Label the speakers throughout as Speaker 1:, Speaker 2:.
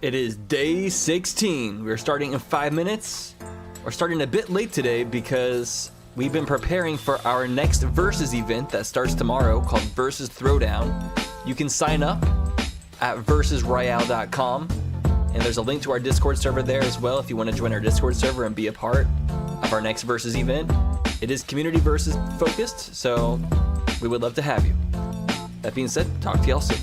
Speaker 1: It is day 16. We're starting in 5 minutes. We're starting a bit late today because we've been preparing for our next Versus event that starts tomorrow called Versus Throwdown. You can sign up at versusroyale.com, and there's a link to our Discord server there as well if you want to join our Discord server and be a part of our next Versus event. It is community versus focused, so we would love to have you. That being said, talk to y'all soon.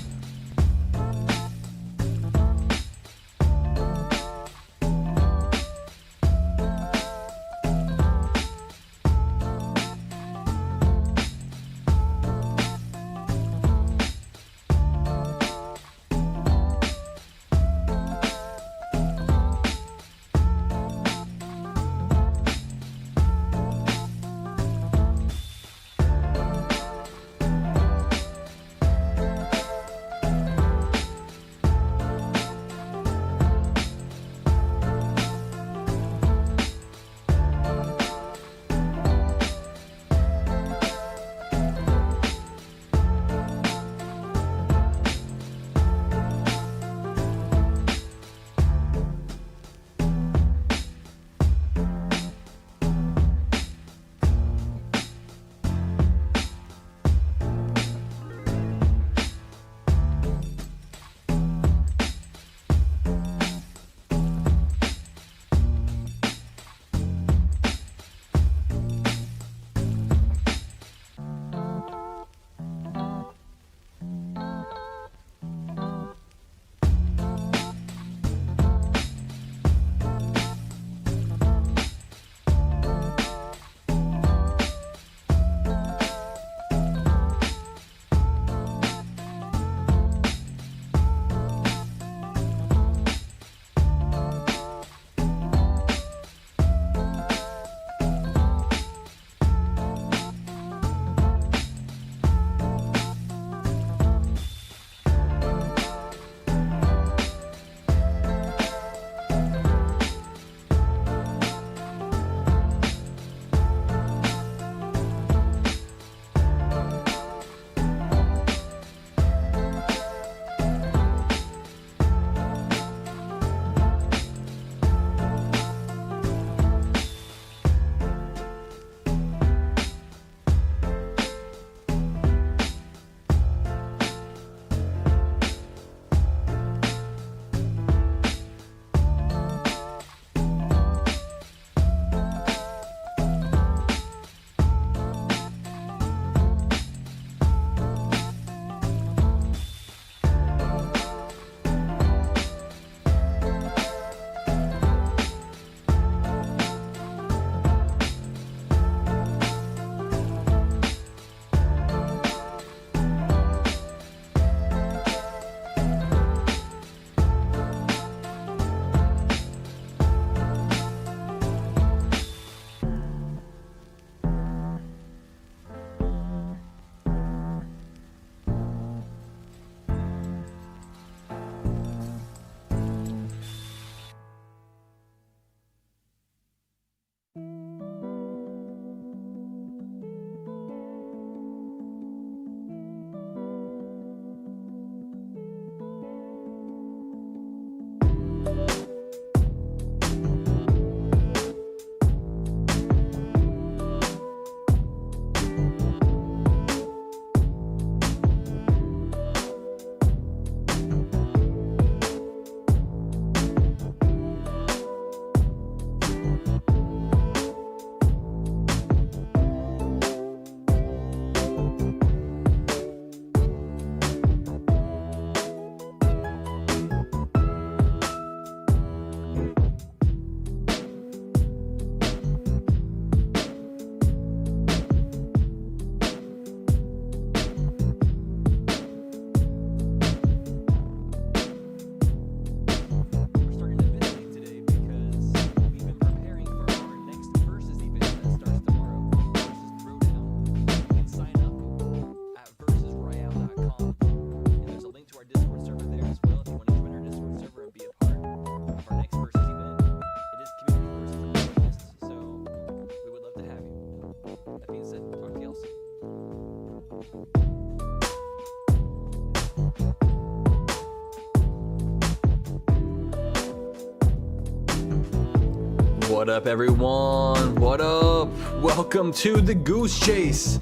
Speaker 1: What up, everyone? What up? Welcome to the Goose Chase,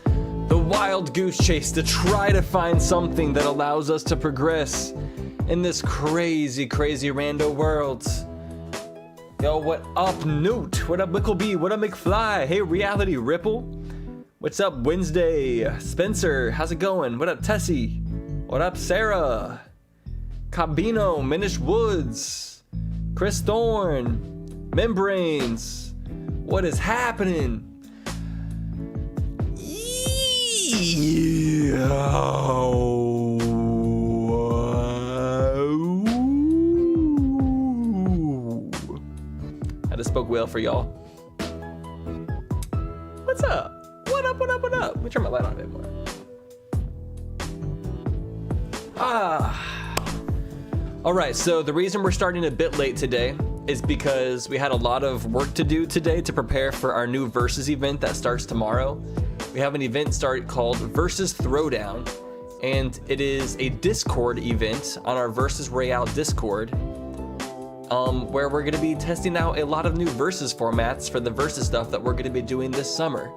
Speaker 1: the wild goose chase to try to find something that allows us to progress in this crazy, crazy rando world. Yo, what up, Newt? What up, Mickleby? What up, McFly? Hey, Reality Ripple. What's up, Wednesday? Spencer, how's it going? What up, Tessie? What up, Sarah? Cabino, Minish Woods, Chris Thorne, Membranes. What is happening? I just spoke whale for y'all. What's up? What up, what up, what up? Let me turn my light on a bit more. Alright, so the reason we're starting a bit late today is because we had a lot of work to do today to prepare for our new Versus event that starts tomorrow. We have an event start called Versus Throwdown, and it is a Discord event on our Versus Royale Discord, where we're going to be testing out a lot of new Versus formats for the Versus stuff that we're going to be doing this summer.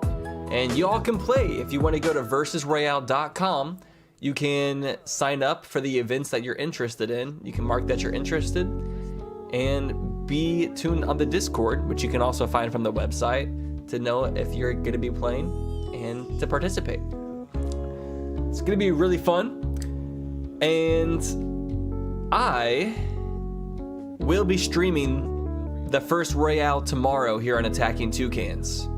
Speaker 1: And you all can play. If you want to go to versusroyale.com, you can sign up for the events that you're interested in. You can mark that you're interested and be tuned on the Discord, which you can also find from the website, to know if you're going to be playing and to participate. It's going to be really fun. And I will be streaming the first Royale tomorrow here on Attacking Toucans.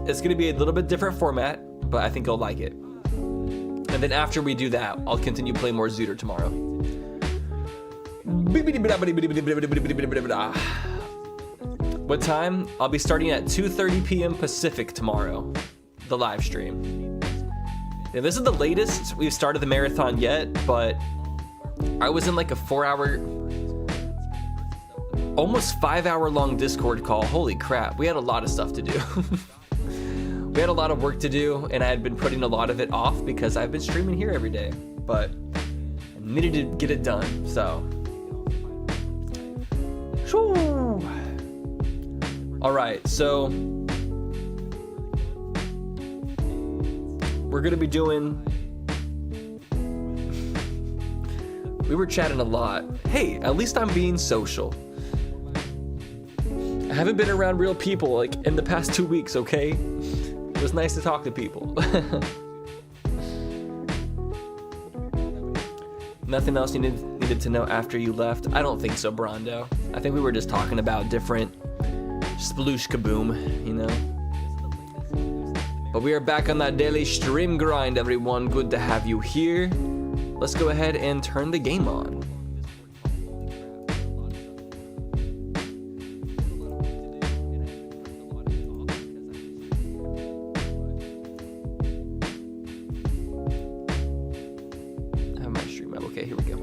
Speaker 1: It's going to be a little bit different format, but I think you'll like it. And then after we do that, I'll continue playing more Zooter tomorrow. What time? I'll be starting at 2:30 p.m. Pacific tomorrow, the live stream. Yeah, this is the latest we've started the marathon yet, but I was in like a 4-hour, almost 5-hour long Discord call. Holy crap, we had a lot of stuff to do. We had a lot of work to do, and I had been putting a lot of it off because I've been streaming here every day, but I needed to get it done, so. All right, so we're gonna be doing, we were chatting a lot. Hey, at least I'm being social. I haven't been around real people like in the past 2 weeks, okay? It was nice to talk to people. Nothing else you needed to know after you left? I don't think so, Brando. I think we were just talking about different sploosh kaboom, you know? But we are back on that daily stream grind, everyone. Good to have you here. Let's go ahead and turn the game on. Okay, here we go.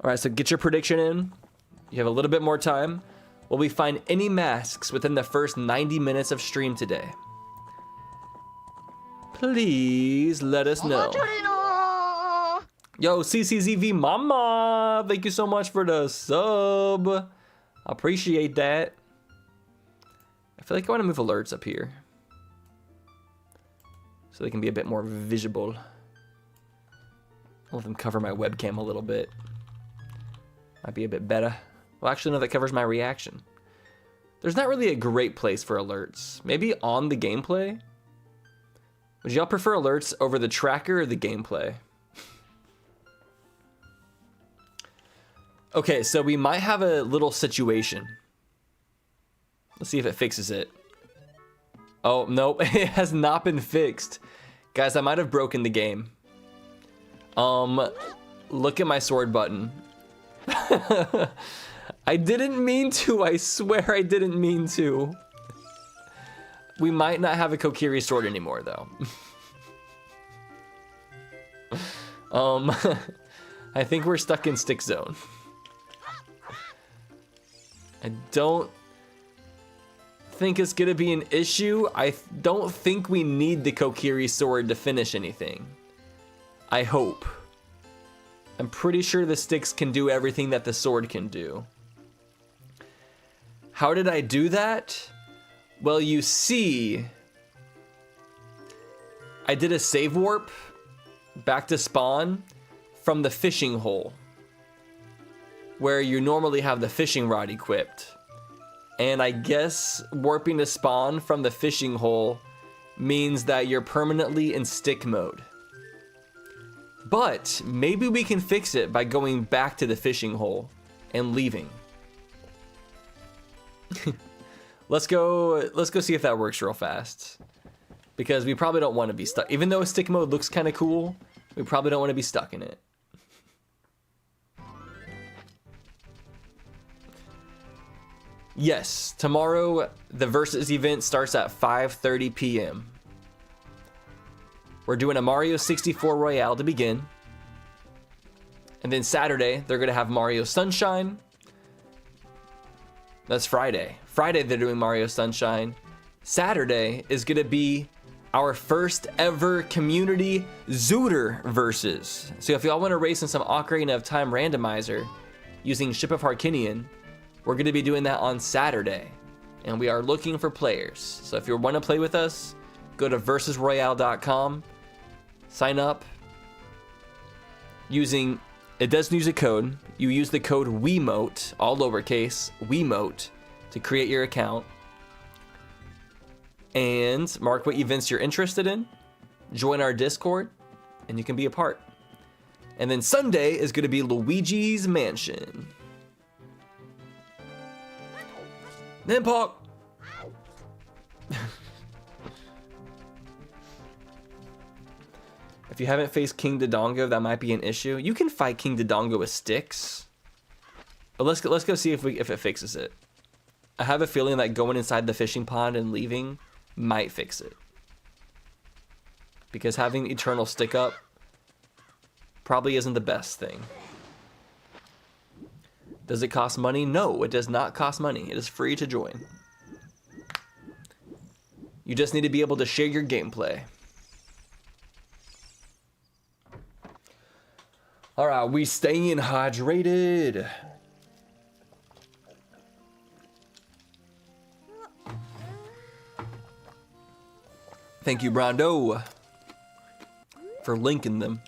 Speaker 1: All right, so get your prediction in. You have a little bit more time. Will we find any masks within the first 90 minutes of stream today? Please let us know. Yo, CCZV Mama, thank you so much for the sub. I appreciate that. I feel like I want to move alerts up here so they can be a bit more visible. I'll let them cover my webcam a little bit. Might be a bit better. Well, actually, no, that covers my reaction. There's not really a great place for alerts. Maybe on the gameplay? Would y'all prefer alerts over the tracker or the gameplay? Okay, so we might have a little situation. Let's see if it fixes it. Oh, nope, it has not been fixed. Guys, I might have broken the game. Look at my sword button. I didn't mean to, I swear I didn't mean to. We might not have a Kokiri sword anymore, though. I think we're stuck in stick zone. I don't think it's gonna be an issue. I don't think we need the Kokiri sword to finish anything. I hope. I'm pretty sure the sticks can do everything that the sword can do. How did I do that? Well, you see, I did a save warp back to spawn from the fishing hole, where you normally have the fishing rod equipped. And I guess warping to spawn from the fishing hole means that you're permanently in stick mode. But maybe we can fix it by going back to the fishing hole and leaving. Let's go see if that works real fast. Because we probably don't want to be stuck. Even though stick mode looks kind of cool, we probably don't want to be stuck in it. Yes, tomorrow the Versus event starts at 5:30 p.m. We're doing a Mario 64 Royale to begin. And then Saturday, they're going to have Mario Sunshine. That's Friday. Friday, they're doing Mario Sunshine. Saturday is going to be our first ever community Zooter Versus. So if y'all want to race in some Ocarina of Time randomizer using Ship of Harkinian, we're going to be doing that on Saturday. And we are looking for players. So if you want to play with us, go to versusroyale.com, sign up. It does use a code. You use the code WEMOTE, all lowercase, WEMOTE, to create your account. And mark what events you're interested in. Join our Discord, and you can be a part. And then Sunday is going to be Luigi's Mansion. Nimpok! If you haven't faced King Dodongo, that might be an issue. You can fight King Dodongo with sticks. But let's go see if it fixes it. I have a feeling that going inside the fishing pond and leaving might fix it. Because having Eternal stick up probably isn't the best thing. Does it cost money? No, it does not cost money. It is free to join. You just need to be able to share your gameplay. All right, we staying hydrated. Thank you, Rando, for linking them.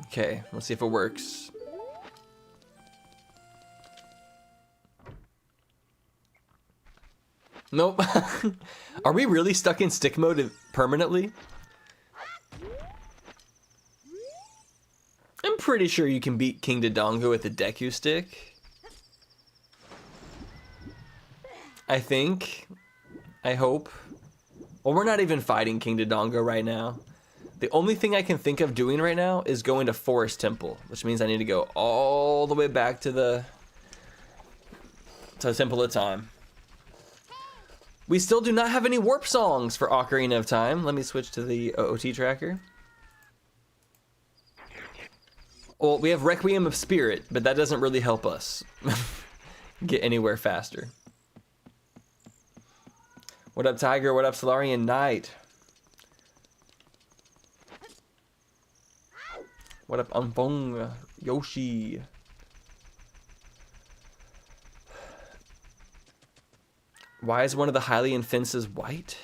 Speaker 1: Okay, let's see if it works. Nope. Are we really stuck in stick mode permanently? I'm pretty sure you can beat King Dodongo with a Deku stick. I think. I hope. Well, we're not even fighting King Dodongo right now. The only thing I can think of doing right now is going to Forest Temple, which means I need to go all the way back to the Temple of Time. We still do not have any warp songs for Ocarina of Time. Let me switch to the OOT tracker. Well, we have Requiem of Spirit, but that doesn't really help us get anywhere faster. What up, Tiger? What up, Solarian Knight? What up, Umpong Yoshi? Why is one of the Hylian fences white?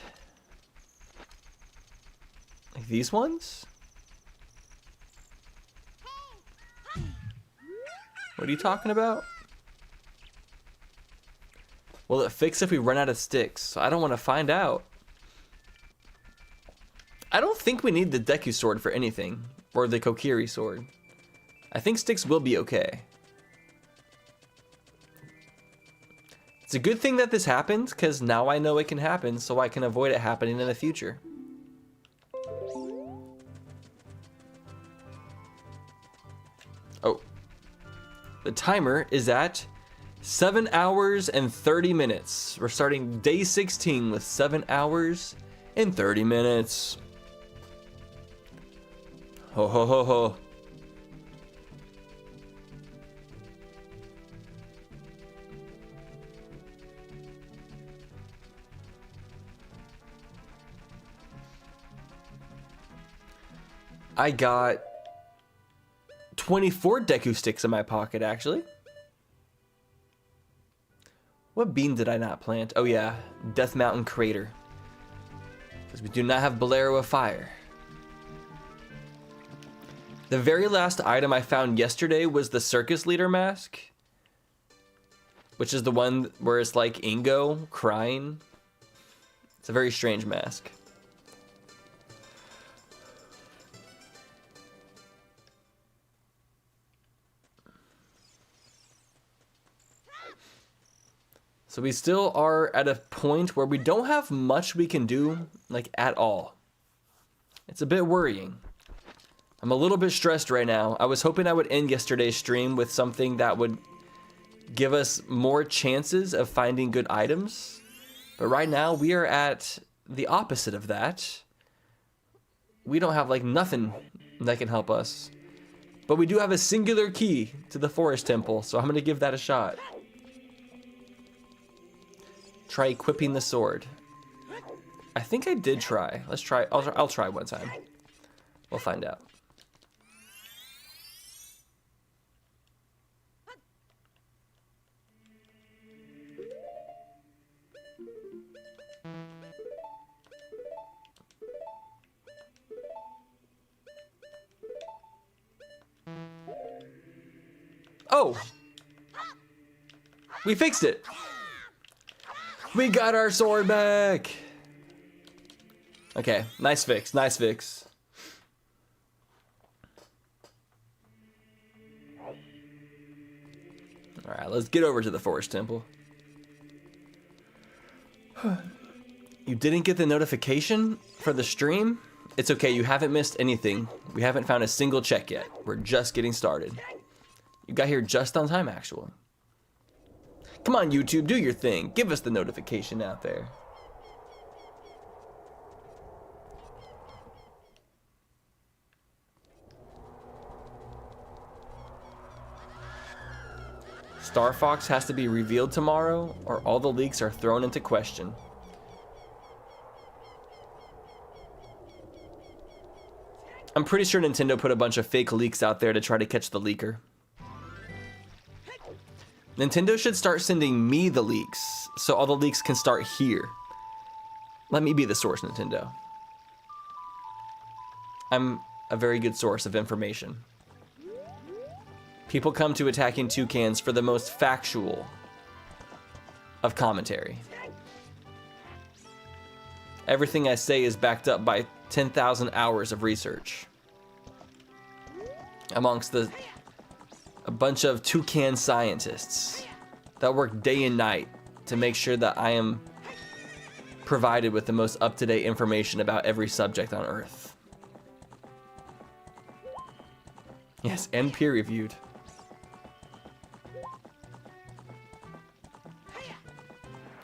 Speaker 1: Like these ones? What are you talking about? Will it fix if we run out of sticks? I don't want to find out. I don't think we need the Deku sword for anything. Or the Kokiri sword. I think sticks will be okay. It's a good thing that this happened, because now I know it can happen, so I can avoid it happening in the future. Oh. The timer is at 7 hours and 30 minutes. We're starting day 16 with 7 hours and 30 minutes. Ho ho ho ho. I got 24 Deku sticks in my pocket, actually. What bean did I not plant? Oh yeah, Death Mountain Crater. Because we do not have Bolero of Fire. The very last item I found yesterday was the Circus Leader mask. Which is the one where it's like Ingo crying. It's a very strange mask. So we still are at a point where we don't have much we can do, like, at all. It's a bit worrying. I'm a little bit stressed right now. I was hoping I would end yesterday's stream with something that would give us more chances of finding good items. But right now, we are at the opposite of that. We don't have, like, nothing that can help us. But we do have a singular key to the Forest Temple, so I'm going to give that a shot. Try equipping the sword. I think I did try. Let's try. I'll try one time. We'll find out. Oh! We fixed it! We got our sword back! Okay, nice fix, nice fix. Alright, let's get over to the Forest Temple. You didn't get the notification for the stream? It's okay, you haven't missed anything. We haven't found a single check yet. We're just getting started. You got here just on time, actually. Come on, YouTube, do your thing. Give us the notification out there. Star Fox has to be revealed tomorrow, or all the leaks are thrown into question. I'm pretty sure Nintendo put a bunch of fake leaks out there to try to catch the leaker. Nintendo should start sending me the leaks, so all the leaks can start here. Let me be the source, Nintendo. I'm a very good source of information. People come to Attacking Toucans for the most factual of commentary. Everything I say is backed up by 10,000 hours of research. Amongst a bunch of toucan scientists that work day and night to make sure that I am provided with the most up-to-date information about every subject on Earth. Yes, and peer-reviewed.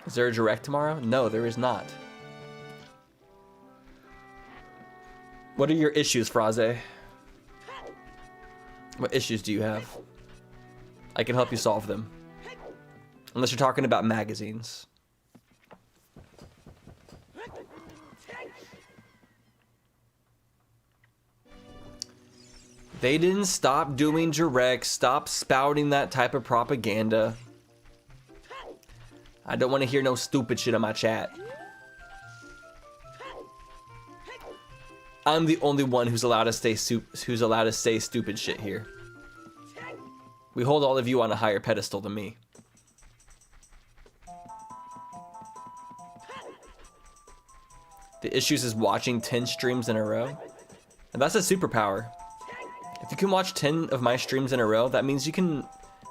Speaker 1: Is there a direct tomorrow? No, there is not. What are your issues, Fraze? What issues do you have? I can help you solve them. Unless you're talking about magazines. They didn't stop doing directs. Stop spouting that type of propaganda. I don't want to hear no stupid shit on my chat. I'm the only one who's allowed to say stupid shit here. We hold all of you on a higher pedestal than me. The issues is watching 10 streams in a row. And that's a superpower. If you can watch 10 of my streams in a row, that means you can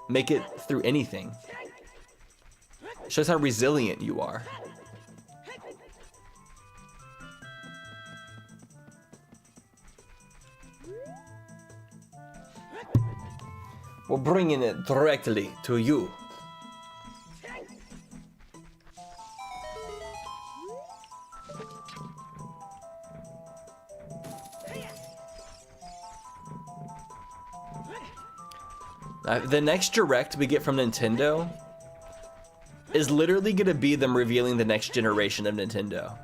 Speaker 1: make it through anything. It shows how resilient you are. We're bringing it directly to you. The next direct we get from Nintendo is literally going to be them revealing the next generation of Nintendo.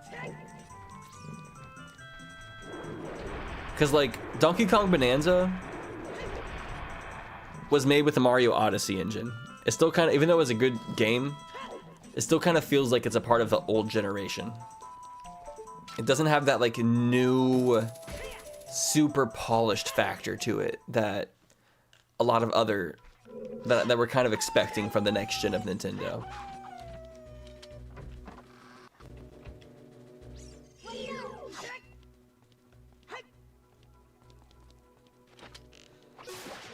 Speaker 1: Because, like, Donkey Kong Bonanza was made with the Mario Odyssey engine. It still kind of, even though it was a good game, it still kind of feels like it's a part of the old generation. It doesn't have that, like, new, super polished factor to it that a lot of other, that we're kind of expecting from the next gen of Nintendo.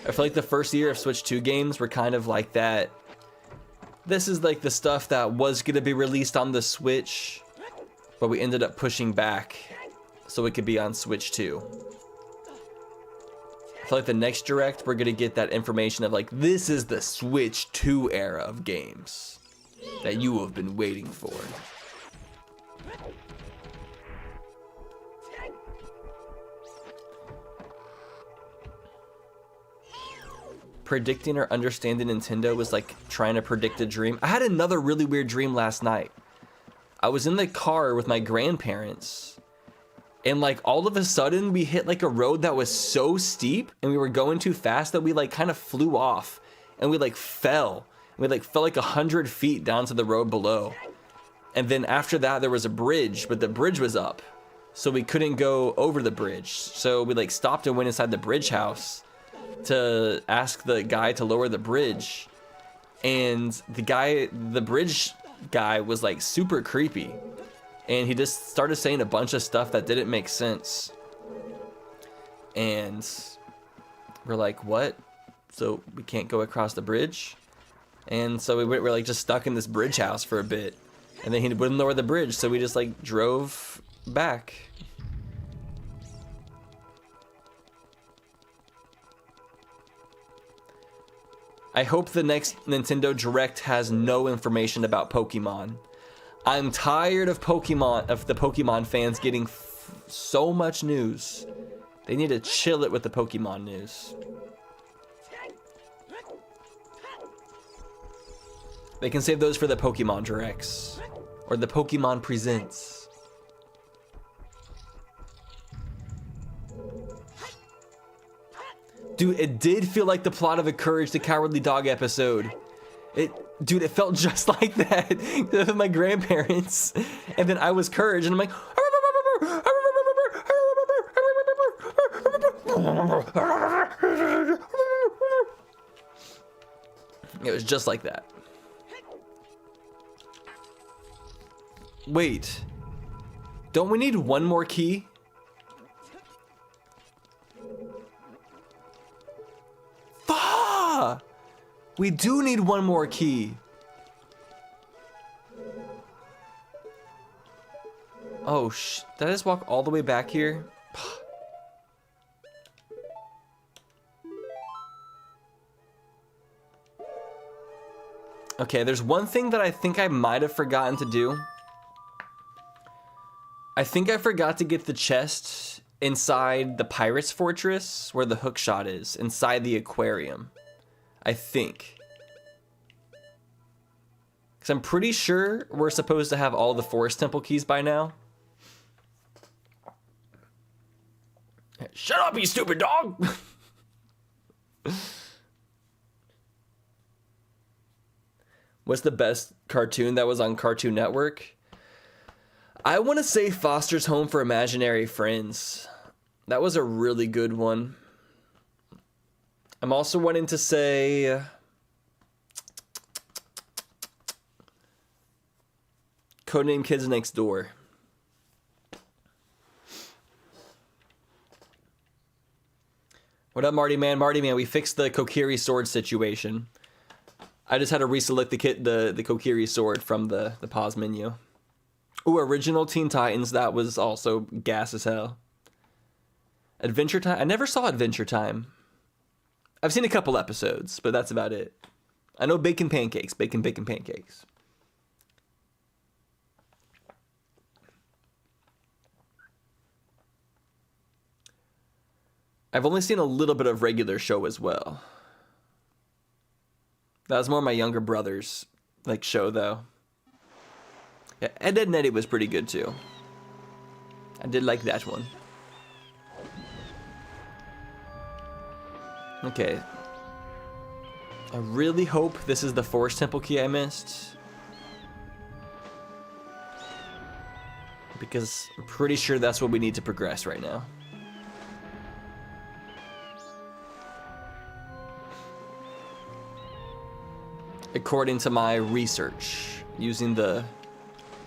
Speaker 1: I feel like the first year of Switch 2 games were kind of like that. This is like the stuff that was going to be released on the Switch, but we ended up pushing back so it could be on Switch 2. I feel like the next Direct, we're going to get that information of like, this is the Switch 2 era of games that you have been waiting for. Predicting or understanding Nintendo was like trying to predict a dream. I had another really weird dream last night. I was in the car with my grandparents, and like all of a sudden we hit like a road that was so steep and we were going too fast that we like kind of flew off and we like fell. We like fell like 100 feet down to the road below. And then after that there was a bridge, but the bridge was up, so we couldn't go over the bridge. So we like stopped and went inside the bridge house to ask the guy to lower the bridge, and the bridge guy was like super creepy, and he just started saying a bunch of stuff that didn't make sense, and we're like, what? So we can't go across the bridge? And so we're like just stuck in this bridge house for a bit, and then he wouldn't lower the bridge, so we just like drove back. I hope the next Nintendo Direct has no information about Pokemon. I'm tired of the Pokemon fans getting so much news. They need to chill it with the Pokemon news. They can save those for the Pokemon Directs or the Pokemon Presents. Dude, it did feel like the plot of a Courage the Cowardly Dog episode. Dude, it felt just like that with my grandparents. And then I was Courage, and I'm like, it was just like that. Wait, don't we need one more key? We do need one more key. Oh, did I just walk all the way back here? Okay, there's one thing that I think I might have forgotten to do. I think I forgot to get the chest inside the Pirate's Fortress, where the hook shot is, inside the aquarium. I think. Because I'm pretty sure we're supposed to have all the Forest Temple keys by now. Shut up, you stupid dog! What's the best cartoon that was on Cartoon Network? I want to say Foster's Home for Imaginary Friends. That was a really good one. I'm also wanting to say Codename Kids Next Door. What up, Marty Man? Marty Man, we fixed the Kokiri sword situation. I just had to reselect the Kokiri sword from the pause menu. Ooh, original Teen Titans, that was also gas as hell. Adventure Time? I never saw Adventure Time. I've seen a couple episodes, but that's about it. I know Bacon Pancakes. Bacon Pancakes. I've only seen a little bit of regular show as well. That was more my younger brother's show though. Yeah, Ed, Edd n Eddy was pretty good too. I did like that one. Okay. I really hope this is the Forest Temple key I missed. Because I'm pretty sure that's what we need to progress right now. According to my research, using the...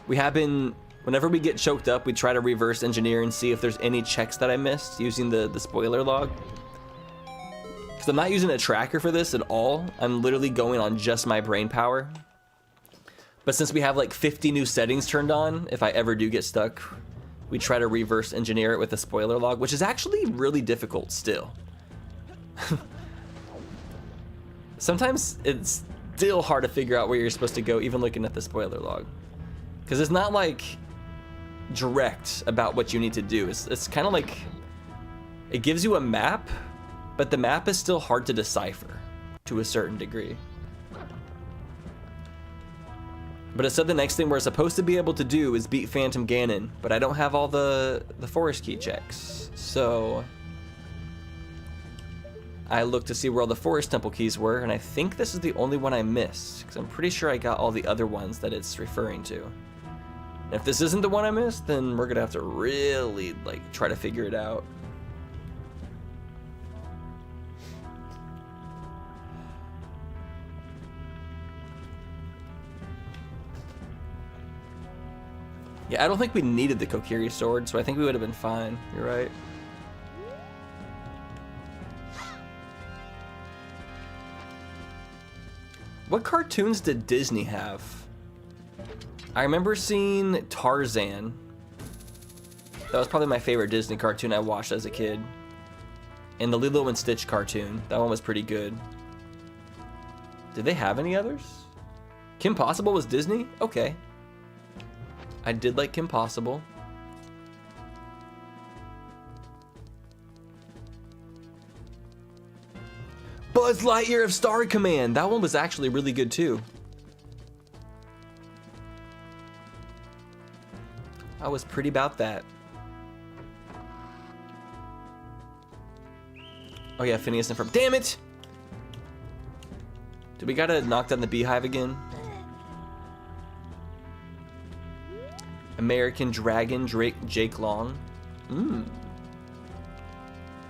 Speaker 1: We have been... Whenever we get choked up, we try to reverse engineer and see if there's any checks that I missed using the spoiler log. Because I'm not using a tracker for this at all. I'm literally going on just my brain power. But since we have like 50 new settings turned on, if I ever do get stuck, we try to reverse engineer it with a spoiler log, which is actually really difficult still. Sometimes it's still hard to figure out where you're supposed to go, even looking at the spoiler log. Because it's not like direct about what you need to do. It's kind of like, it gives you a map, but the map is still hard to decipher to a certain degree. But it said the next thing we're supposed to be able to do is beat Phantom Ganon, but I don't have all the forest key checks. So I looked to see where all the Forest Temple keys were, and I think this is the only one I missed, because I'm pretty sure I got all the other ones that it's referring to. And if this isn't the one I missed, then we're gonna have to really like try to figure it out. Yeah, I don't think we needed the Kokiri sword, so I think we would have been fine. You're right. What cartoons did Disney have? I remember seeing Tarzan. That was probably my favorite Disney cartoon I watched as a kid. And the Lilo and Stitch cartoon. That one was pretty good. Did they have any others? Kim Possible was Disney? Okay. I did like Kim Possible. Buzz Lightyear of Star Command. That one was actually really good too. I was pretty about that. Oh yeah, Phineas and Ferb. Damn it! Do we gotta knock down the beehive again? American Dragon, Jake Long.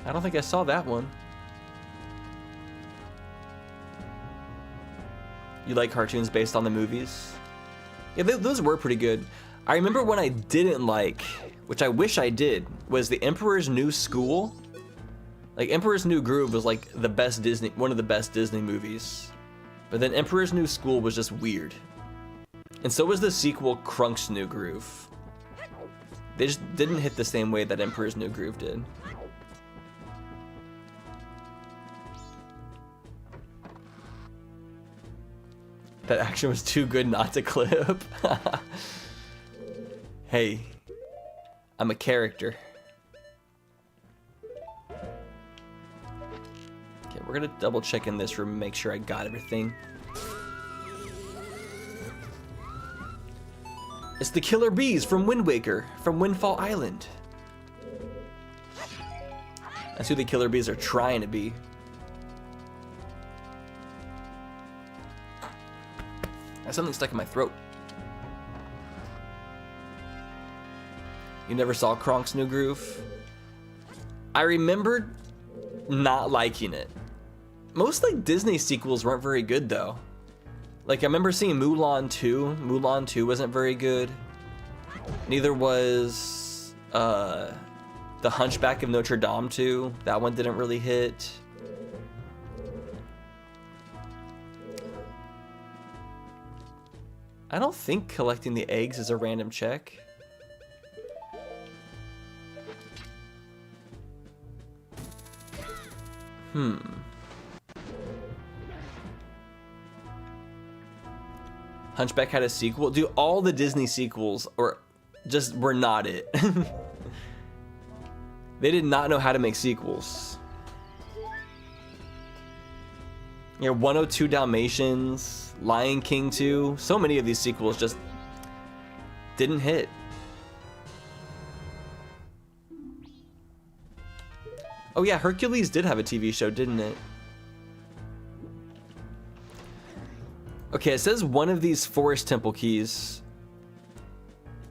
Speaker 1: I don't think I saw that one. You like cartoons based on the movies? Yeah, those were pretty good. I remember one I didn't like, which I wish I did, was The Emperor's New School. Like, Emperor's New Groove was like the best Disney, one of the best Disney movies. But then Emperor's New School was just weird. And so was the sequel, Crunk's New Groove. They just didn't hit the same way that Emperor's New Groove did. That action was too good not to clip. Hey, I'm a character. Okay, we're gonna double check in this room and make sure I got everything. It's the killer bees from Wind Waker, from Windfall Island. That's who the killer bees are trying to be. I have something stuck in my throat. You never saw Kronk's New Groove? I remembered not liking it. Most like Disney sequels weren't very good though. Like, I remember seeing Mulan 2. Mulan 2 wasn't very good. Neither was The Hunchback of Notre Dame 2. That one didn't really hit. I don't think collecting the eggs is a random check. Hunchback had a sequel. Dude, all the Disney sequels were not it. They did not know how to make sequels. You know, 102 Dalmatians, Lion King 2, so many of these sequels just didn't hit. Oh yeah, Hercules did have a TV show, didn't it? Okay, it says one of these forest temple keys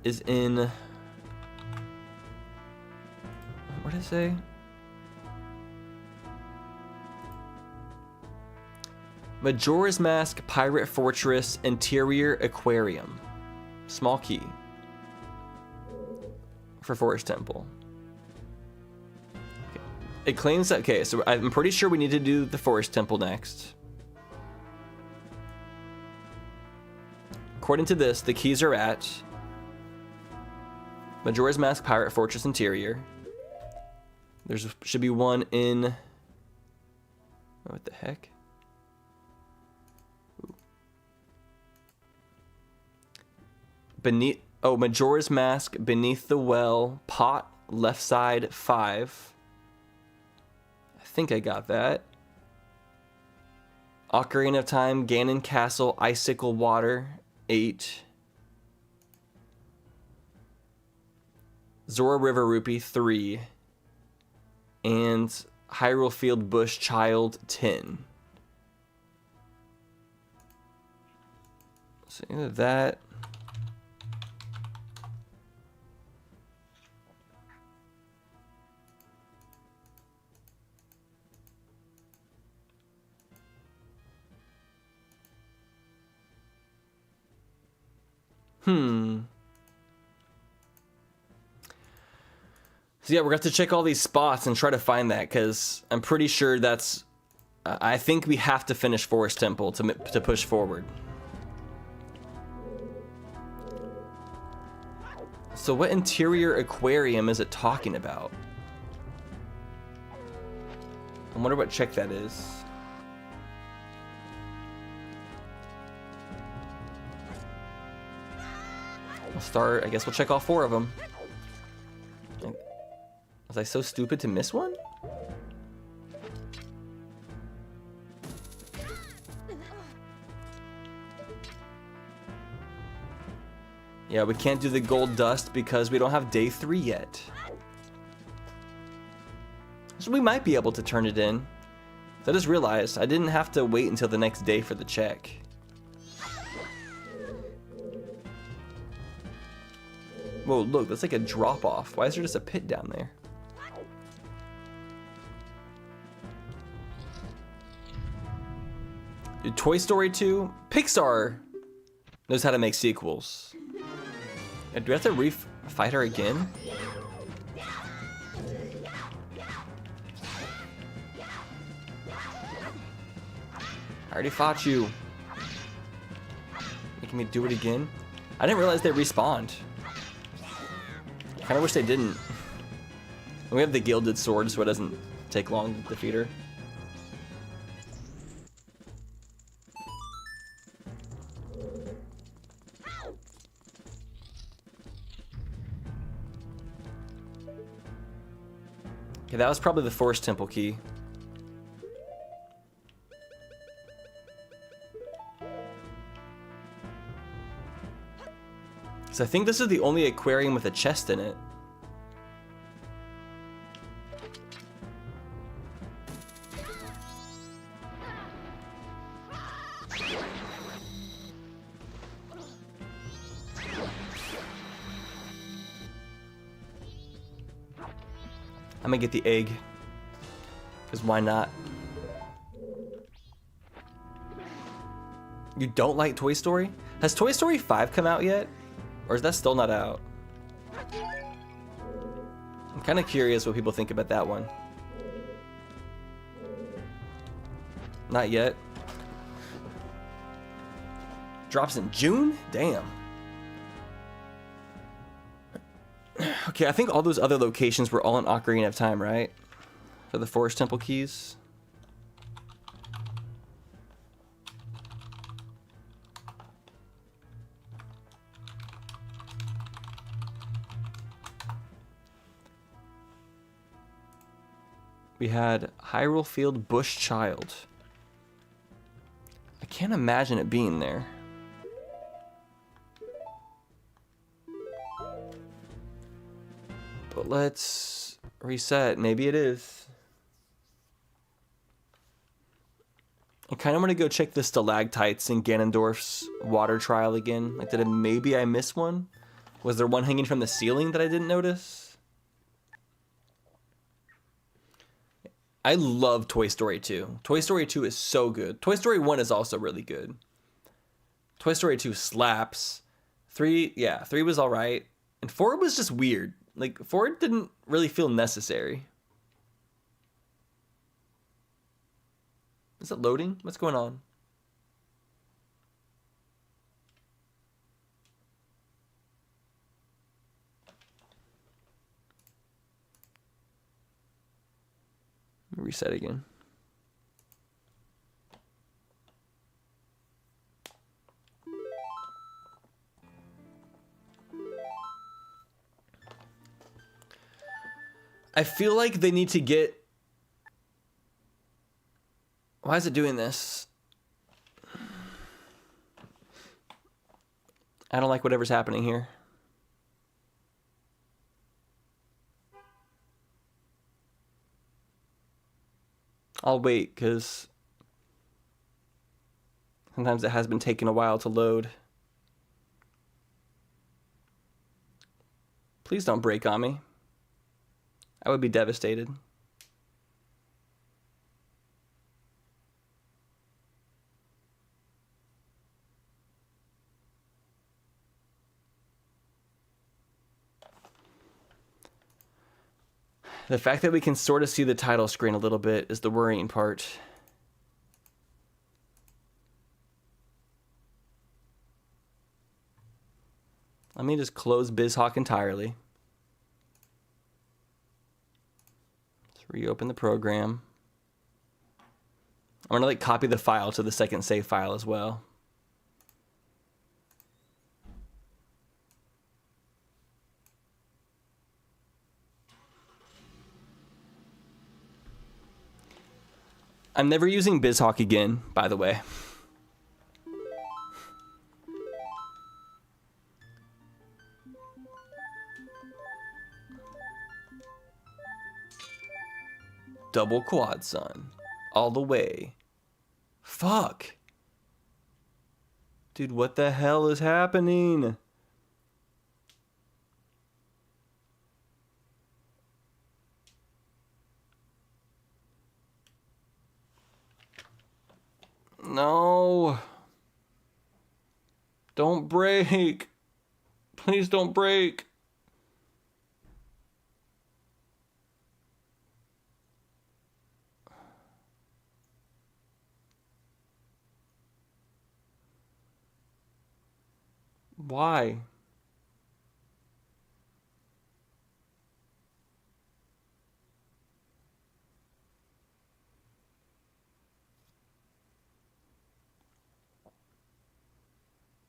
Speaker 1: is in... What did it say? Majora's Mask, Pirate Fortress, Interior Aquarium. Small key. For Forest Temple. Okay. It claims that... Okay, so I'm pretty sure we need to do the Forest Temple next. According to this, the keys are at Majora's Mask, Pirate Fortress, Interior. There should be one in... What the heck? Ooh. Beneath... Oh, Majora's Mask, Beneath the Well, Pot, Left Side, 5. I think I got that. Ocarina of Time, Ganon Castle, Icicle Water, 8. Zora River Rupee, 3. And Hyrule Field Bush Child, 10. So either that... So yeah, we're going to have to check all these spots and try to find that, because I'm pretty sure that's... I think we have to finish Forest Temple to push forward. So what interior aquarium is it talking about? I wonder what check that is. We'll start, I guess we'll check all 4 of them. Was I so stupid to miss one? Yeah, we can't do the gold dust because we don't have day 3 yet. So we might be able to turn it in. So I just realized I didn't have to wait until the next day for the check. Whoa, look, that's like a drop off. Why is there just a pit down there? Dude, Toy Story 2, Pixar knows how to make sequels. Do we have to fight her again? I already fought you. Making me do it again? I didn't realize they respawned. I kinda wish they didn't. And we have the gilded sword, so it doesn't take long to defeat her. Okay, that was probably the Forest Temple key. So I think this is the only aquarium with a chest in it. I'm gonna get the egg, because why not? You don't like Toy Story? Has Toy Story 5 come out yet? Or is that still not out? I'm kind of curious what people think about that one. Not yet. Drops in June? Damn. Okay, I think all those other locations were all in Ocarina of Time, right? For the Forest Temple keys. We had Hyrule Field Bush Child. I can't imagine it being there. But let's reset. Maybe it is. I kind of want to go check the stalactites in Ganondorf's water trial again. Like, maybe I miss one? Was there one hanging from the ceiling that I didn't notice? I love Toy Story 2. Toy Story 2 is so good. Toy Story 1 is also really good. Toy Story 2 slaps. 3 was alright. And 4 was just weird. Like, 4 didn't really feel necessary. Is it loading? What's going on? Let me reset again. I feel like they need to get... Why is it doing this? I don't like whatever's happening here. I'll wait, because sometimes it has been taking a while to load. Please don't break on me. I would be devastated. The fact that we can sort of see the title screen a little bit is the worrying part. Let me just close BizHawk entirely. Let's reopen the program. I'm gonna copy the file to the second save file as well. I'm never using BizHawk again, by the way. Double quad, son. All the way. Fuck. Dude, what the hell is happening? No. Don't break. Please don't break. Why?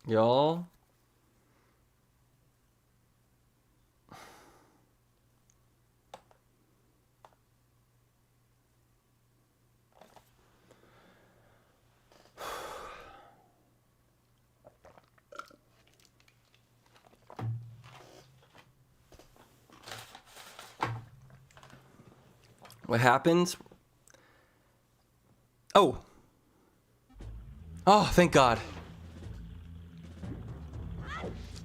Speaker 1: Y'all? What happened? Oh. Oh, thank God.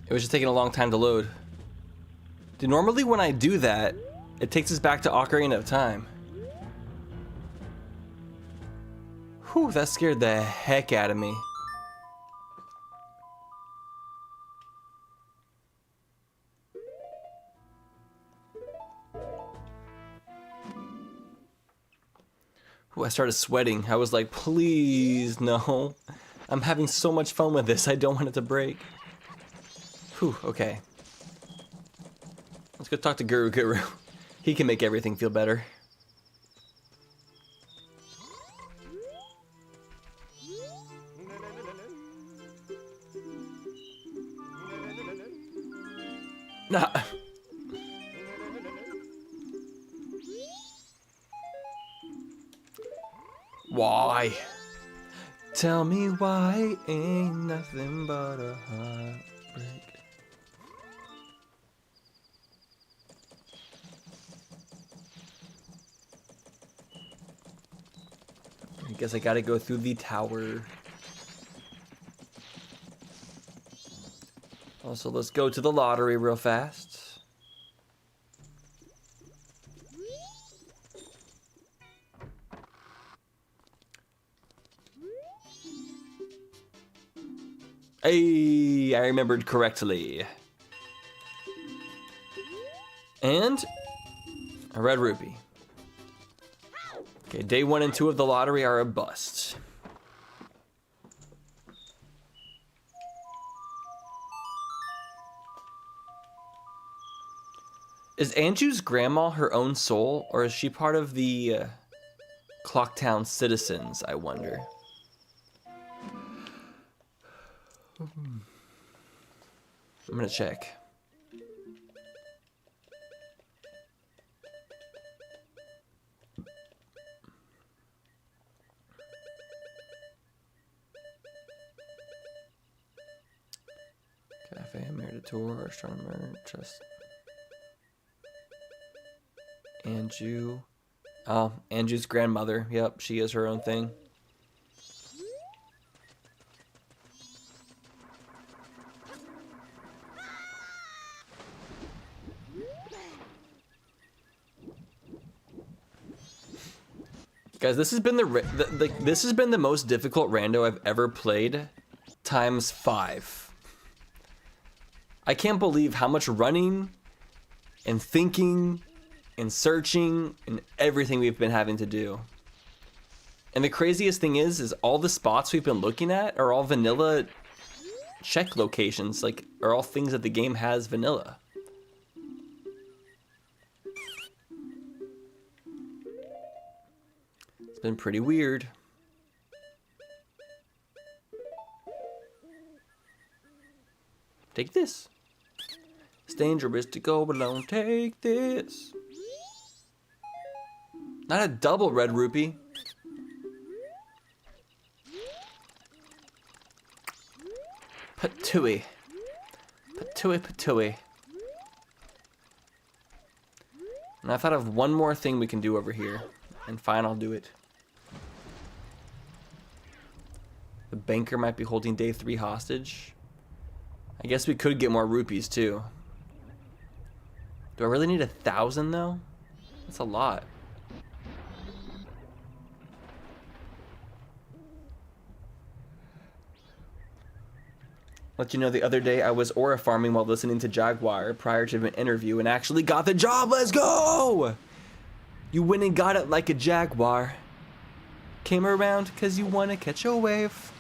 Speaker 1: It was just taking a long time to load. Dude, normally when I do that, it takes us back to Ocarina of Time. Whew, that scared the heck out of me. Ooh, I started sweating. I was like, please, no. I'm having so much fun with this. I don't want it to break. Whew, okay. Let's go talk to Guru Guru. He can make everything feel better. Nah. Why? Tell me why ain't nothing but a heartbreak. I guess I gotta go through the tower. Also, let's go to the lottery real fast. Hey, I remembered correctly. And a red rupee. Okay, day 1 and 2 of the lottery are a bust. Is Anju's grandma her own soul, or is she part of the Clocktown citizens, I wonder? I'm gonna check. Caffeine, married to tour, astronomer, trust. Anju. Oh, Anju's grandmother. Yep, she is her own thing. Guys, this has been this has been the most difficult rando I've ever played, times 5. I can't believe how much running and thinking and searching and everything we've been having to do. And the craziest thing is all the spots we've been looking at are all vanilla check locations, like are all things that the game has vanilla. It's been pretty weird. Take this. It's dangerous to go alone. Take this. Not a double red rupee. Patooey. Patooey, patooey. And I thought of one more thing we can do over here. And fine, I'll do it. The banker might be holding day 3 hostage. I guess we could get more rupees too. Do I really need 1,000 though? That's a lot. Let you know, the other day I was aura farming while listening to Jaguar prior to an interview and actually got the job. Let's go! You went and got it like a Jaguar. Came around cause you wanna catch a wave.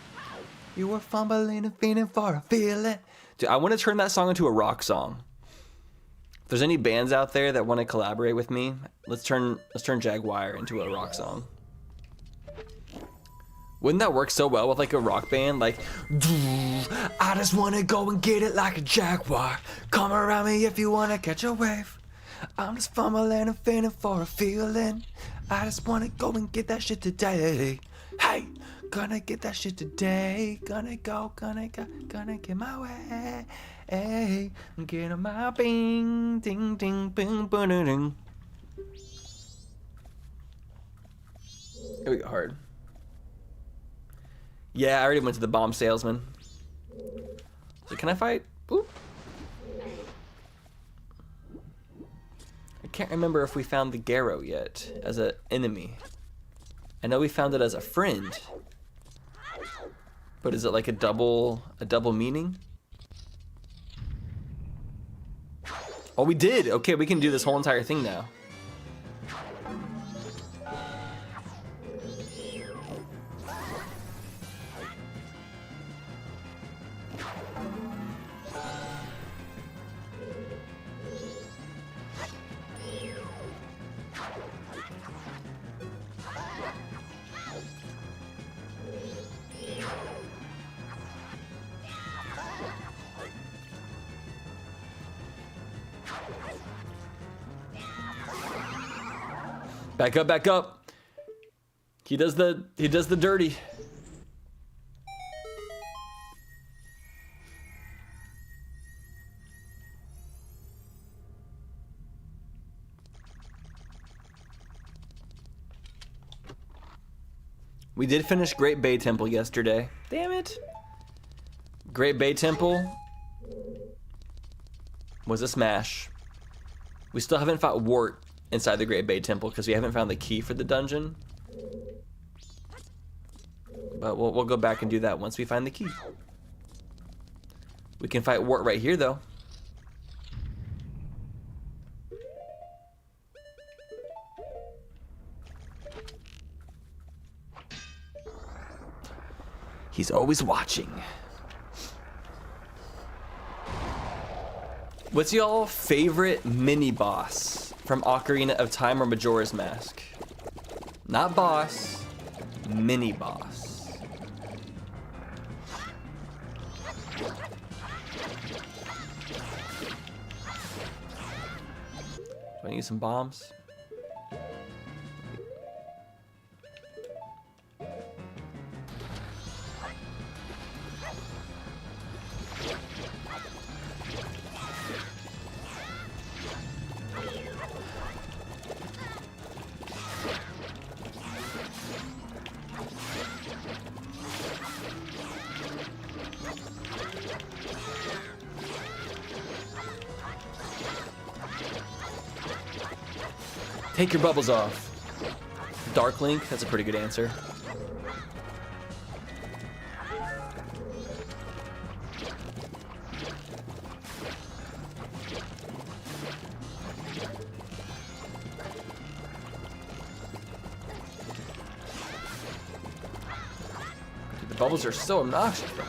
Speaker 1: You were fumbling and feeling for a feeling. Dude, I want to turn that song into a rock song. If there's any bands out there that want to collaborate with me, let's turn Jaguar into a rock song. Wouldn't that work so well with like a rock band? Like, I just want to go and get it like a Jaguar. Come around me if you want to catch a wave. I'm just fumbling and feeling for a feeling. I just want to go and get that shit today. Hey, gonna get that shit today. Gonna get my way. Hey, get on my bing, ding, ding, bing, boom, ding. Here we go, hard. Yeah, I already went to the bomb salesman. So can I fight? Oop. I can't remember if we found the Garrow yet as an enemy. I know we found it as a friend. But is it like a double meaning? Oh, we did. Okay, we can do this whole entire thing now. Back up, back up. He does the dirty. We did finish Great Bay Temple yesterday. Damn it. Great Bay Temple was a smash. We still haven't fought Wart inside the Great Bay Temple because we haven't found the key for the dungeon. But we'll go back and do that once we find the key. We can fight Wart right here though. He's always watching. What's y'all favorite mini boss from Ocarina of Time or Majora's Mask? Not boss, mini boss. Do I need some bombs? Take your bubbles off. Dark Link, that's a pretty good answer. Dude, the bubbles are so obnoxious, bro.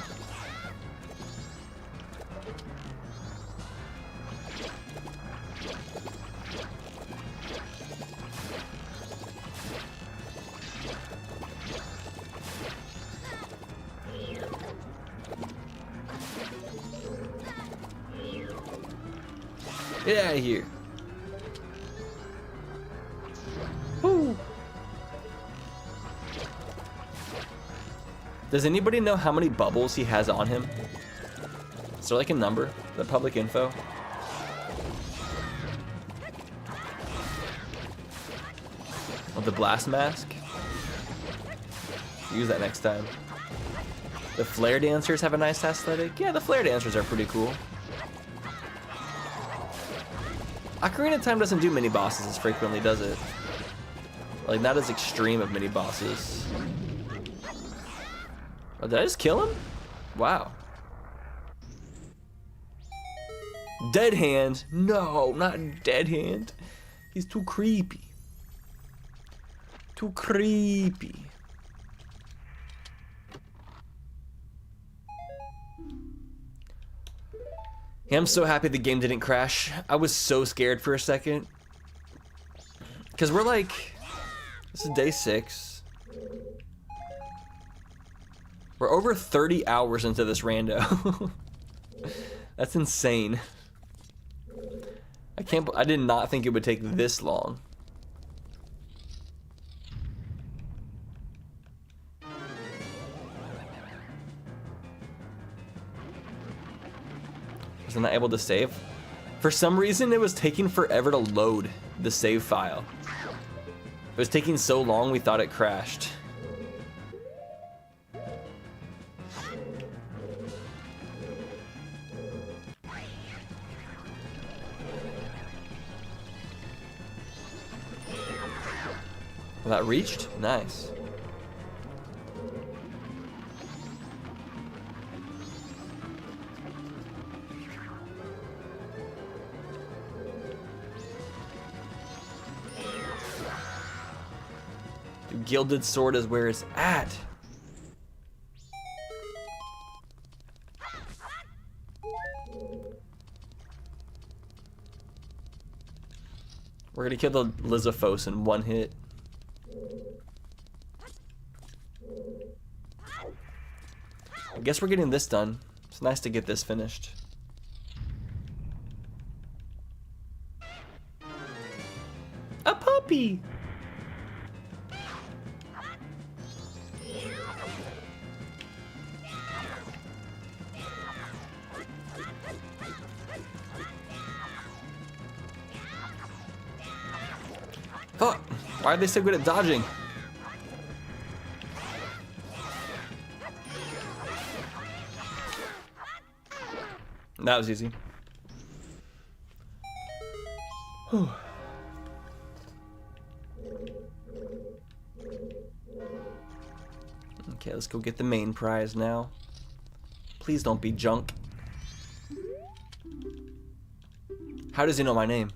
Speaker 1: Get out of here. Woo. Does anybody know how many bubbles he has on him? Is there like a number? The public info? Of the blast mask? Use that next time. The flare dancers have a nice aesthetic. Yeah, the flare dancers are pretty cool. Ocarina of Time doesn't do mini bosses as frequently, does it? Like, not as extreme of mini bosses. Oh, did I just kill him? Wow. Dead Hand? No, not Dead Hand. He's too creepy. Too creepy. I'm so happy the game didn't crash. I was so scared for a second. Because we're like, this is day 6. We're over 30 hours into this rando. That's insane. I did not think it would take this long. Was I not able to save? For some reason, it was taking forever to load the save file. It was taking so long, we thought it crashed. Well, that reached? Nice. Gilded sword is where it's at. We're gonna kill the Lizzophos in one hit. I guess we're getting this done. It's nice to get this finished. A puppy! Fuck! Why are they so good at dodging? That was easy. Whew. Okay, let's go get the main prize now. Please don't be junk. How does he know my name?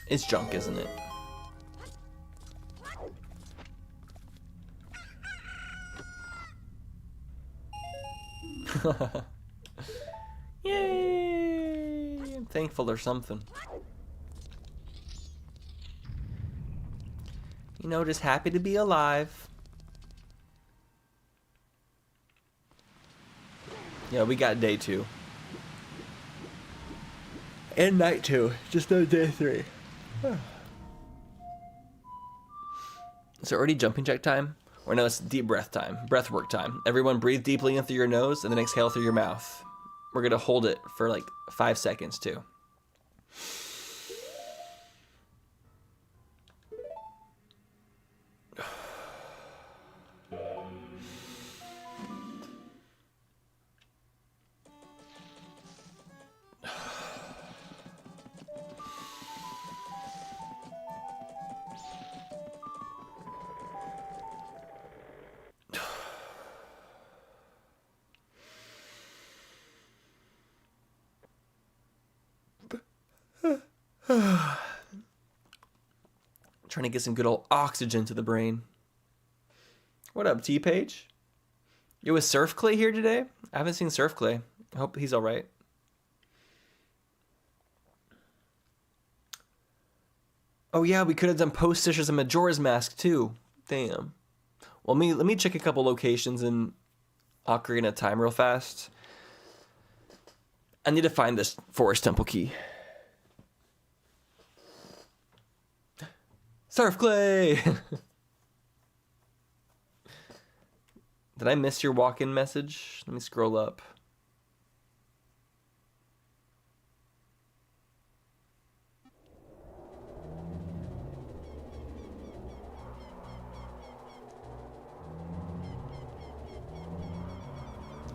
Speaker 1: It's junk, isn't it? Yay! I'm thankful or something. You know, just happy to be alive. Yeah, we got day 2. And night 2. Just no day 3. Is it already jumping jack time? Or no, it's deep breath time. Breath work time. Everyone breathe deeply in through your nose and then exhale through your mouth. We're going to hold it for like 5 seconds too. Trying to get some good old oxygen to the brain. What up, T-Page? Yo, is Surf Clay here today? I haven't seen Surf Clay. I hope he's alright. Oh yeah, we could have done Post-Stitchers and Majora's Mask too. Damn. Well, let me check a couple locations in Ocarina of Time real fast. I need to find this Forest Temple key. Surf Clay! Did I miss your walk-in message? Let me scroll up.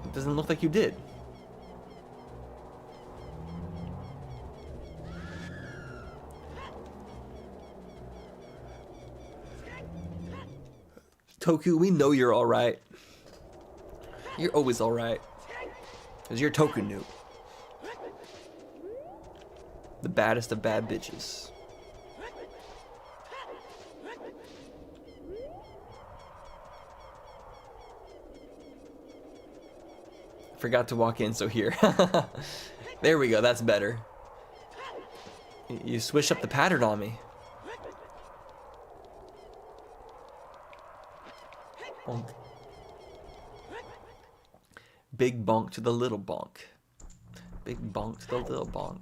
Speaker 1: It doesn't look like you did. Toku, we know you're alright. You're always alright. Because you're Toku noob. The baddest of bad bitches. Forgot to walk in, so here. There we go, that's better. You switch up the pattern on me. Bonk. Big bonk to the little bonk. Big bonk to the little bonk.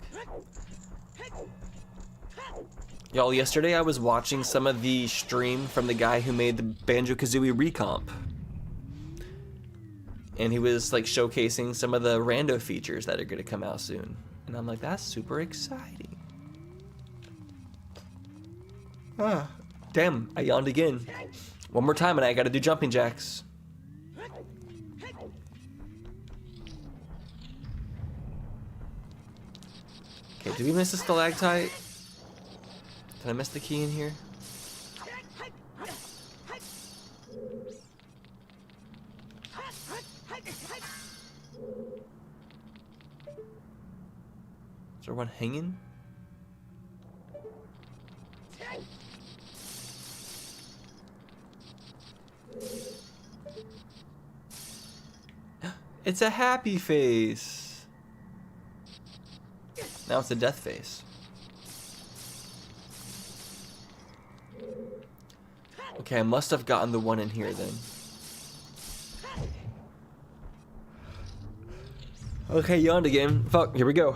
Speaker 1: Y'all, yesterday I was watching some of the stream from the guy who made the Banjo-Kazooie recomp. And he was like showcasing some of the Rando features that are going to come out soon. And I'm like, that's super exciting. Ah, damn, I yawned again. One more time and I gotta do jumping jacks. Okay, did we miss a stalactite? Did I miss the key in here? Is there one hanging? It's a happy face. Now it's a death face. Okay, I must have gotten the one in here then. Okay, yawned again. Fuck, here we go.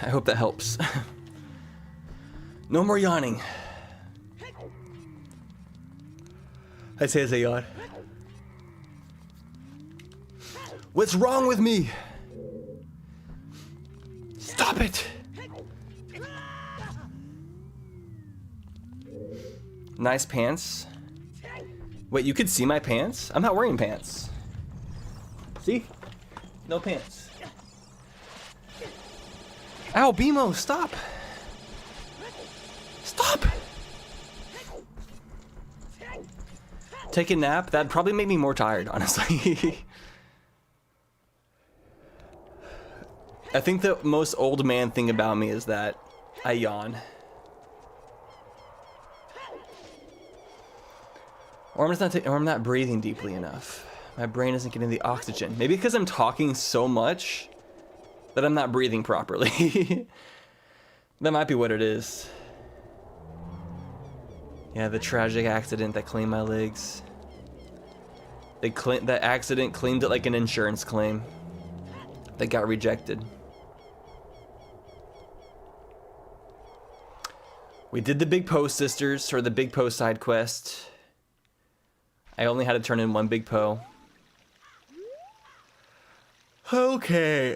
Speaker 1: I hope that helps. No more yawning. I say as I yawn. What's wrong with me? Stop it! Nice pants. Wait, you could see my pants? I'm not wearing pants. See? No pants. Ow, BMO, stop! Stop! Take a nap? That'd probably make me more tired, honestly. I think the most old man thing about me is that I yawn. Or I'm not breathing deeply enough. My brain isn't getting the oxygen. Maybe because I'm talking so much that I'm not breathing properly. That might be what it is. Yeah, the tragic accident that claimed my legs. That accident claimed it like an insurance claim that got rejected. We did the Big Poe Sisters, or the Big Poe side quest. I only had to turn in one Big Poe. Okay,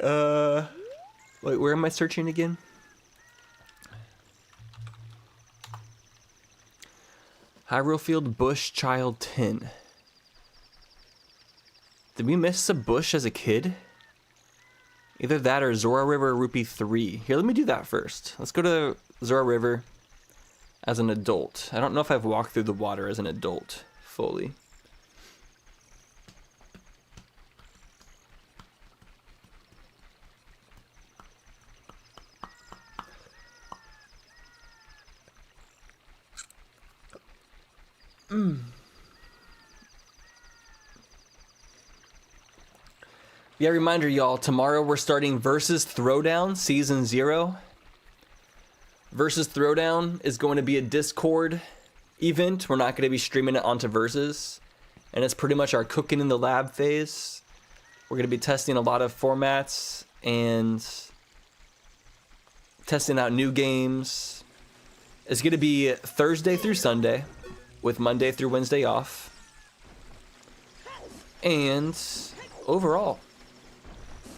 Speaker 1: wait, where am I searching again? Hyrule Field Bush Child 10. Did we miss a bush as a kid? Either that or Zora River Rupee 3. Here, let me do that first. Let's go to Zora River as an adult. I don't know if I've walked through the water as an adult fully. Yeah, reminder, y'all. Tomorrow we're starting Versus Throwdown Season 0. Versus Throwdown is going to be a Discord event. We're not going to be streaming it onto Versus. And it's pretty much our cooking in the lab phase. We're going to be testing a lot of formats and testing out new games. It's going to be Thursday through Sunday, with Monday through Wednesday off. And overall,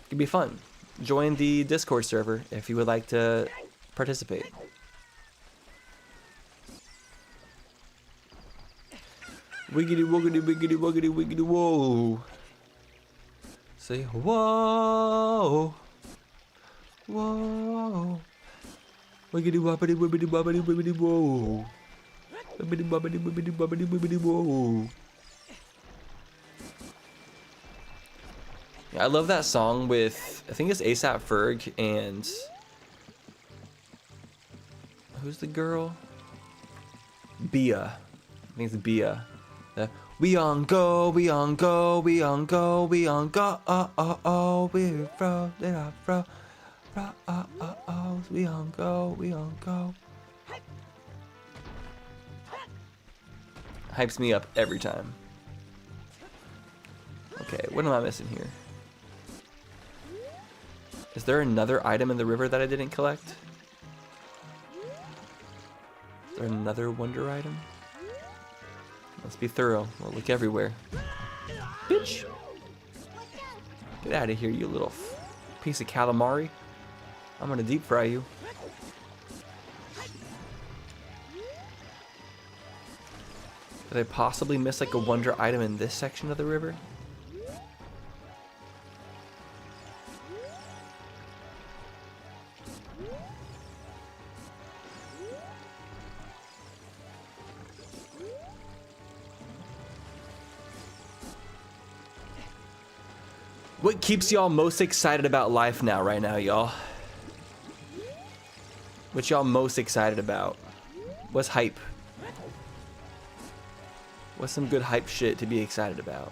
Speaker 1: it'd be fun. Join the Discord server if you would like to participate. Wiggity woggity wiggity woggity wiggity whoa. Say whoa. Whoa. Wiggity wobbity wibbity wobbity wibbity whoa. Wibbity wobbity wibbity wobbity wibbity whoa. Yeah, I love that song with, I think it's ASAP Ferg and who's the girl? Bia. I think it's Bia. We on go, we on go, we on go, we on go, we fro, they are fro, we on go, we on go. Hypes me up every time. Okay, what am I missing here? Is there another item in the river that I didn't collect? Is there another wonder item? Let's be thorough. We'll look everywhere. Bitch! Get out of here, you little piece of calamari. I'm gonna deep fry you. Did I possibly miss like a wonder item in this section of the river? What keeps y'all most excited about life now, right now, y'all? What y'all most excited about? What's hype? What's some good hype shit to be excited about?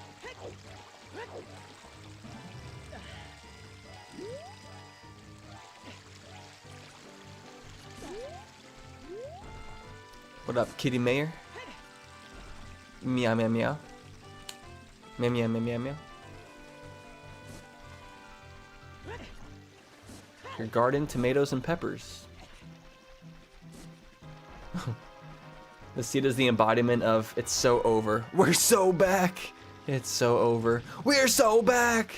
Speaker 1: What up, Kitty Mayor? Meow, meow, meow. Meow, meow, meow, meow, meow. Your garden, tomatoes, and peppers. The seed is the embodiment of it's so over. We're so back. It's so over. We're so back.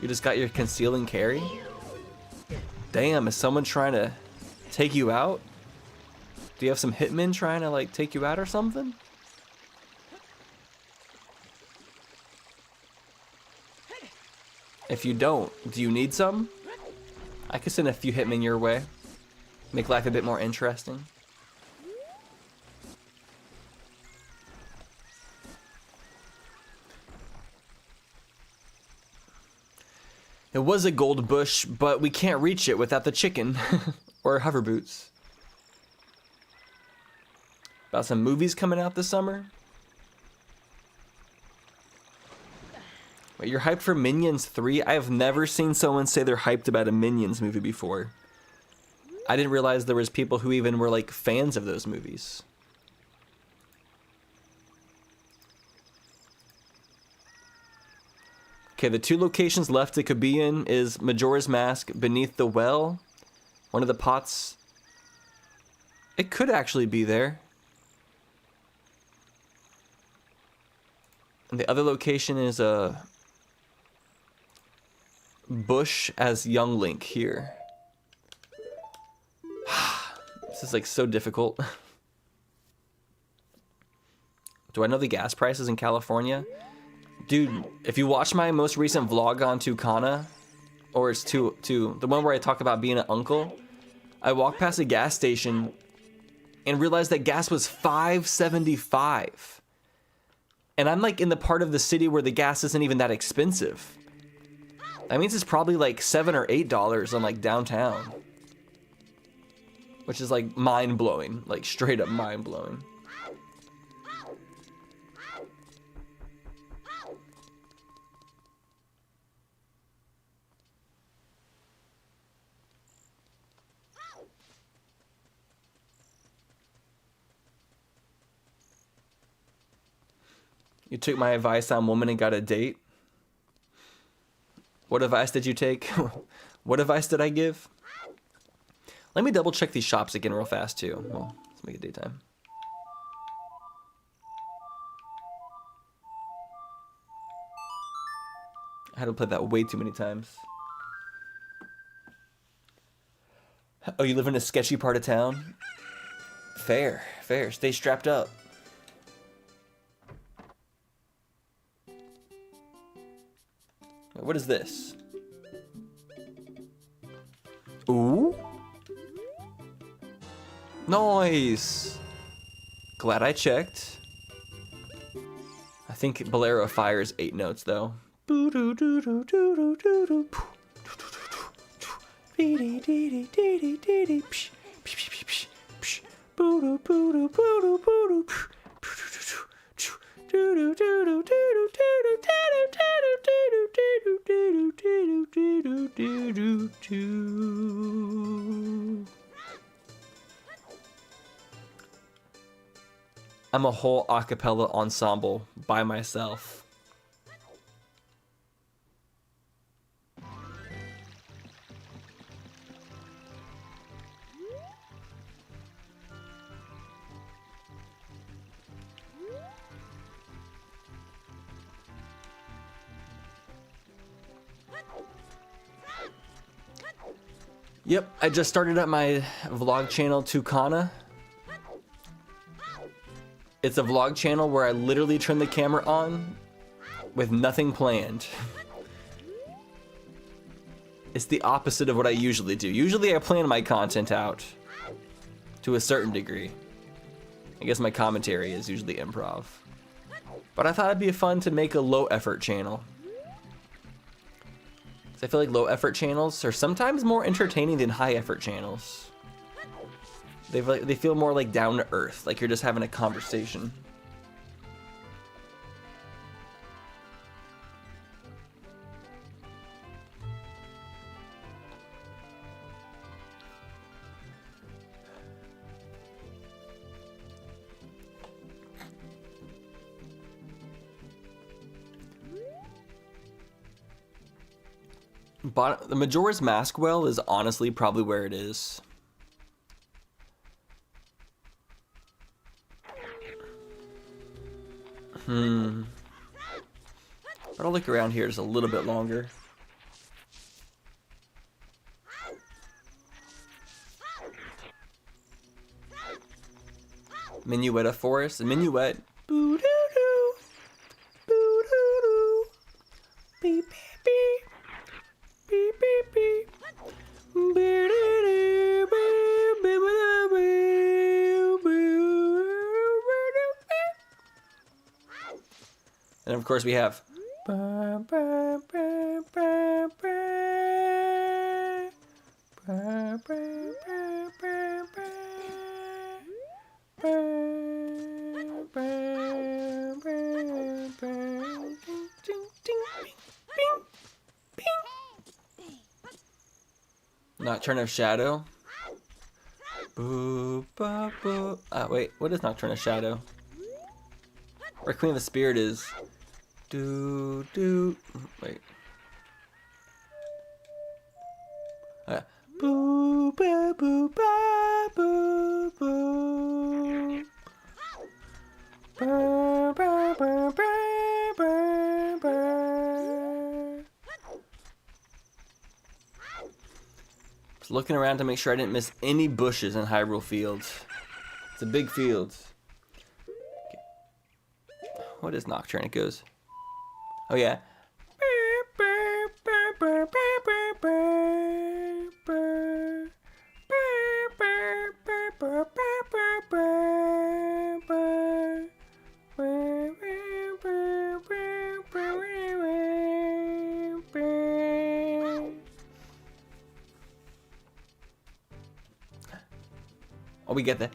Speaker 1: You just got your conceal and carry? Damn, is someone trying to take you out? Do you have some hitmen trying to like take you out or something? If you don't, do you need some? I could send a few hitmen your way. Make life a bit more interesting. It was a gold bush, but we can't reach it without the chicken or hover boots. About some movies coming out this summer. Wait, you're hyped for Minions 3? I have never seen someone say they're hyped about a Minions movie before. I didn't realize there was people who even were like fans of those movies. Okay, the 2 locations left it could be in is Majora's Mask beneath the well. One of the pots. It could actually be there. And the other location is a bush as young Link here. This is like so difficult. Do I know the gas prices in California? Dude, if you watch my most recent vlog on Tucana, or it's the one where I talk about being an uncle, I walked past a gas station and realized that gas was $5.75. And I'm like in the part of the city where the gas isn't even that expensive. That means it's probably like $7 or $8 on like downtown. Which is like mind-blowing, like straight up mind-blowing. You took my advice on woman and got a date? What advice did you take? What advice did I give? Let me double check these shops again real fast too. Well, let's make it daytime. I had to play that way too many times. Oh, you live in a sketchy part of town? Fair, fair. Stay strapped up. What is this? Ooh. Nice. Glad I checked. I think Bolero fires 8 notes though. I'm a whole a cappella ensemble by myself. Yep, I just started up my vlog channel Tucana. It's a vlog channel where I literally turn the camera on with nothing planned. It's the opposite of what I usually do. Usually I plan my content out to a certain degree. I guess my commentary is usually improv. But I thought it'd be fun to make a low effort channel. I feel like low effort channels are sometimes more entertaining than high effort channels. They feel more like down to earth, like you're just having a conversation. But the Majora's Mask well is honestly probably where it is. But I'll look around here just a little bit longer. Minuetta Forest. A minuet. Boo doo doo. Boo doo doo. Beep beep beep. Beep beep beep. Boo doo doo. Boo boo boo boo. And of course we have. Nocturne of Shadow. Boo, ba, boo. Wait, what is Nocturne of Shadow? Or Queen of the Spirit is. Do, do. Wait. Boo, ba, boo, ba, boo, boo. Ba, ba, ba, ba, ba, ba. Just looking around to make sure I didn't miss any bushes in Hyrule Fields. It's a big field. Okay. What is Nocturne? It goes. Oh yeah. Oh, we get the.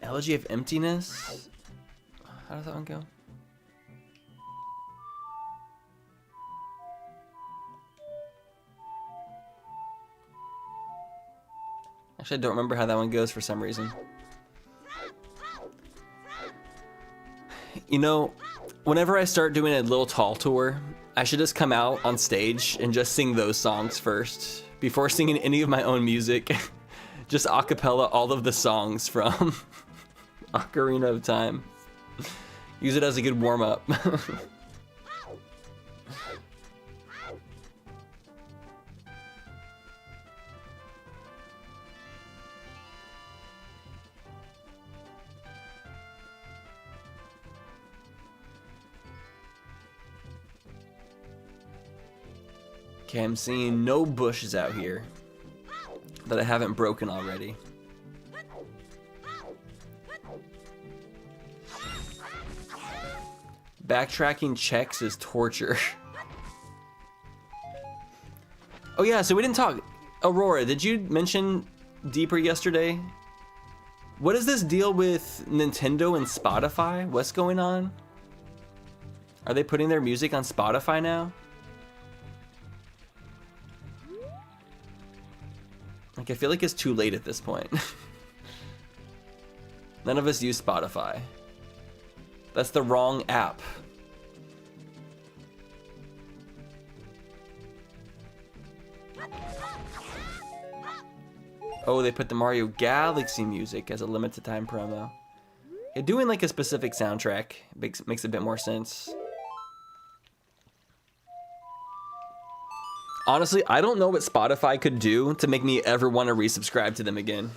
Speaker 1: Elegy of Emptiness? How does that one go? Actually, I don't remember how that one goes for some reason. You know, whenever I start doing a little tall tour, I should just come out on stage and just sing those songs first before singing any of my own music. Just a cappella all of the songs from Ocarina of Time. Use it as a good warm-up. Okay, I'm seeing no bushes out here that I haven't broken already. Backtracking checks is torture. Oh yeah, so we didn't talk. Aurora, did you mention deeper yesterday? What is this deal with Nintendo and Spotify? What's going on? Are they putting their music on Spotify now? Like, I feel like it's too late at this point. None of us use Spotify. That's the wrong app. Oh, they put the Mario Galaxy music as a limited time promo. Yeah, doing like a specific soundtrack makes a bit more sense. Honestly, I don't know what Spotify could do to make me ever want to resubscribe to them again.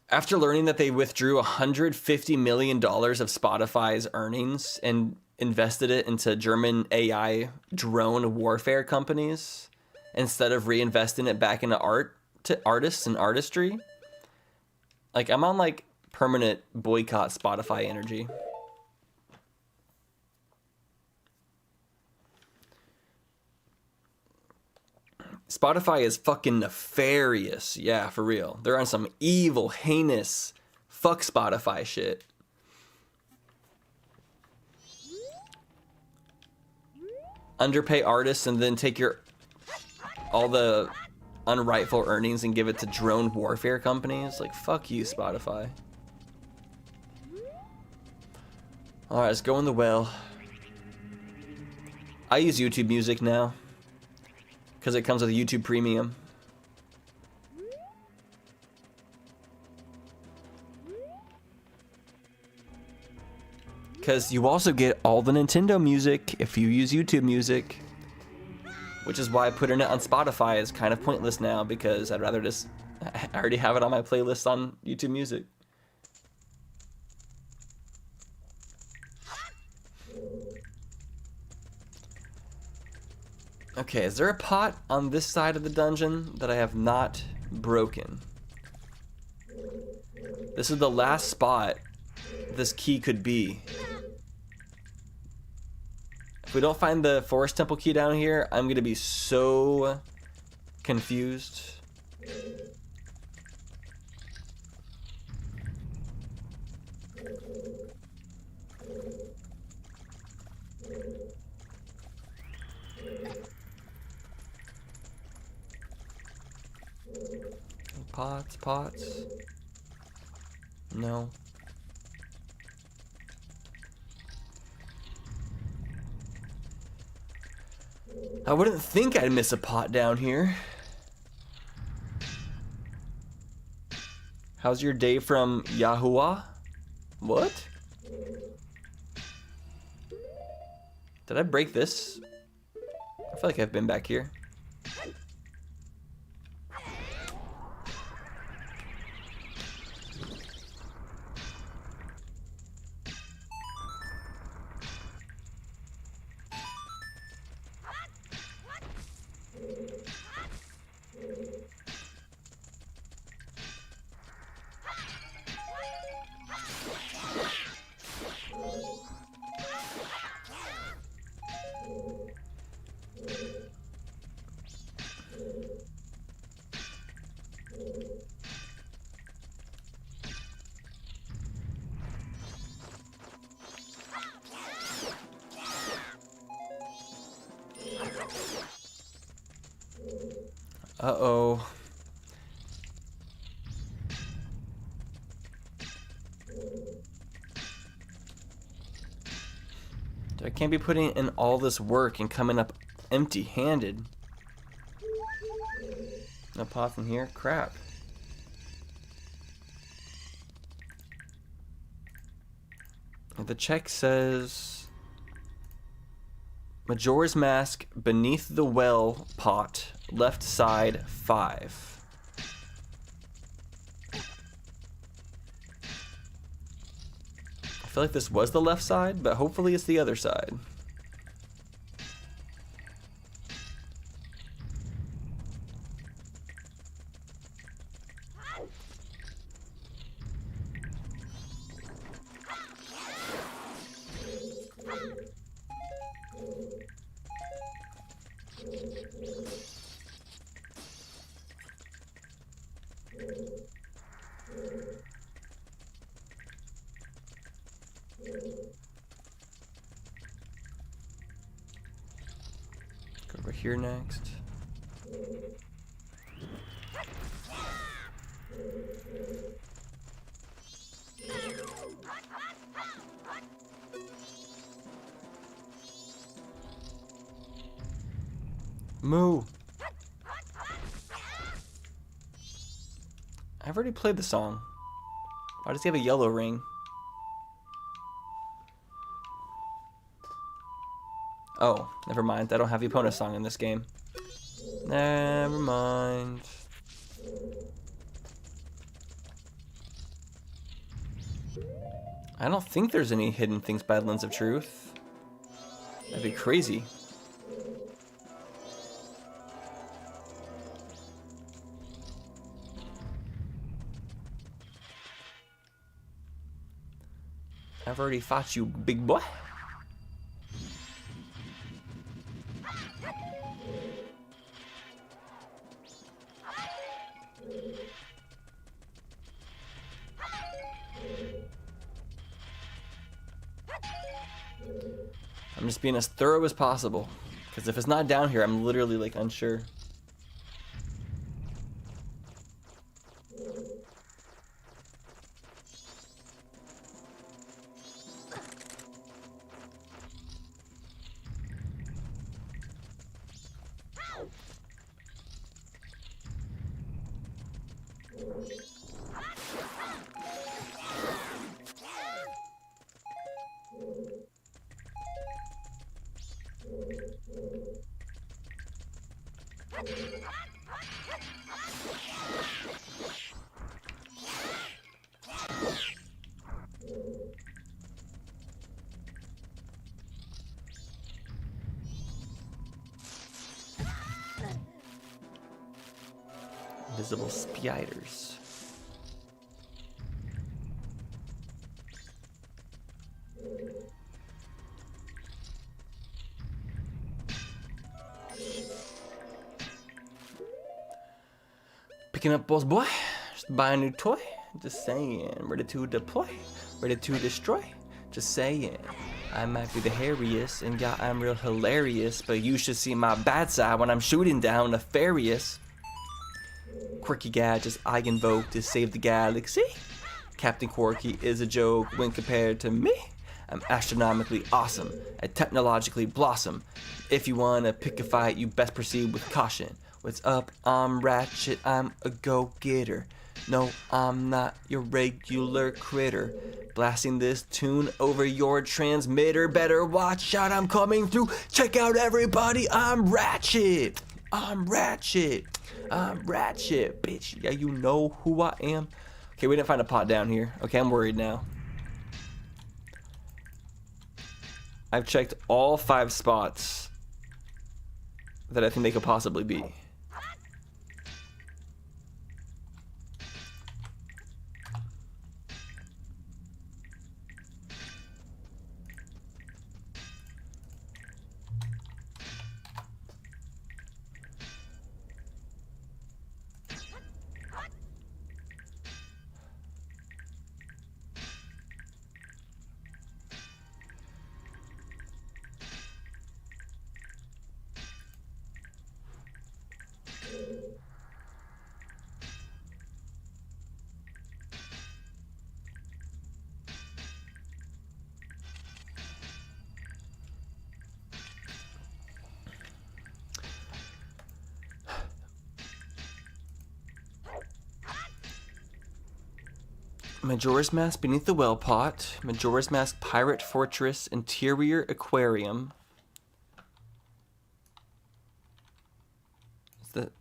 Speaker 1: After learning that they withdrew $150 million of Spotify's earnings and invested it into German AI drone warfare companies instead of reinvesting it back into artists and artistry, like, I'm on like permanent boycott Spotify energy. Spotify is fucking nefarious. Yeah, for real. They're on some evil, heinous, fuck Spotify shit. Underpay artists and then take all the unrightful earnings and give it to drone warfare companies. Like, fuck you, Spotify. Alright, let's go in the well. I use YouTube Music now because it comes with YouTube Premium. Because you also get all the Nintendo music if you use YouTube Music. Which is why putting it on Spotify is kind of pointless now, because I'd rather just... I already have it on my playlist on YouTube Music. Okay, is there a pot on this side of the dungeon that I have not broken? This is the last spot this key could be. If we don't find the forest temple key down here, I'm gonna be so confused. Pots. No. I wouldn't think I'd miss a pot down here. How's your day from Yahuwah? What? Did I break this? I feel like I've been back here. Uh-oh. I can't be putting in all this work and coming up empty-handed. No pot from here? Crap. The check says... Majora's Mask beneath the well pot, left side 5. I feel like this was the left side, but hopefully it's the other side. Go over here next. Moo. I've already played the song. Why does he have a yellow ring? Oh, never mind. I don't have the opponent song in this game. Never mind. I don't think there's any hidden things by Lens of Truth. That'd be crazy. I've already fought you, big boy. I'm just being as thorough as possible. Because if it's not down here, I'm literally like unsure. Invisible spiders. Picking up balls, boy. Just buy a new toy. Just saying. Ready to deploy. Ready to destroy. Just saying. I might be the hairiest, and yeah, I'm real hilarious, but you should see my bad side when I'm shooting down nefarious. Quirky gadgets I invoke to save the galaxy. Captain Quirky is a joke when compared to me. I'm astronomically awesome. I technologically blossom. If you wanna pick a fight, you best proceed with caution. What's up? I'm Ratchet. I'm a go-getter. No, I'm not your regular critter. Blasting this tune over your transmitter. Better watch out, I'm coming through. Check out everybody, I'm Ratchet. I'm Ratchet. I'm Ratchet, bitch. Yeah, you know who I am. Okay, we didn't find a pot down here. Okay, I'm worried now. I've checked all 5 spots that I think they could possibly be. Majora's Mask beneath the well pot. Majora's Mask Pirate Fortress interior aquarium. Is that?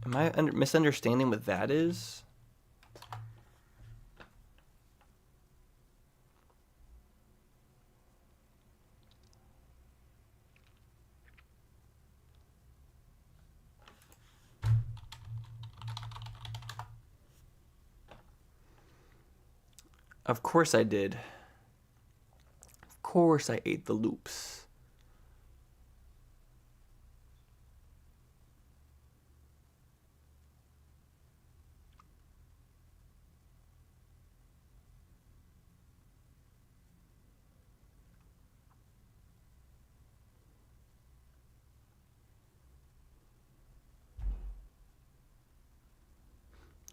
Speaker 1: Am I misunderstanding what that is? Of course I did. Of course I ate the loops.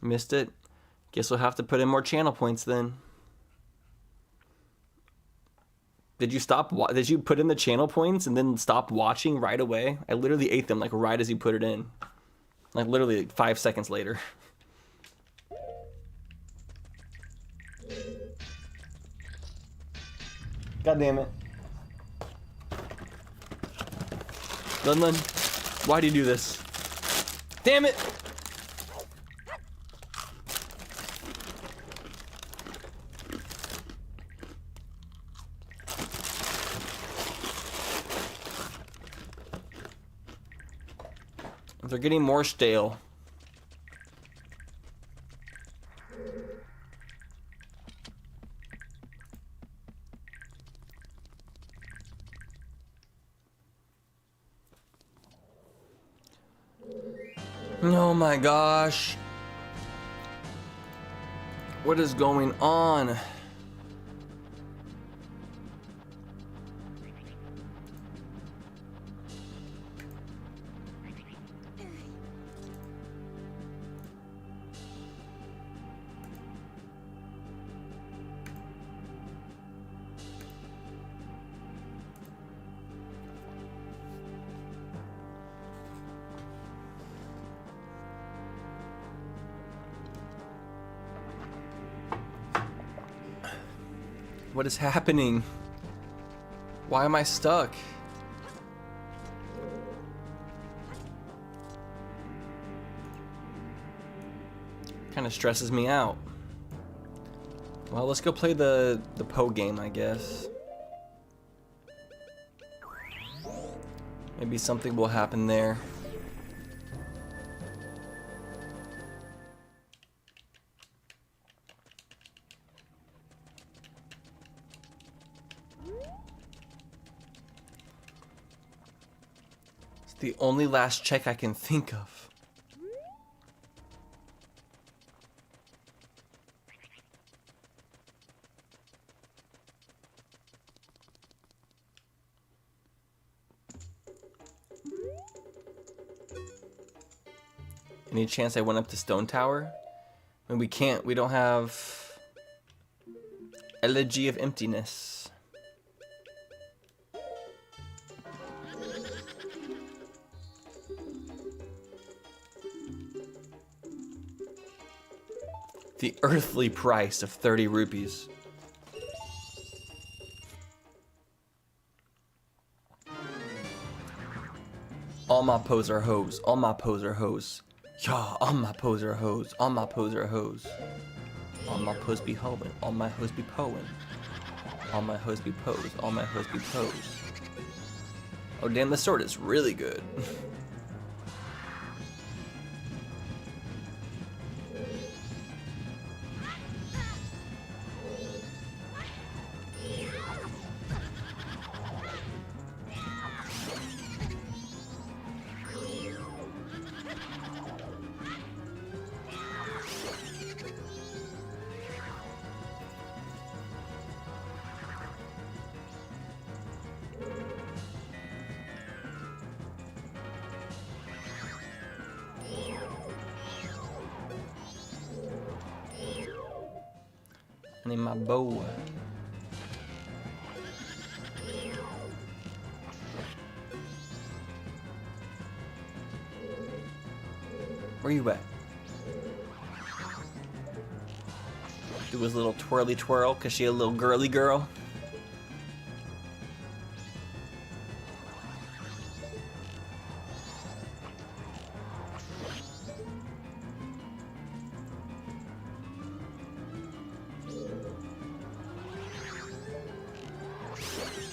Speaker 1: Missed it. Guess we'll have to put in more channel points then. Did you stop? Did you put in the channel points and then stop watching right away? I literally ate them like right as you put it in. Like literally like 5 seconds later. God damn it. Lunlun, why do you do this? Damn it! They're getting more stale. Oh my gosh. What is going on? What is happening? Why am I stuck? Kind of stresses me out. Well, let's go play the Poe game, I guess. Maybe something will happen there. It's the only last check I can think of. Any chance I went up to Stone Tower? I mean, we can't. We don't have Elegy of Emptiness. The earthly price of 30 rupees. All my pose are hoes. All my pose are hoes. Yeah, all my pose are hoes. All my pose are hoes. All my pose be hoeing. All my hoes be poeing. All my hoes be pose. All my hoes be pose. Oh damn, this sword is really good. I need my bow. Where you at? Do his little twirly twirl, cause she a little girly girl.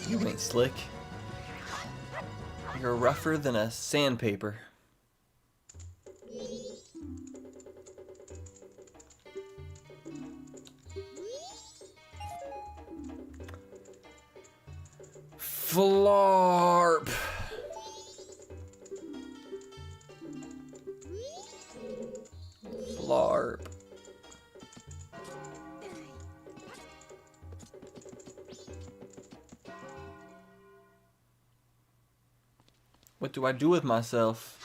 Speaker 1: You ain't slick. You're rougher than a sandpaper. Flarp. Flarp. What do I do with myself?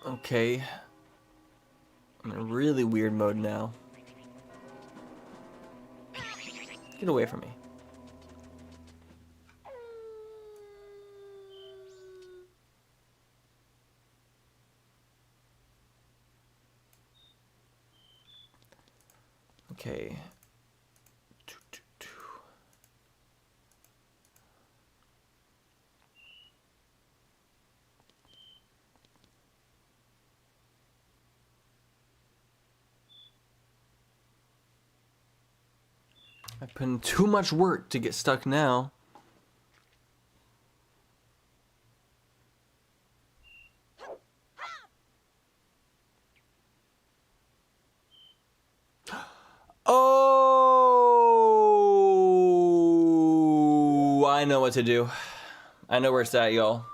Speaker 1: Okay. I'm in a really weird mode now. Get away from me. Okay. I put in too much work to get stuck now. Oh, I know what to do. I know where it's at, y'all.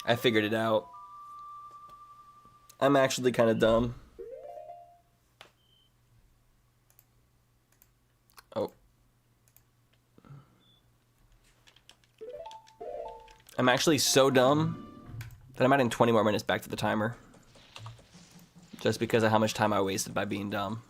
Speaker 1: I figured it out. I'm actually kind of dumb. Oh. I'm actually so dumb that I'm adding 20 more minutes back to the timer. Just because of how much time I wasted by being dumb.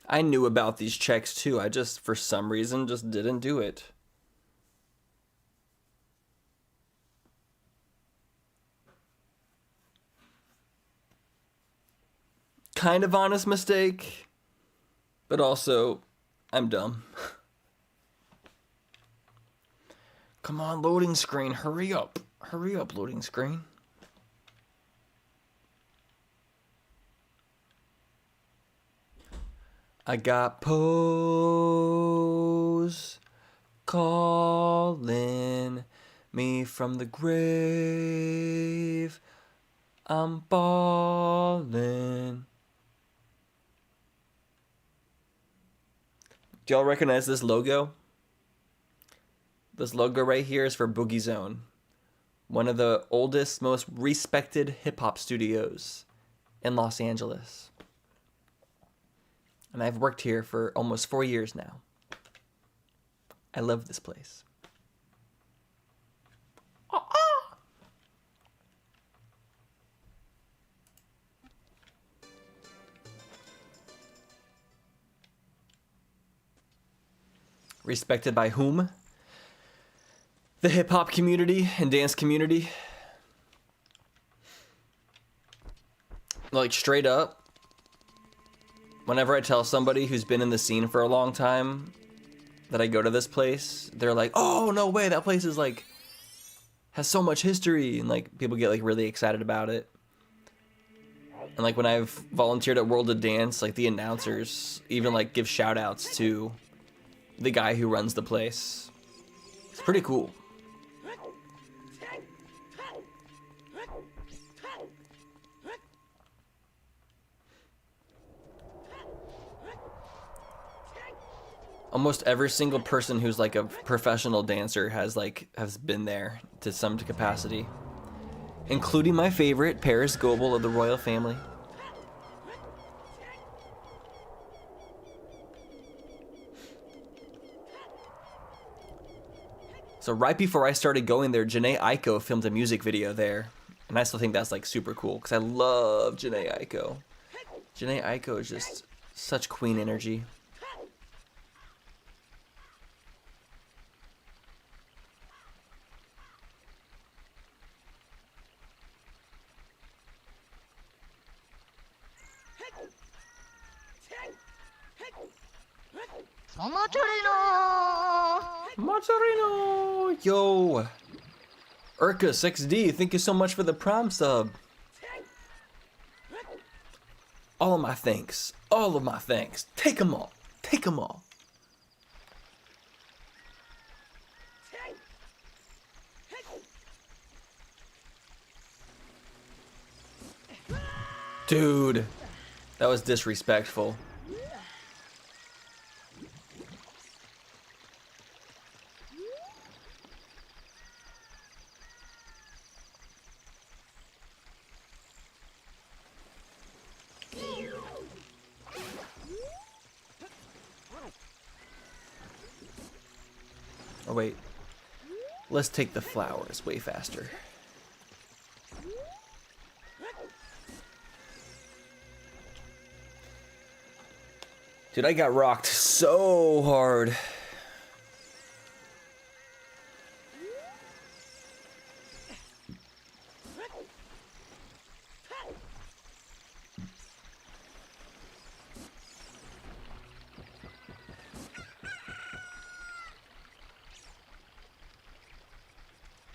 Speaker 1: I knew about these checks too. I just, for some reason, just didn't do it. Kind of honest mistake, but also, I'm dumb. Come on, loading screen, hurry up. Hurry up, loading screen. I got Pose calling me from the grave. I'm ballin'. Do y'all recognize this logo? This logo right here is for Boogie Zone, one of the oldest, most respected hip-hop studios in Los Angeles. And I've worked here for almost 4 years now. I love this place. Respected by whom? The hip-hop community and dance community. Like, straight up, whenever I tell somebody who's been in the scene for a long time that I go to this place, they're like, oh, no way, that place is like, has so much history, and like, people get like really excited about it. And like, when I've volunteered at World of Dance, like the announcers even like give shout outs to the guy who runs the place. It's pretty cool. Almost every single person who's like a professional dancer has been there to some capacity, including my favorite, Paris Goebel of the royal family. So right before I started going there, Janae Aiko filmed a music video there, and I still think that's like super cool because I love Janae Aiko. Janae Aiko is just such queen energy. Majorino! Yo! Urka 6D, thank you so much for the Prime sub. All of my thanks. All of my thanks. Take them all. Take them all. Dude, that was disrespectful. Oh wait, let's take the flowers way faster. Dude, I got rocked so hard.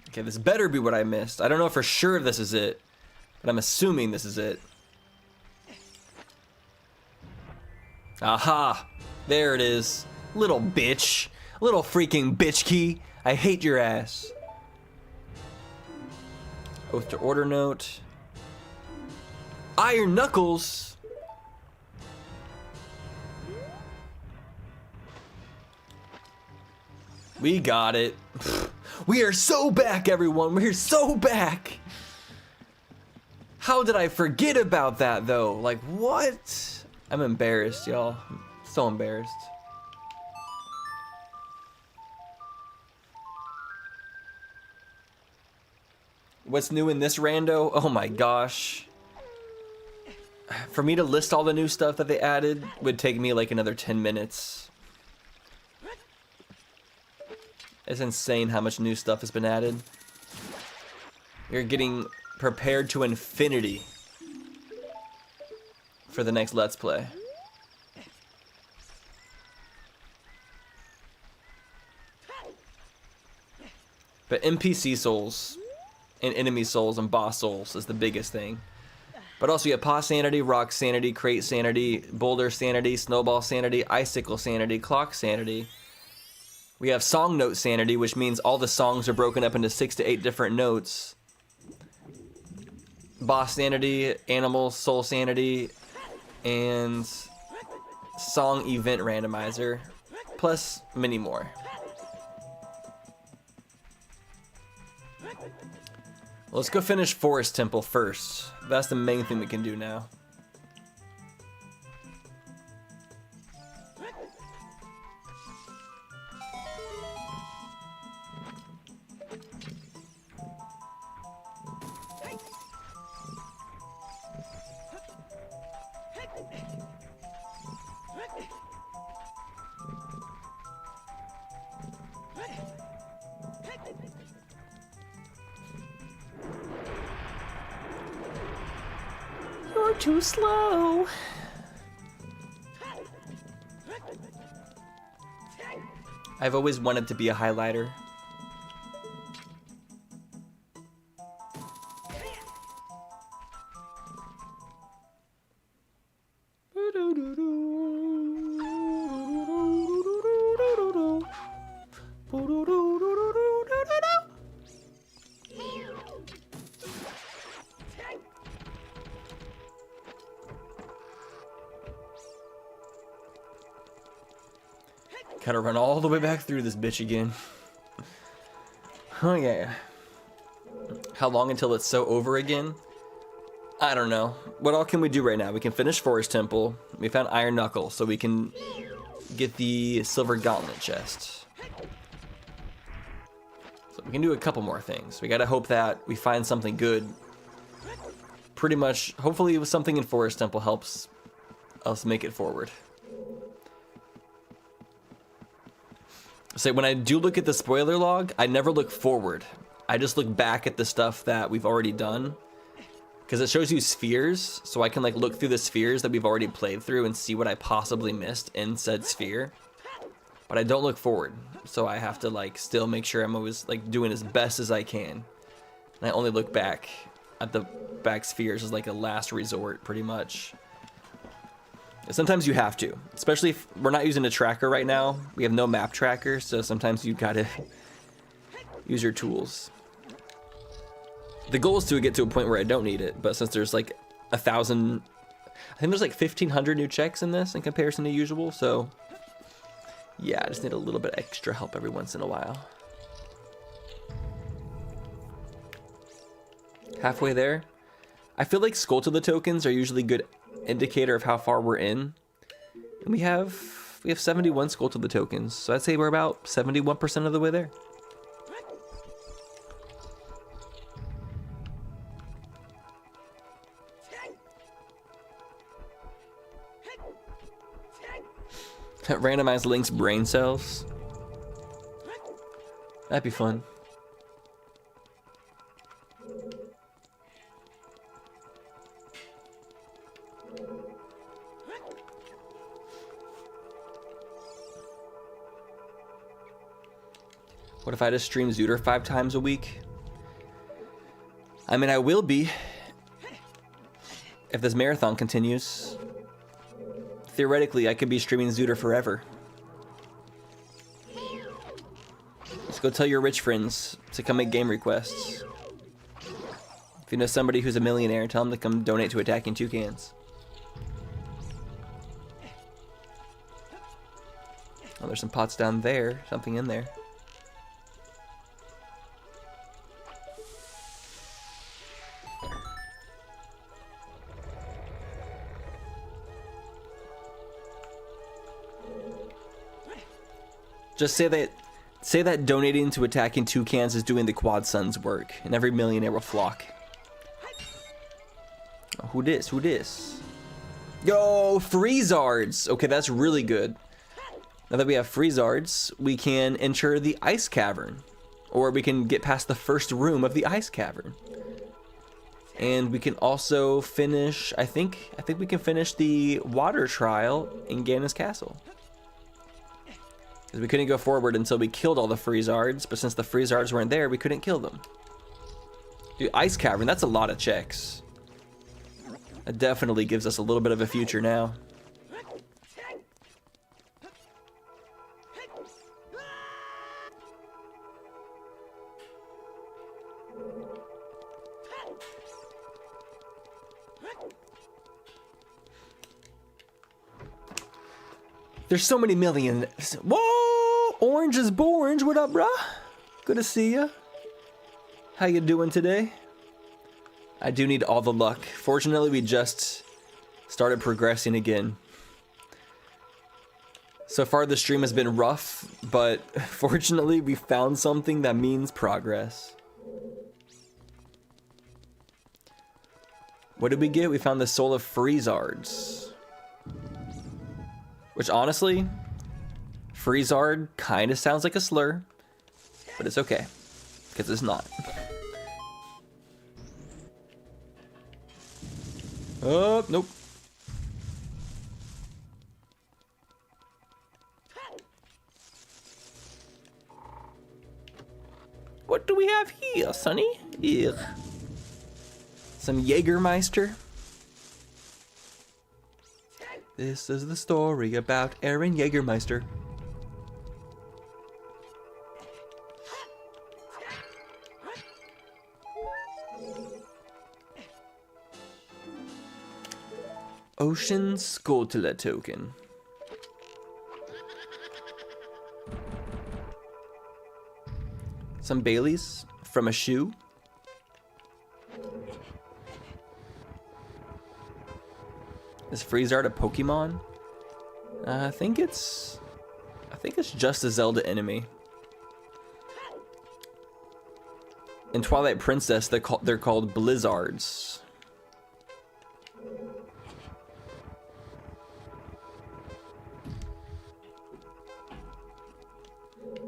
Speaker 1: Okay, this better be what I missed. I don't know for sure if this is it, but I'm assuming this is it. Aha! There it is. Little bitch. Little freaking bitch key. I hate your ass. Oath to order note. Iron Knuckles! We got it. We are so back, everyone. We're so back. How did I forget about that, though? Like, what? I'm embarrassed, y'all. So embarrassed. What's new in this rando? Oh my gosh. For me to list all the new stuff that they added would take me like another 10 minutes. It's insane how much new stuff has been added. You're getting prepared to infinity for the next Let's Play. But NPC souls and enemy souls and boss souls is the biggest thing. But also you have Paw Sanity, Rock Sanity, Crate Sanity, Boulder Sanity, Snowball Sanity, Icicle Sanity, Clock Sanity. We have Song Note Sanity, which means all the songs are broken up into 6 to 8 different notes. Boss Sanity, Animal Soul Sanity, and Song Event Randomizer, plus many more. Well, let's go finish Forest Temple first. That's the main thing we can do now. You're too slow. I've always wanted to be a highlighter. Gotta run all the way back through this bitch again. Oh yeah. How long until it's so over again? I don't know. What all can we do right now? We can finish Forest Temple. We found Iron Knuckle, so we can get the Silver Gauntlet chest. So we can do a couple more things. We gotta hope that we find something good. Pretty much, hopefully something in Forest Temple helps us make it forward. So when I do look at the spoiler log, I never look forward. I just look back at the stuff that we've already done. Because it shows you spheres, so I can like look through the spheres that we've already played through and see what I possibly missed in said sphere. But I don't look forward, so I have to like still make sure I'm always like doing as best as I can. And I only look back at the back spheres as like a last resort, pretty much. Sometimes you have to, especially if we're not using a tracker right now. We have no map tracker, so sometimes you gotta use your tools. The goal is to get to a point where I don't need it, but since there's like 1,000, I think there's like 1,500 new checks in this in comparison to usual, so yeah, I just need a little bit extra help every once in a while. Halfway there. I feel like Skull to the tokens are usually good indicator of how far we're in, and we have 71 Skull to the tokens, so I'd say we're about 71% of the way there. Randomize Link's brain cells. That'd be fun. What if I just stream Zooter 5 times a week? I mean, I will be. If this marathon continues. Theoretically, I could be streaming Zooter forever. Let's go tell your rich friends to come make game requests. If you know somebody who's a millionaire, tell them to come donate to Attacking Toucans. Oh, there's some pots down there. Something in there. Just say that donating to Attacking Toucans is doing the Quad Sun's work, and every millionaire will flock. Oh, who dis? Who dis? Yo, Freezards. Okay, that's really good. Now that we have Freezards, we can enter the ice cavern, or we can get past the first room of the ice cavern. And we can also finish, I think we can finish the water trial in Ganon's castle. Because we couldn't go forward until we killed all the Freezards, but since the Freezards weren't there, we couldn't kill them. Dude, ice cavern, that's a lot of checks. That definitely gives us a little bit of a future now. There's so many million. Whoa! Orange is Borange. What up, bruh? Good to see ya. How you doing today? I do need all the luck. Fortunately, we just started progressing again. So far, the stream has been rough, but fortunately, we found something that means progress. What did we get? We found the Soul of Freezards. Which honestly, Freezard kind of sounds like a slur, but it's okay, because it's not. Oh, nope. What do we have here, Sonny? Ugh. Some Jägermeister. This is the story about Aaron Jägermeister. Ocean Skulltula token. Some Baileys from a shoe. Is Freezard a Pokemon? I think it's just a Zelda enemy. In Twilight Princess, they're called Blizzards.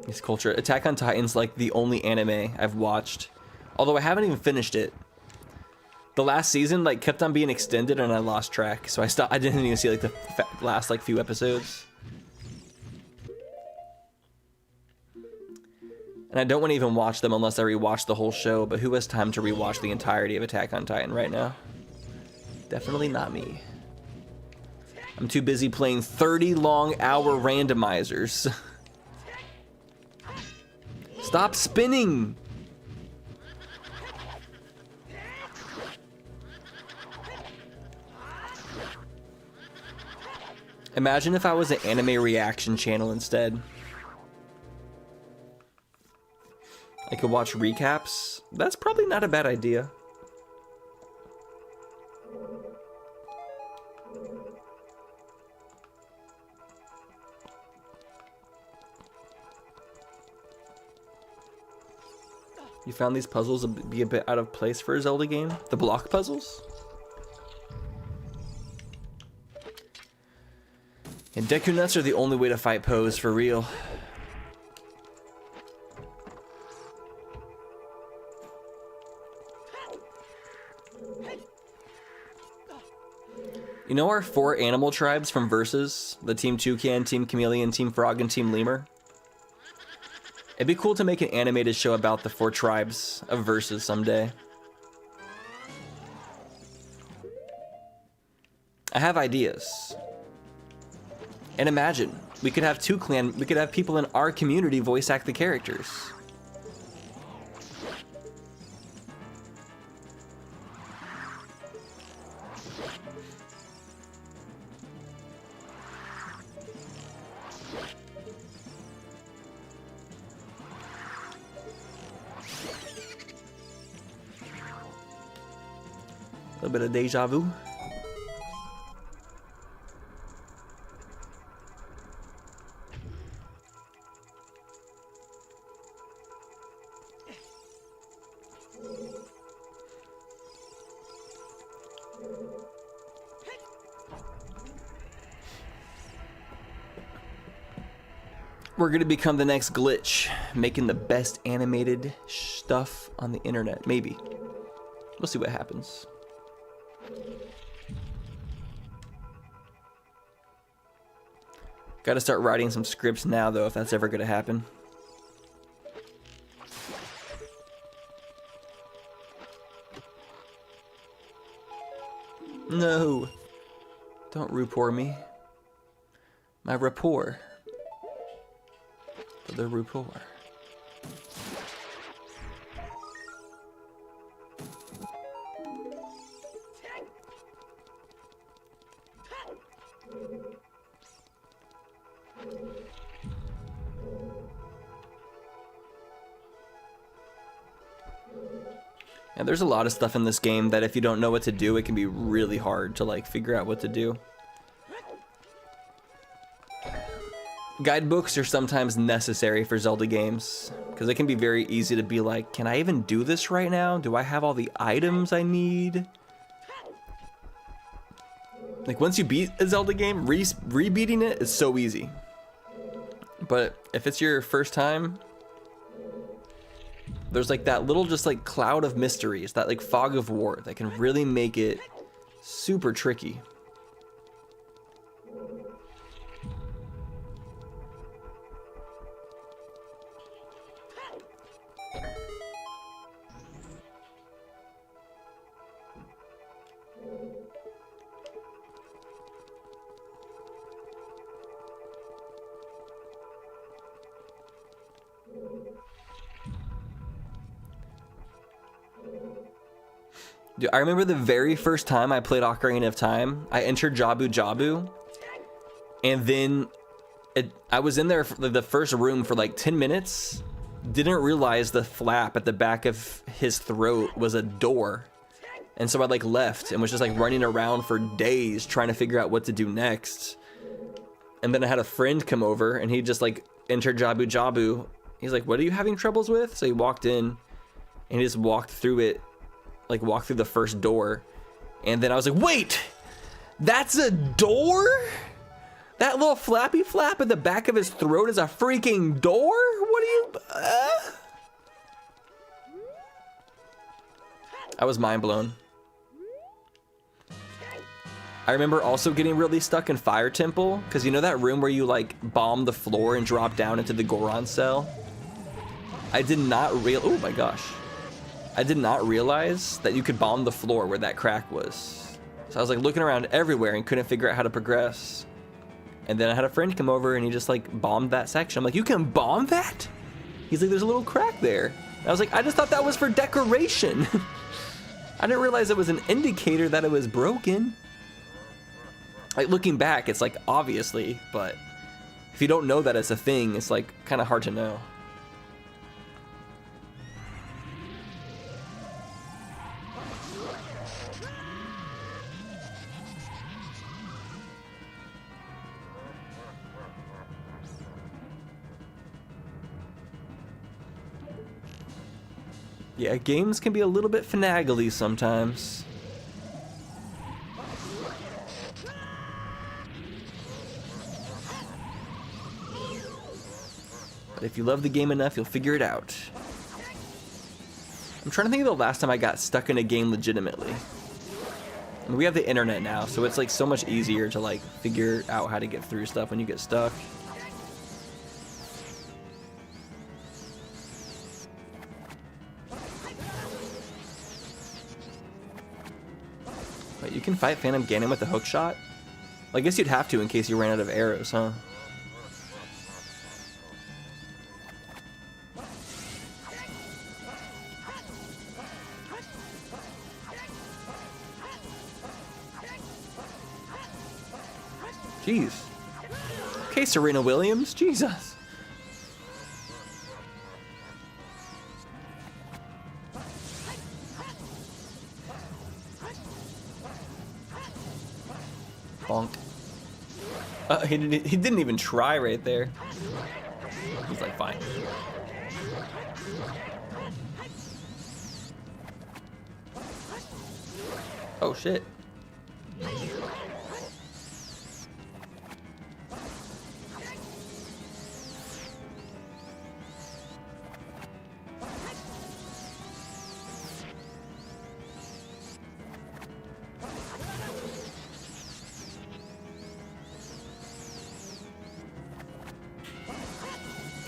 Speaker 1: This culture. Attack on Titan's like the only anime I've watched, although I haven't even finished it. The last season like kept on being extended and I lost track, so I didn't even see like the last like few episodes. And I don't want to even watch them unless I rewatch the whole show, but who has time to rewatch the entirety of Attack on Titan right now? Definitely not me. I'm too busy playing 30 long hour randomizers. Stop spinning! Imagine if I was an anime reaction channel instead. I could watch recaps. That's probably not a bad idea. You found these puzzles to be a bit out of place for a Zelda game? The block puzzles? And Deku Nuts are the only way to fight Pose for real. You know our 4 animal tribes from Versus? The Team Toucan, Team Chameleon, Team Frog, and Team Lemur? It'd be cool to make an animated show about the 4 tribes of Versus someday. I have ideas. And imagine, we could have people in our community voice act the characters. A little bit of deja vu. we're gonna become the next Glitch, making the best animated stuff on the internet. Maybe. We'll see what happens. Gotta start writing some scripts now, though, if that's ever gonna happen. No. Don't rapport me. My rapport. For the rapport. And there's a lot of stuff in this game that if you don't know what to do, it can be really hard to like figure out what to do. Guidebooks are sometimes necessary for Zelda games because it can be very easy to be like, can I even do this right now? Do I have all the items I need? Like once you beat a Zelda game, rebeating it is so easy. But if it's your first time, there's like that little just like cloud of mysteries, that like fog of war that can really make it super tricky. Dude, I remember the very first time I played Ocarina of Time, I entered Jabu Jabu, and then I was in there for the first room for like 10 minutes, didn't realize the flap at the back of his throat was a door, and so I like left and was just like running around for days trying to figure out what to do next. And then I had a friend come over and he just like entered Jabu Jabu. He's like, what are you having troubles with? So he walked in and he just walked through it, like walk through the first door, and then I was like, wait, that's a door? That little flappy flap at the back of his throat is a freaking door? What are you I was mind blown. I remember also getting really stuck in Fire Temple, because you know that room where you like bomb the floor and drop down into the Goron cell? I did not oh my gosh. I did not realize that you could bomb the floor where that crack was. So I was like looking around everywhere and couldn't figure out how to progress. And then I had a friend come over and he just like bombed that section. I'm like, you can bomb that? He's like, there's a little crack there. And I was like, I just thought that was for decoration. I didn't realize it was an indicator that it was broken. Like looking back, it's like obviously, but if you don't know that it's a thing, it's like kind of hard to know. Yeah, games can be a little bit finagly sometimes. But if you love the game enough, you'll figure it out. I'm trying to think of the last time I got stuck in a game legitimately. I mean, we have the internet now, so it's like so much easier to like figure out how to get through stuff when you get stuck. Wait, you can fight Phantom Ganon with a hook shot? Well, I guess you'd have to in case you ran out of arrows, huh? Jeez. Okay, Serena Williams, Jesus. Bonk. He didn't even try right there. He's like, fine. Oh shit.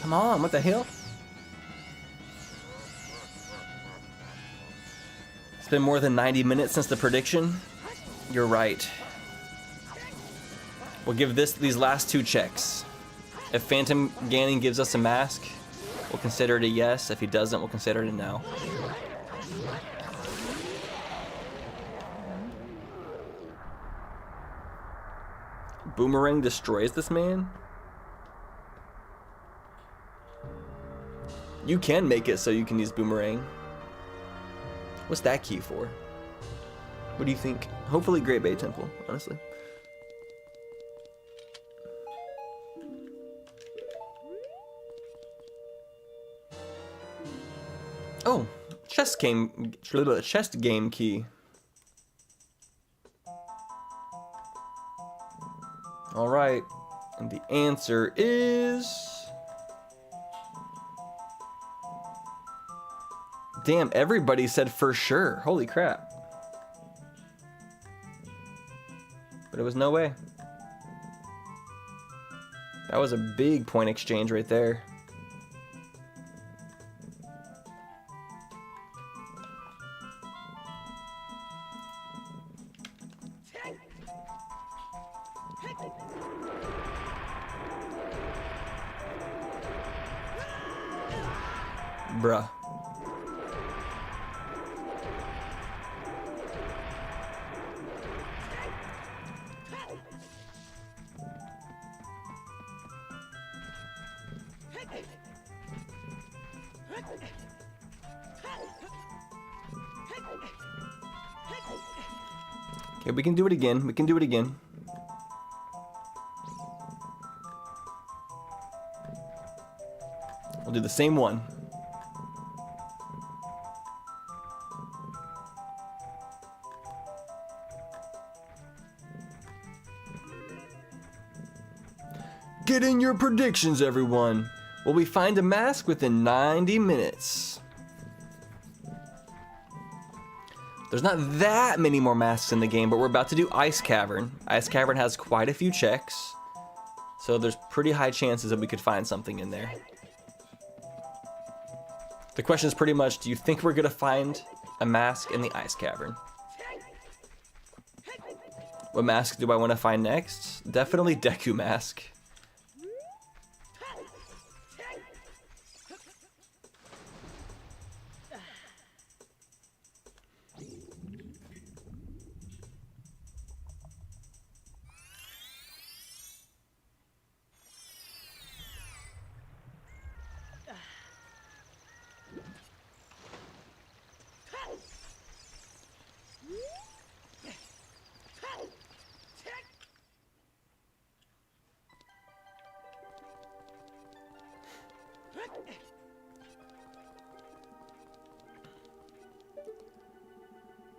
Speaker 1: Come on, what the hell? It's been more than 90 minutes since the prediction. You're right. We'll give these last 2 checks. If Phantom Ganon gives us a mask, we'll consider it a yes. If he doesn't, we'll consider it a no. Boomerang destroys this man? You can make it so you can use Boomerang. What's that key for? What do you think? Hopefully Great Bay Temple, honestly. Oh, chest game key. All right, and the answer is... Damn, everybody said for sure. Holy crap. But it was no way. That was a big point exchange right there. Bruh. Okay, we can do it again. We can do it again. We'll do the same one. Get in your predictions, everyone. Will we find a mask within 90 minutes? There's not that many more masks in the game, but we're about to do Ice Cavern. Ice Cavern has quite a few checks, so there's pretty high chances that we could find something in there. The question is pretty much, do you think we're gonna find a mask in the Ice Cavern? What mask do I want to find next? Definitely Deku Mask.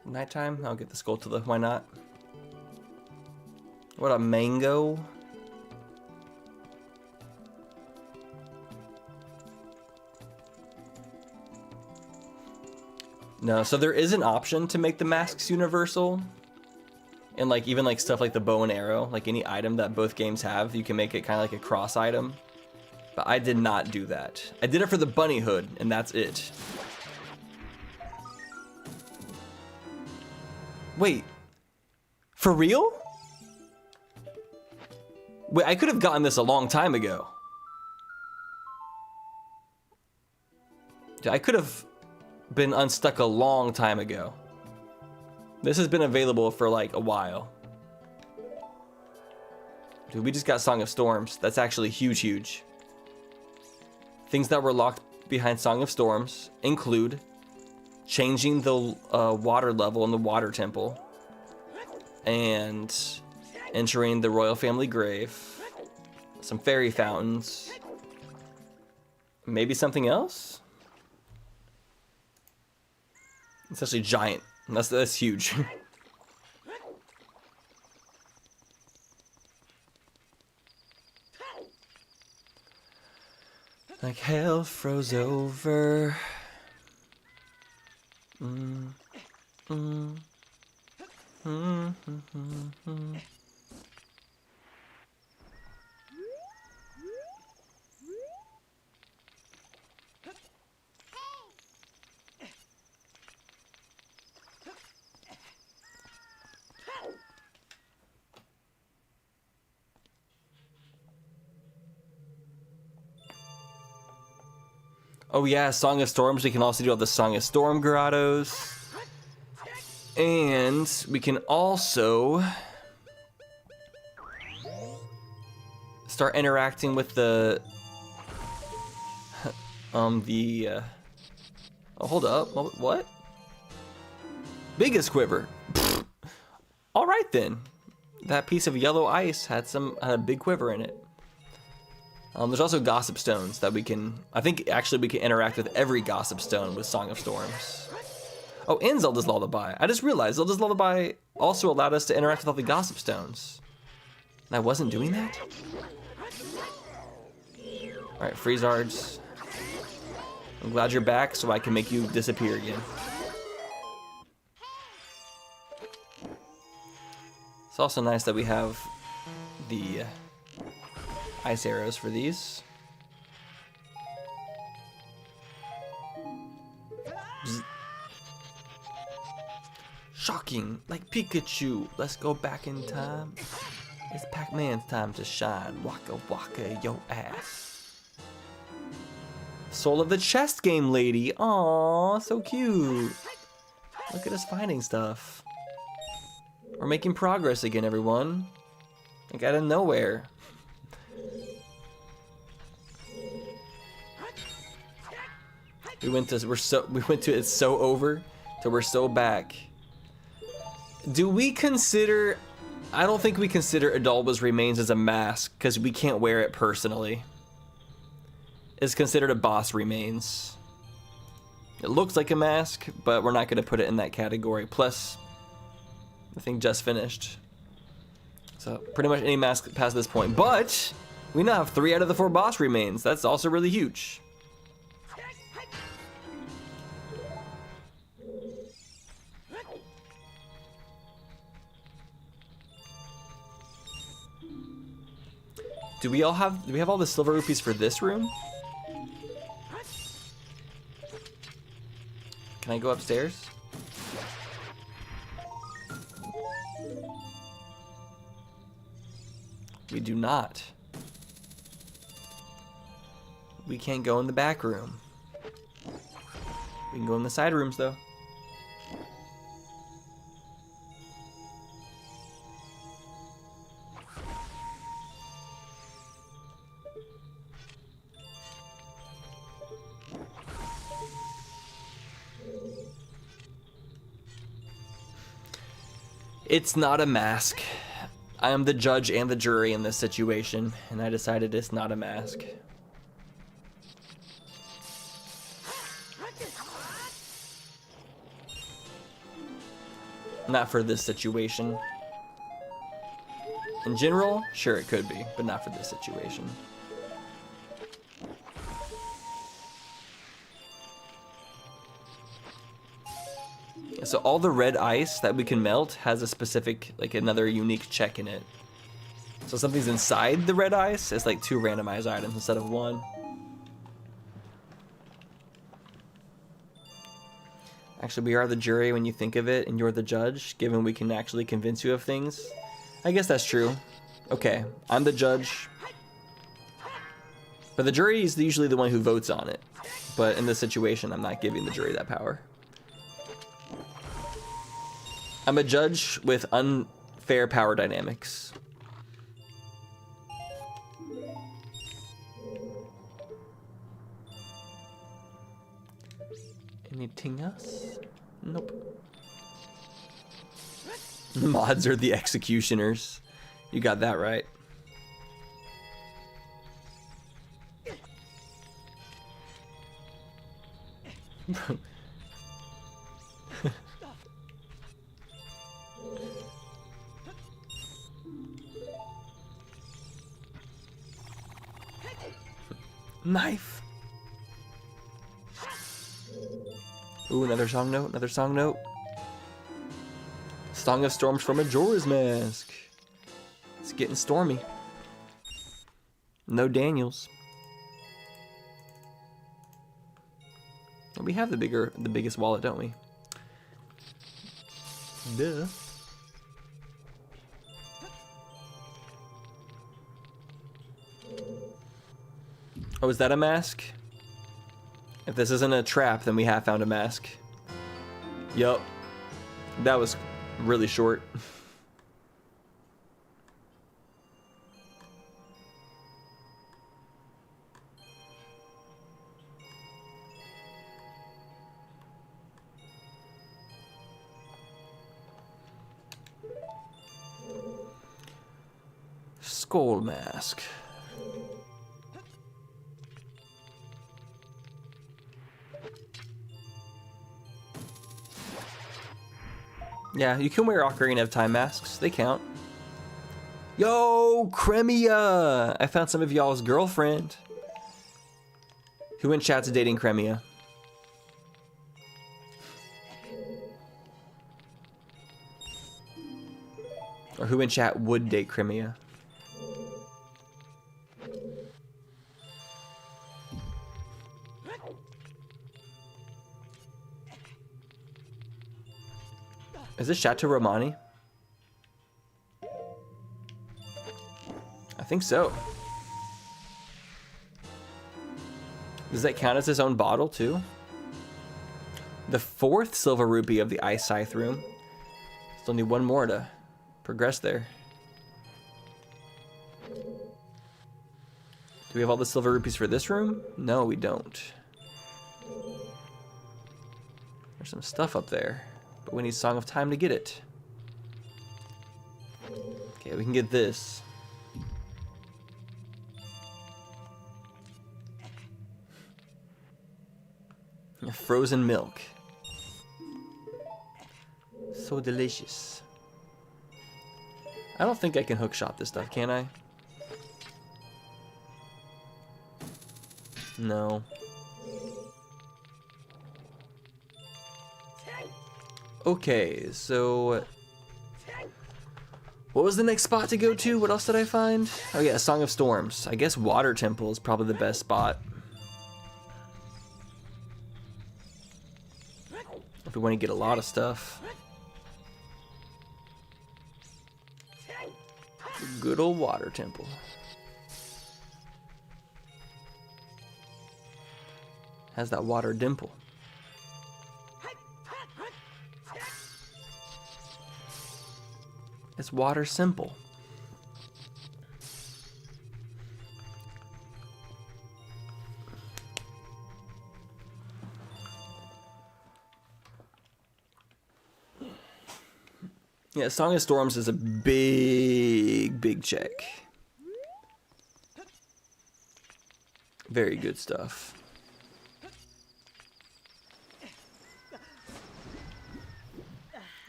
Speaker 1: Nighttime? I'll get the Skulltula, why not? What a mango. No, so there is an option to make the masks universal. And like even like stuff like the bow and arrow, like any item that both games have, you can make it kind of like a cross item. But I did not do that. I did it for the bunny hood, and that's it. Wait, for real? Wait, I could have gotten this a long time ago. I could have been unstuck a long time ago. This has been available for like a while. Dude, we just got Song of Storms. That's actually huge, huge. Things that were locked behind Song of Storms include changing the water level in the water temple and entering the royal family grave, some fairy fountains, maybe something else. It's actually giant. That's huge. Like hell froze over. Oh yeah, Song of Storms. We can also do all the Song of Storm grottos. And we can also start interacting with the oh, hold up. What? Biggest quiver. All right then. That piece of yellow ice had a big quiver in it. There's also Gossip Stones that we can, I think actually we can interact with every Gossip Stone with Song of Storms. Oh, and Zelda's Lullaby. I just realized Zelda's Lullaby also allowed us to interact with all the Gossip Stones. And I wasn't doing that? All right, Freezards. I'm glad you're back so I can make you disappear again. It's also nice that we have the ice arrows for these. Bzz. Shocking, like Pikachu. Let's go back in time. It's Pac-Man's time to shine. Waka waka yo ass. Soul of the Chest game lady. Aww, so cute. Look at us finding stuff. We're making progress again, everyone. Like out of nowhere. We went to it's so over till we're so back. Do we consider, I don't think we consider Adalba's remains as a mask because we can't wear it personally. It's considered a boss remains. It looks like a mask, but we're not going to put it in that category. Plus, the thing just finished. So pretty much any mask past this point. But we now have 3 out of the 4 boss remains. That's also really huge. Do we have all the silver rupees for this room? Can I go upstairs? We do not. We can't go in the back room. We can go in the side rooms though. It's not a mask. I am the judge and the jury in this situation, and I decided it's not a mask. Not for this situation. In general, sure it could be, but not for this situation. So all the red ice that we can melt has a specific, like another unique check in it. So something's inside the red ice, it's like 2 randomized items instead of 1. Actually, we are the jury when you think of it, and you're the judge, given we can actually convince you of things. I guess that's true. Okay, I'm the judge. But the jury is usually the one who votes on it. But in this situation, I'm not giving the jury that power. I'm a judge with unfair power dynamics. Anything else? Nope. The mods are the executioners. You got that right. Knife. Ooh, another song note, another song note. Song of Storms from Majora's Mask. It's getting stormy. No Daniels. We have the biggest wallet, don't we? Duh. Oh, is that a mask? If this isn't a trap, then we have found a mask. Yup. That was really short. Skull mask. Yeah, you can wear Ocarina of Time masks. They count. Yo, Cremia! I found some of y'all's girlfriend. Who in chat's dating Cremia? Or who in chat would date Cremia? Is this Chateau Romani? I think so. Does that count as his own bottle too? The 4th silver rupee of the Ice Scythe room. Still need one more to progress there. Do we have all the silver rupees for this room? No, we don't. There's some stuff up there, but we need Song of Time to get it. Okay, we can get this. Frozen milk. So delicious. I don't think I can hookshot this stuff, can I? No. Okay, so what was the next spot to go to? What else did I find? Oh yeah, Song of Storms. I guess Water Temple is probably the best spot. If we want to get a lot of stuff. Good old Water Temple. Has that water dimple. It's water simple. Yeah, Song of Storms is a big check. Very good stuff.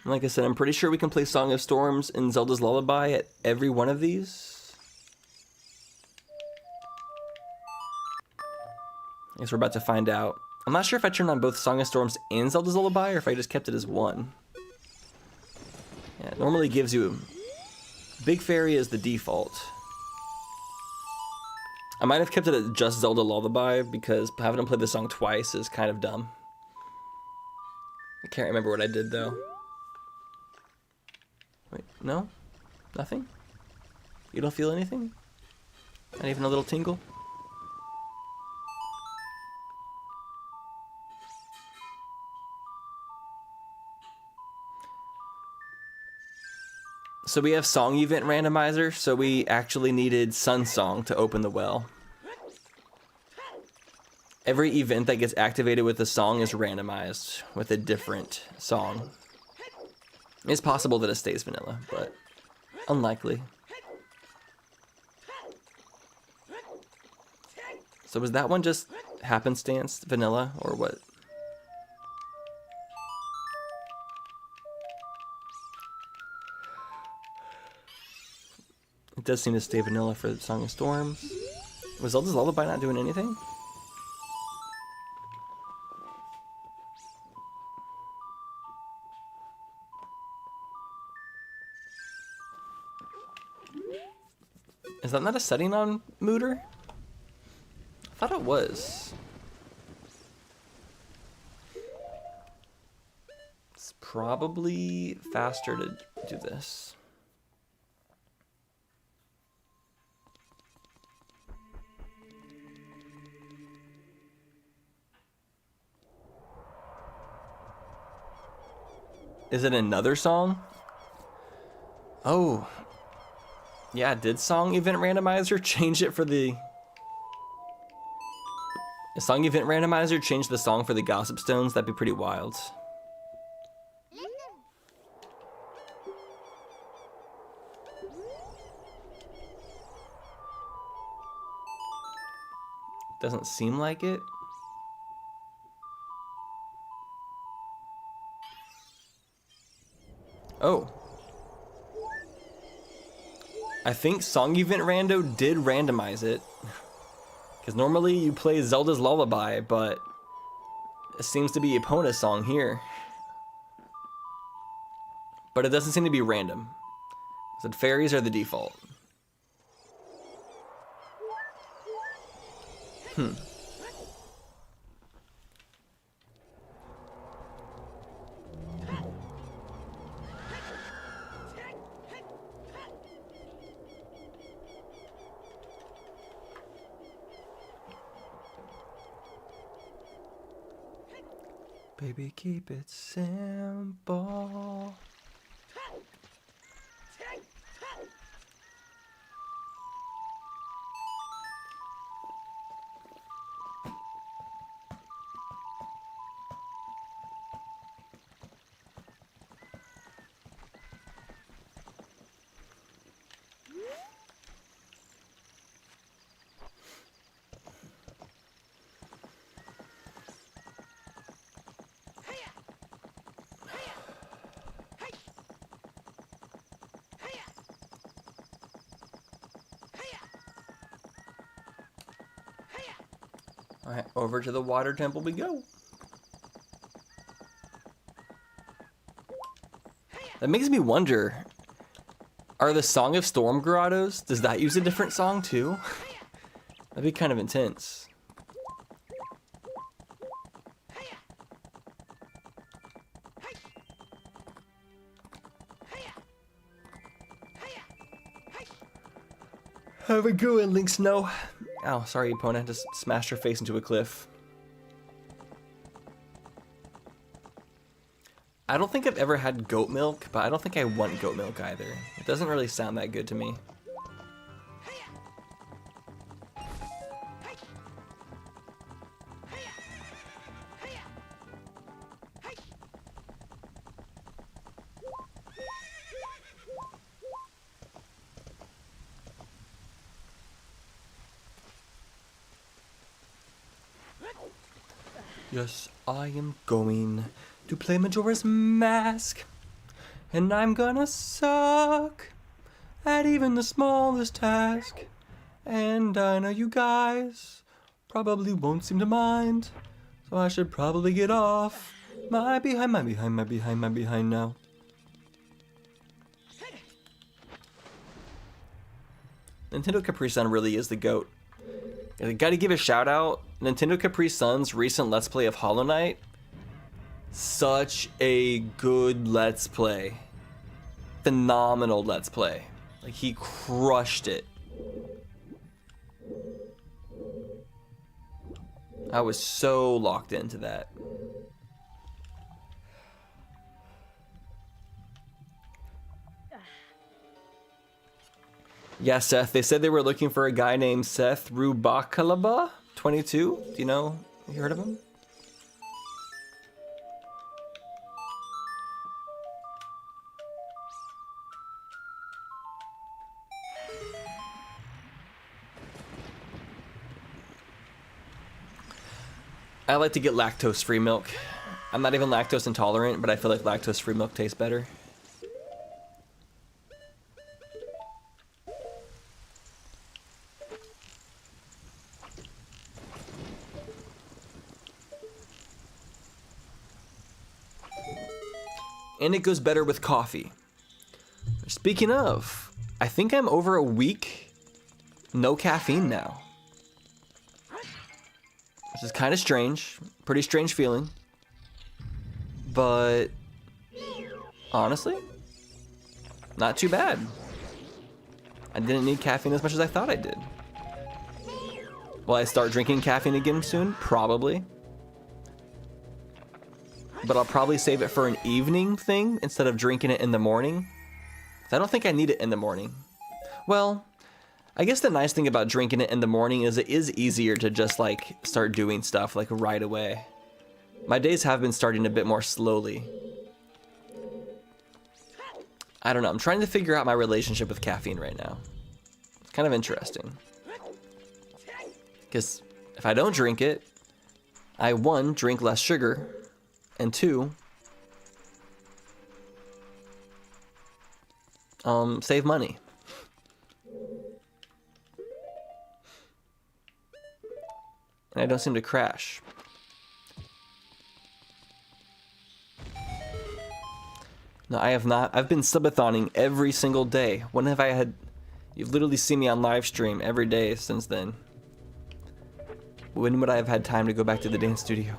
Speaker 1: Like I said, I'm pretty sure we can play Song of Storms in Zelda's Lullaby at every one of these. I guess we're about to find out. I'm not sure if I turned on both Song of Storms and Zelda's Lullaby or if I just kept it as one. Yeah, it normally gives you Big Fairy as the default. I might have kept it at just Zelda Lullaby because having to play the song twice is kind of dumb. I can't remember what I did though. Wait, no? Nothing? You don't feel anything? Not even a little tingle? So we have Song Event Randomizer, so we actually needed Sun Song to open the well. Every event that gets activated with a song is randomized with a different song. It's possible that it stays vanilla, but unlikely. So was that one just happenstance vanilla, or what? It does seem to stay vanilla for the Song of Storms. Was Zelda's Lullaby not doing anything? Is that not a setting on Mooter? I thought it was. It's probably faster to do this. Is it another song? Oh. Yeah, did Song Event Randomizer change it for the... Song Event Randomizer changed the song for the Gossip Stones? That'd be pretty wild. Doesn't seem like it. Oh. I think Song Event Rando did randomize it. Because normally you play Zelda's Lullaby, but it seems to be Epona's song here. But it doesn't seem to be random. So fairies are the default. Baby, keep it simple. Alright, over to the water temple we go. That makes me wonder, are the Song of Storm grottos, does that use a different song too? That'd be kind of intense. Have a go in Link Snow. Oh, sorry, Epona. Just smashed her face into a cliff. I don't think I've ever had goat milk, but I don't think I want goat milk either. It doesn't really sound that good to me. Yes, I am going to play Majora's Mask, and I'm gonna suck at even the smallest task. And I know you guys probably won't seem to mind, so I should probably get off my behind now. Nintendo Capri Sun really is the GOAT. I gotta give a shout out, Nintendo Capri Sun's recent Let's Play of Hollow Knight. Such a good Let's Play. Phenomenal Let's Play. Like, he crushed it. I was so locked into that. Yeah, Seth, they said they were looking for a guy named Seth Rubakalaba, 22. Do you know? Have you heard of him? I like to get lactose-free milk. I'm not even lactose intolerant, but I feel like lactose-free milk tastes better. And it goes better with coffee. Speaking of, I think I'm over a week no caffeine now. Which is kind of strange. Pretty strange feeling. But honestly, not too bad. I didn't need caffeine as much as I thought I did. Will I start drinking caffeine again soon? Probably. but I'll probably save it for an evening thing instead of drinking it in the morning. I don't think I need it in the morning. Well, I guess the nice thing about drinking it in the morning is it is easier to just like start doing stuff like right away. My days have been starting a bit more slowly. I don't know, I'm trying to figure out my relationship with caffeine right now. It's kind of interesting. Because if I don't drink it, I 1, drink less sugar, and 2, save money. And I don't seem to crash. No, I have not. I've been Subathoning every single day. When have I had... You've literally seen me on live stream every day since then. When would I have had time to go back to the dance studio?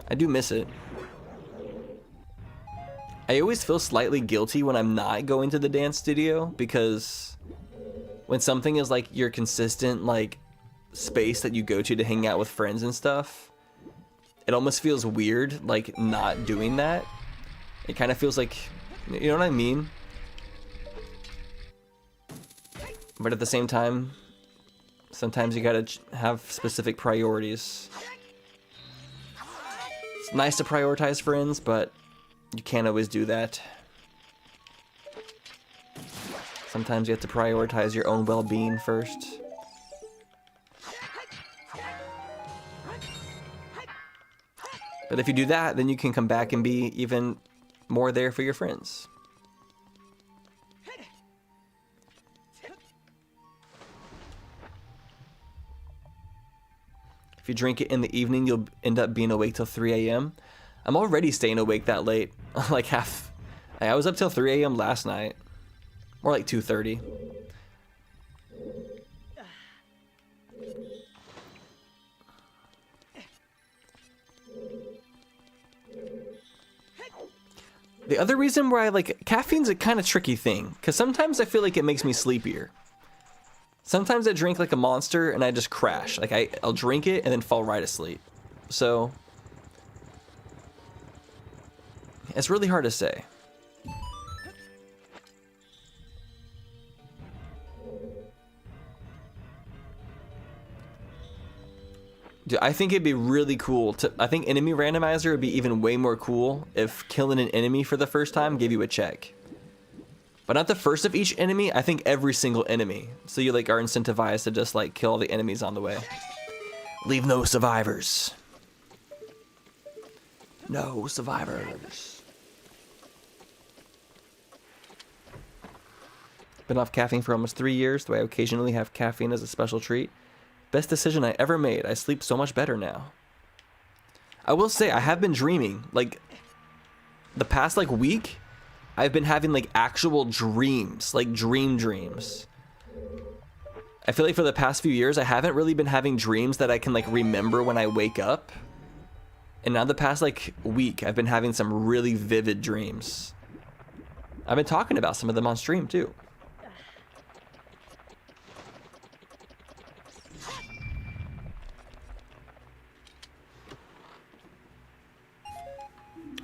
Speaker 1: I do miss it. I always feel slightly guilty when I'm not going to the dance studio, because when something is like your consistent like space that you go to hang out with friends and stuff, it almost feels weird like not doing that. It kind of feels like, you know what I mean? But at the same time, sometimes you gotta have specific priorities. It's nice to prioritize friends, but you can't always do that. Sometimes you have to prioritize your own well-being first. But if you do that, then you can come back and be even more there for your friends. If you drink it in the evening, you'll end up being awake till 3 a.m. I'm already staying awake that late. I was up till 3 a.m. last night. More like 2:30. The other reason why I like caffeine's a kind of tricky thing, because sometimes I feel like it makes me sleepier. Sometimes I drink like a monster and I just crash. Like I'll drink it and then fall right asleep. So it's really hard to say. Dude, I think it'd be really cool to... I think Enemy Randomizer would be even way more cool if killing an enemy for the first time gave you a check. But not the first of each enemy, I think every single enemy. So you like are incentivized to just like kill all the enemies on the way. Leave no survivors. No survivors. Been off caffeine for almost 3 years, though I occasionally have caffeine as a special treat. Best decision I ever made. I sleep so much better now. I will say, I have been dreaming. Like, the past, like, week, I've been having, like, actual dreams. Like, dreams. I feel like for the past few years, I haven't really been having dreams that I can, like, remember when I wake up. And now the past, like, week, I've been having some really vivid dreams. I've been talking about some of them on stream, too.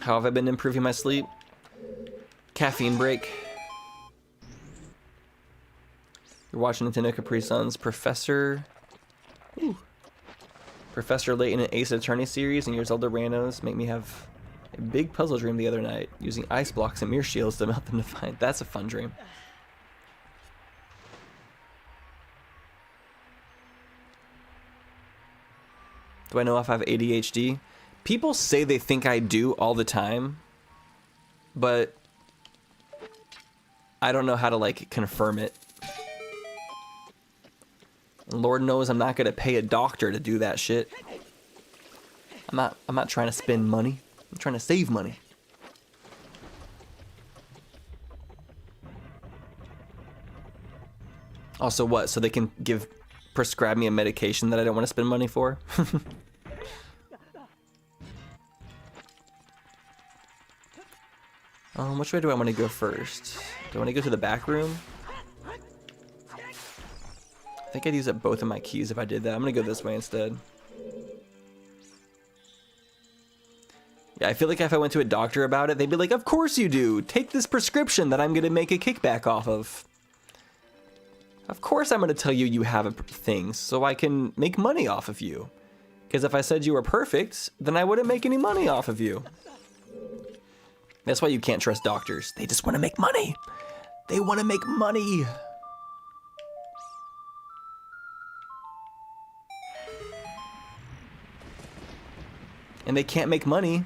Speaker 1: How have I been improving my sleep? Caffeine break. You're watching Nintendo Capri Sun's Professor Layton and Ace Attorney series, and your Zelda Randos make me have a big puzzle dream the other night, using ice blocks and mirror shields to melt them to find. That's a fun dream. Do I know if I have ADHD? People say they think I do all the time, but I don't know how to like confirm it. And Lord knows I'm not gonna pay a doctor to do that shit. I'm not trying to spend money. I'm trying to save money. Also what? So they can prescribe me a medication that I don't want to spend money for? Which way do I want to go first? Do I want to go to the back room? I think I'd use up both of my keys if I did that. I'm going to go this way instead. Yeah, I feel like if I went to a doctor about it, they'd be like, of course you do. Take this prescription that I'm going to make a kickback off of. Of course I'm going to tell you you have things so I can make money off of you. Because if I said you were perfect, then I wouldn't make any money off of you. That's why you can't trust doctors. They just want to make money. They want to make money. And they can't make money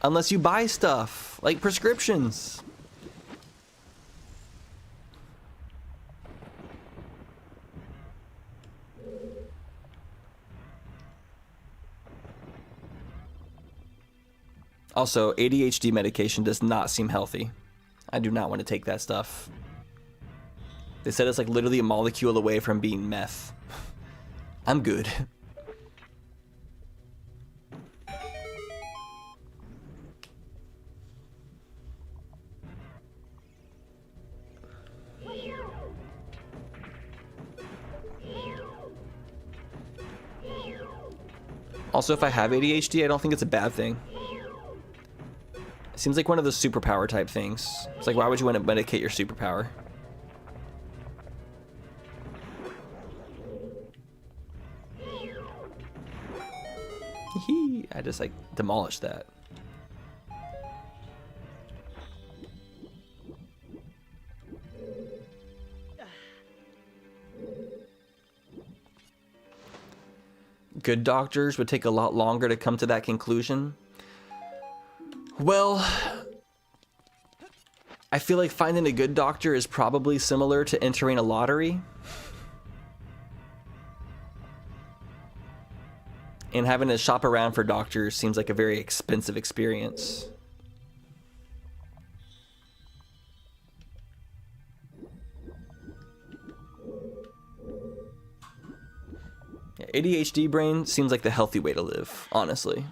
Speaker 1: unless you buy stuff, like prescriptions. Also, ADHD medication does not seem healthy. I do not want to take that stuff. They said it's like literally a molecule away from being meth. I'm good. Also, if I have ADHD, I don't think it's a bad thing. It seems like one of those superpower type things. It's like, why would you want to medicate your superpower? I just like demolished that. Good doctors would take a lot longer to come to that conclusion. Well, I feel like finding a good doctor is probably similar to entering a lottery. And having to shop around for doctors seems like a very expensive experience. Yeah, ADHD brain seems like the healthy way to live, honestly.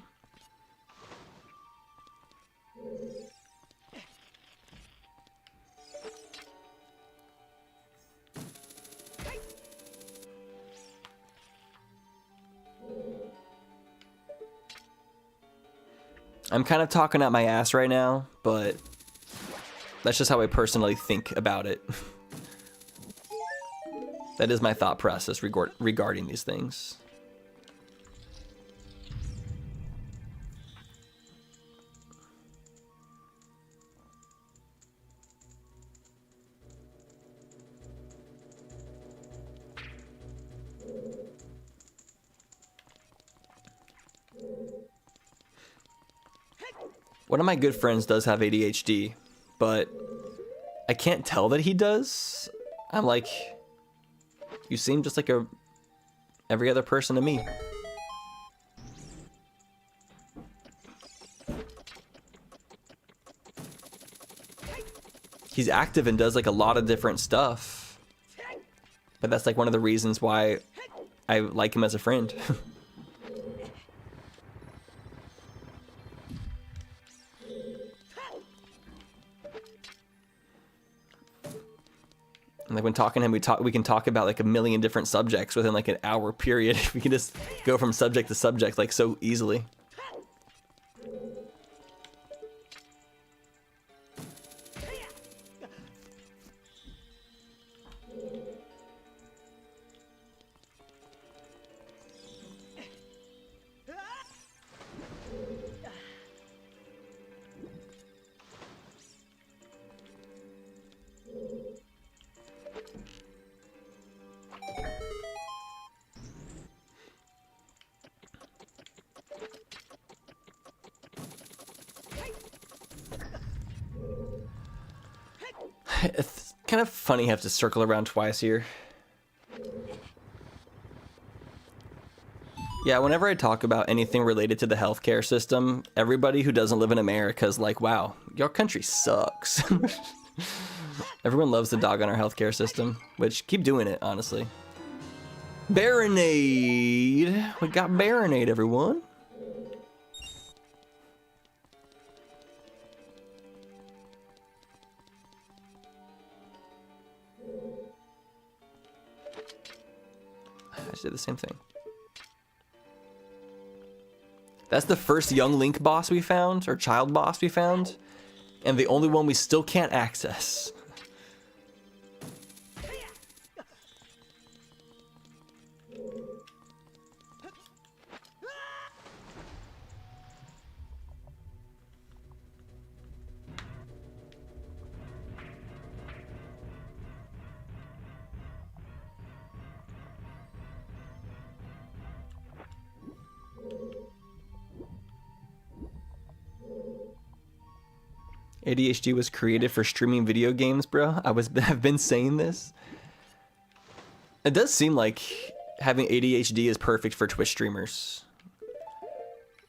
Speaker 1: I'm kind of talking out my ass right now, but that's just how I personally think about it. That is my thought process regarding these things. One of my good friends does have ADHD, but I can't tell that he does. I'm like, you seem just like every other person to me. He's active and does like a lot of different stuff, but that's like one of the reasons why I like him as a friend. And like when talking to him, we can talk about like a million different subjects within like an hour period. We can just go from subject to subject like so easily. It's kind of funny you have to circle around twice here. Yeah, whenever I talk about anything related to the healthcare system, everybody who doesn't live in America is like, wow, your country sucks. Everyone loves to dog on our healthcare system, which keep doing it, honestly. Baronade! We got Baronade, everyone. I just did the same thing. That's the first young Link boss we found, or child boss we found, and the only one we still can't access. ADHD was created for streaming video games, bro. I've been saying this. It does seem like having ADHD is perfect for Twitch streamers.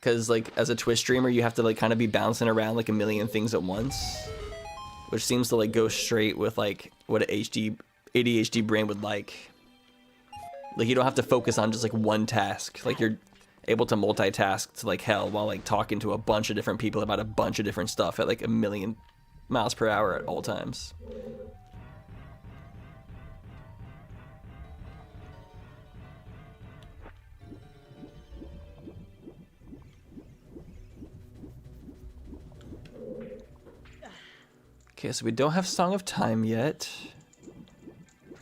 Speaker 1: Cause like as a Twitch streamer, you have to like kind of be bouncing around like a million things at once, which seems to like go straight with like what an ADHD brain would like. Like you don't have to focus on just like one task. Like you're able to multitask to like hell while like talking to a bunch of different people about a bunch of different stuff at like a million miles per hour at all times. Okay, so we don't have Song of Time yet.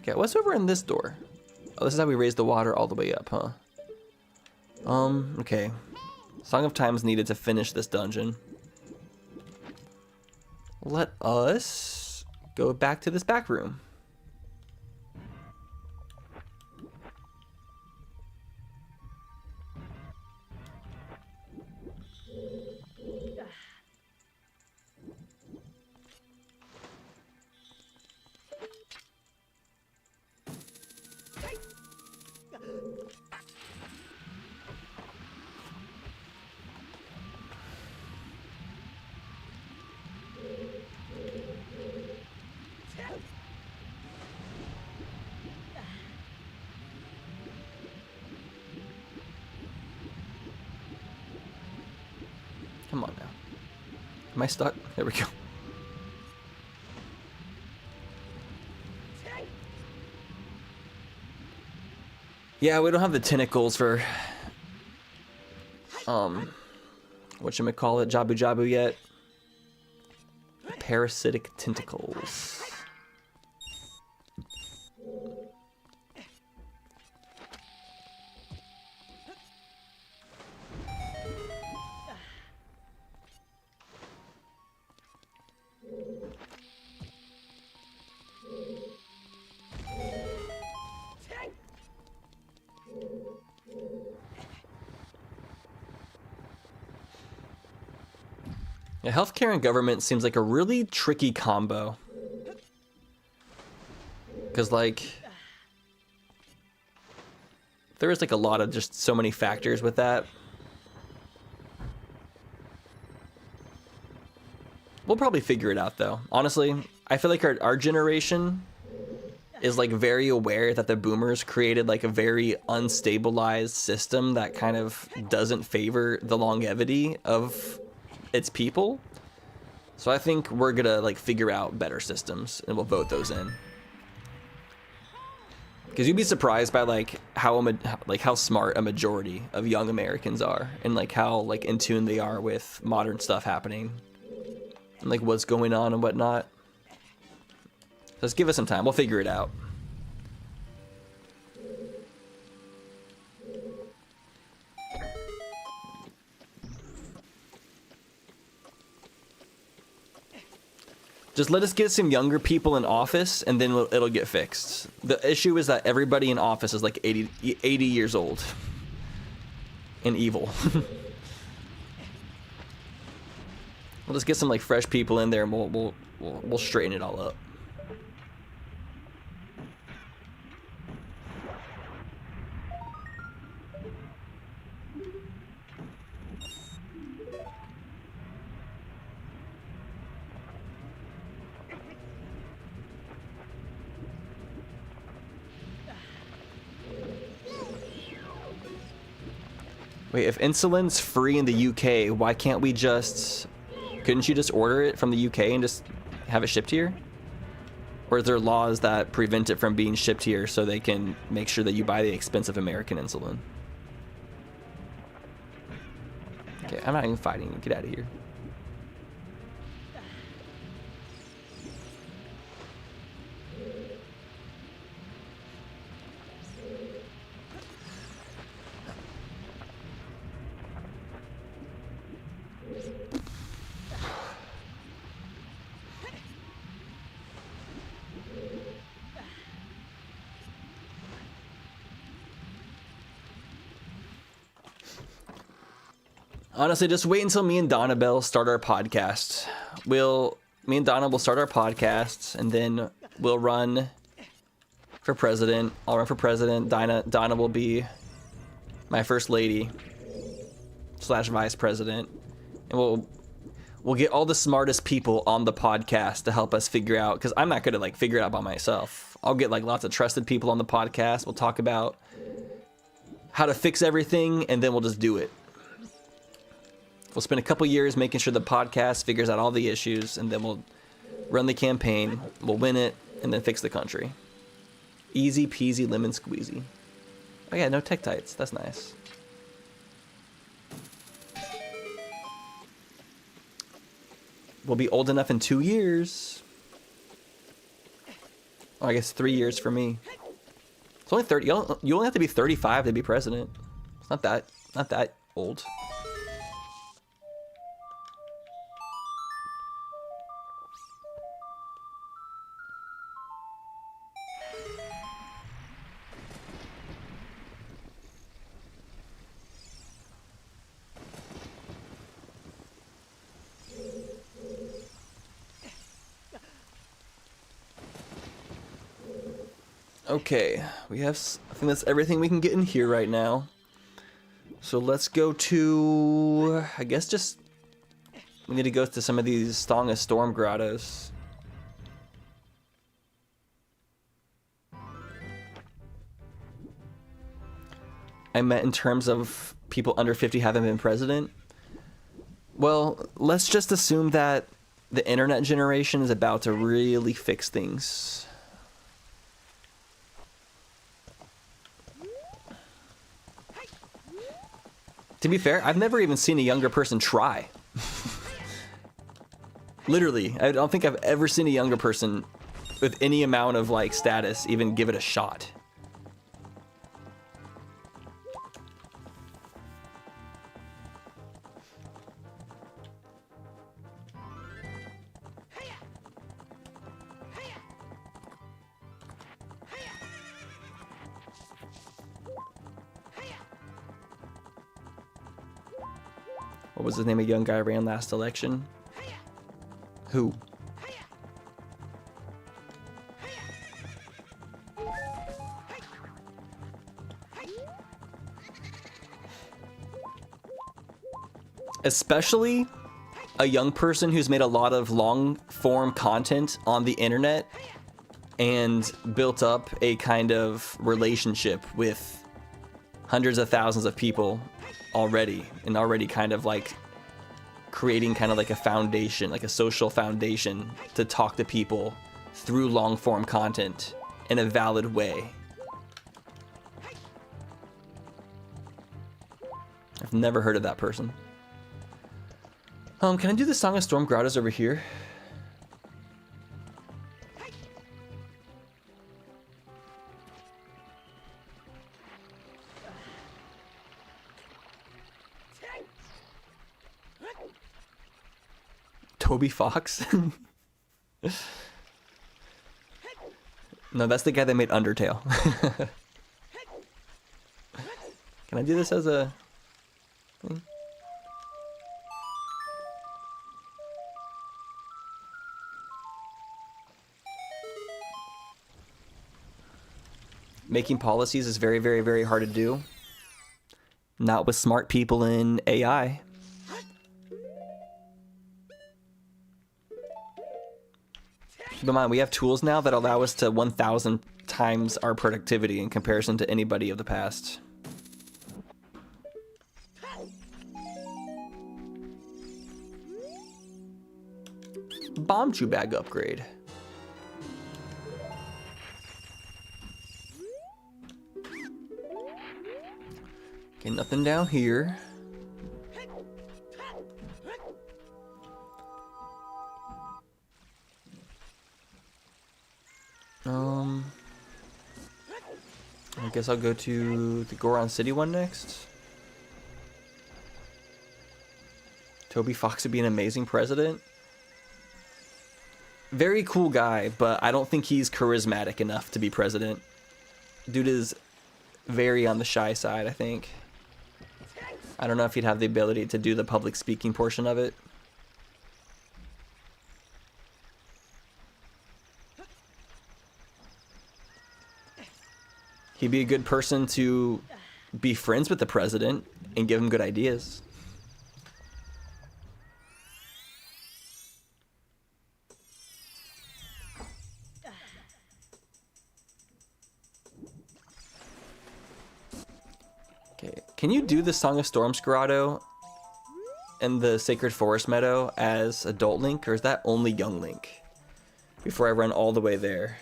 Speaker 1: Okay, what's over in this door? Oh, this is how we raise the water all the way up, huh? Okay. Song of Time is needed to finish this dungeon. Let us go back to this back room. Come on now. Am I stuck? There we go. Yeah, we don't have the tentacles for whatchamacallit, Jabu Jabu yet. Parasitic tentacles. Yeah, healthcare and government seems like a really tricky combo. Because, like, there is, like, a lot of just so many factors with that. We'll probably figure it out, though. Honestly, I feel like our generation is, like, very aware that the boomers created, like, a very unstabilized system that kind of doesn't favor the longevity of its people. So I think we're gonna like figure out better systems and we'll vote those in. Because you'd be surprised by like how smart a majority of young Americans are and like how like in tune they are with modern stuff happening and like what's going on and whatnot. Just give us some time, we'll figure it out. Just let us get some younger people in office, and then it'll get fixed. The issue is that everybody in office is like 80 years old. And evil. We'll just get some like fresh people in there, and we'll straighten it all up. Wait, if insulin's free in the UK, why can't we just... Couldn't you just order it from the UK and just have it shipped here? Or is there laws that prevent it from being shipped here so they can make sure that you buy the expensive American insulin? Okay, I'm not even fighting you. Get out of here. Honestly, just wait until me and Donabelle start our podcast. Me and Donna will start our podcasts, and then we'll run for president. I'll run for president. Donna will be my first lady / vice president, and we'll get all the smartest people on the podcast to help us figure out. Because I'm not gonna like figure it out by myself. I'll get like lots of trusted people on the podcast. We'll talk about how to fix everything, and then we'll just do it. We'll spend a couple years making sure the podcast figures out all the issues, and then we'll run the campaign, we'll win it, and then fix the country. Easy peasy lemon squeezy. Oh yeah, no tech tights. That's nice. We'll be old enough in 2 years. Oh, I guess 3 years for me. It's only 30. You only have to be 35 to be president. It's not that old. Okay, I think that's everything we can get in here right now. So let's go to, I guess we need to go to some of these Song of Storm grottos. I meant in terms of people under 50 having been president. Well, let's just assume that the internet generation is about to really fix things. To be fair, I've never even seen a younger person try. Literally, I don't think I've ever seen a younger person with any amount of like status even give it a shot. What was the name of young guy ran last election? Who? Especially a young person who's made a lot of long form content on the internet and built up a kind of relationship with hundreds of thousands of people already, and already kind of like creating kind of like a foundation, like a social foundation to talk to people through long form content in a valid way. I've never heard of that person. Can I do the Song of Storm grottos over here? Toby Fox? No, that's the guy that made Undertale. Can I do this as a thing? Making policies is very, very, very hard to do. Not with smart people in AI. Keep in mind, we have tools now that allow us to 1,000 times our productivity in comparison to anybody of the past. Bomb chew bag upgrade. Okay, nothing down here. I guess I'll go to the Goron City one next. Toby Fox would be an amazing president. Very cool guy, but I don't think he's charismatic enough to be president. Dude is very on the shy side, I think. I don't know if he'd have the ability to do the public speaking portion of it. He'd be a good person to be friends with the president and give him good ideas. Okay, can you do the Song of Storms grotto and the Sacred Forest Meadow as adult Link, or is that only young Link? Before I run all the way there.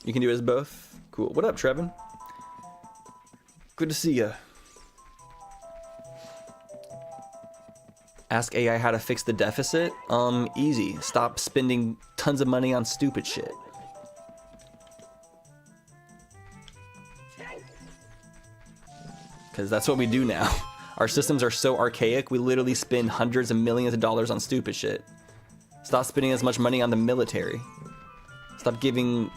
Speaker 1: You can do it as both? Cool. What up, Trevin? Good to see ya. Ask AI how to fix the deficit? Easy. Stop spending tons of money on stupid shit. Because that's what we do now. Our systems are so archaic, we literally spend hundreds of millions of dollars on stupid shit. Stop spending as much money on the military. Stop giving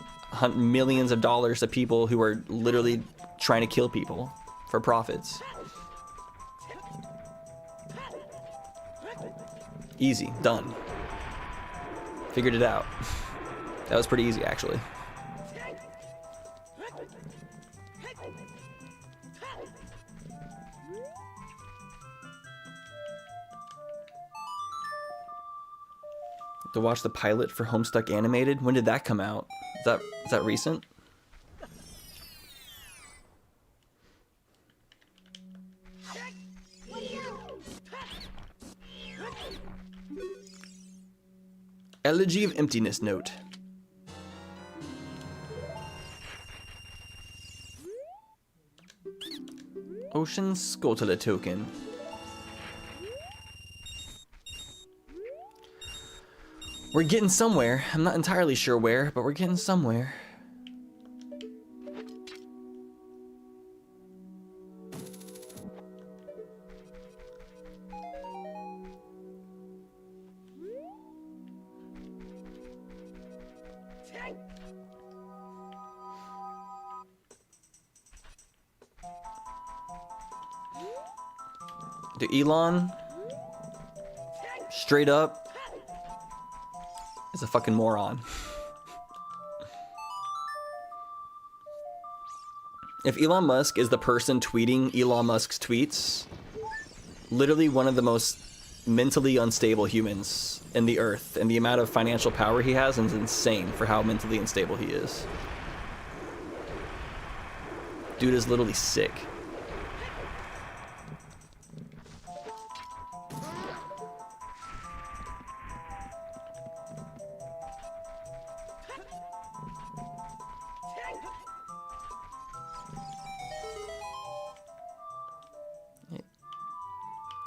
Speaker 1: millions of dollars to people who are literally trying to kill people for profits. Easy, done. Figured it out. That was pretty easy, actually. To watch the pilot for Homestuck Animated. When did that come out? Is that recent? Elegy of Emptiness note. Ocean Scotula token. We're getting somewhere. I'm not entirely sure where, but we're getting somewhere. To Elon, straight up, is a fucking moron. If Elon Musk is the person tweeting Elon Musk's tweets, literally one of the most mentally unstable humans in the earth, and the amount of financial power he has is insane for how mentally unstable he is. Dude is literally sick.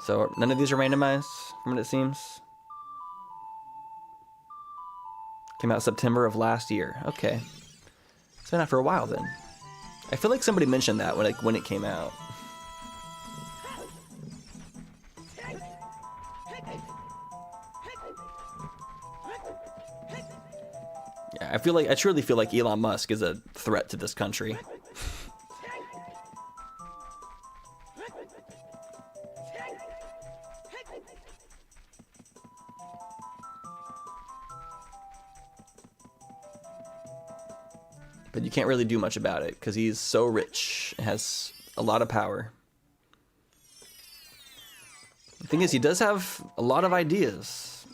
Speaker 1: So none of these are randomized, from what it seems. Came out September of last year. Okay, it's been out for a while then. I feel like somebody mentioned that when it came out. Yeah, I truly feel like Elon Musk is a threat to this country. But you can't really do much about it because he's so rich and has a lot of power. The thing is, he does have a lot of ideas.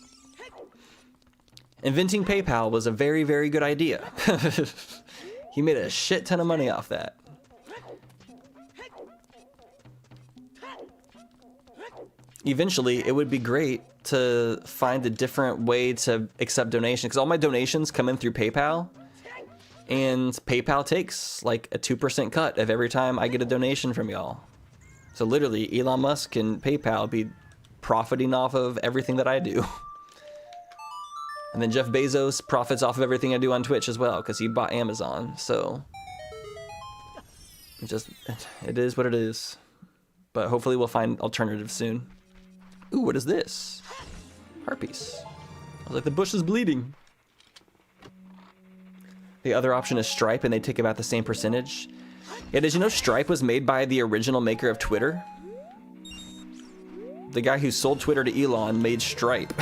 Speaker 1: Inventing PayPal was a very, very good idea. He made a shit ton of money off that. Eventually, it would be great to find a different way to accept donations, because all my donations come in through PayPal. And PayPal takes like a 2% cut of every time I get a donation from y'all. So literally, Elon Musk and PayPal be profiting off of everything that I do. And then Jeff Bezos profits off of everything I do on Twitch as well, because he bought Amazon. So it is what it is. But hopefully we'll find alternatives soon. Ooh, what is this? Harpies. I was like, the bush is bleeding. The other option is Stripe, and they take about the same percentage. Yeah, did you know Stripe was made by the original maker of Twitter? The guy who sold Twitter to Elon made Stripe.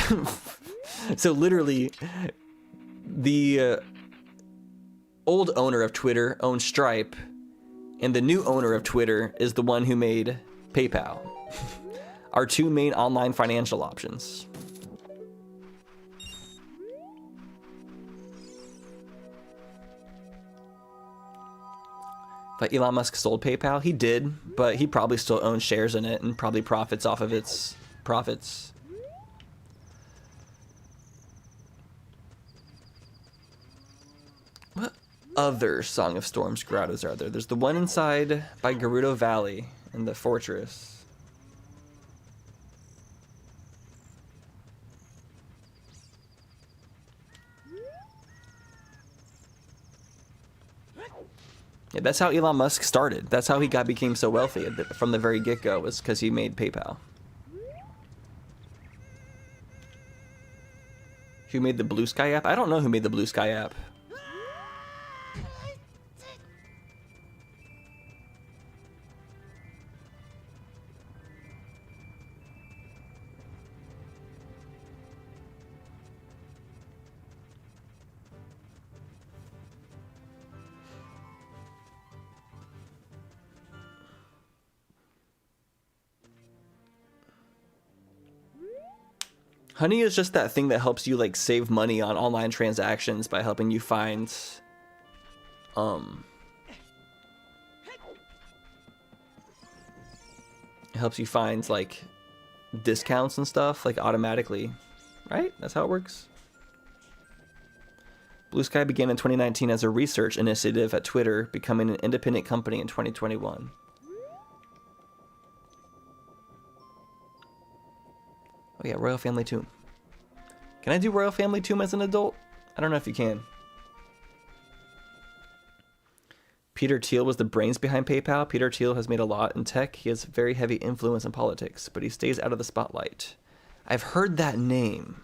Speaker 1: So literally, the old owner of Twitter owned Stripe, and the new owner of Twitter is the one who made PayPal. Our two main online financial options. But Elon Musk sold PayPal? He did, but he probably still owns shares in it and probably profits off of its profits. What other Song of Storms grottos are there? There's the one inside by Gerudo Valley in the fortress. Yeah, that's how Elon Musk started. That's how he became so wealthy from the very get-go, was because he made PayPal. Who made the Blue Sky app? I don't know who made the Blue Sky app. Honey is just that thing that helps you like save money on online transactions by helping you find it helps you find like discounts and stuff like automatically, right? That's how it works. Blue Sky began in 2019 as a research initiative at Twitter, becoming an independent company in 2021. Oh yeah, Royal Family Tomb. Can I do Royal Family Tomb as an adult? I don't know if you can. Peter Thiel was the brains behind PayPal. Peter Thiel has made a lot in tech. He has very heavy influence in politics, but he stays out of the spotlight. I've heard that name.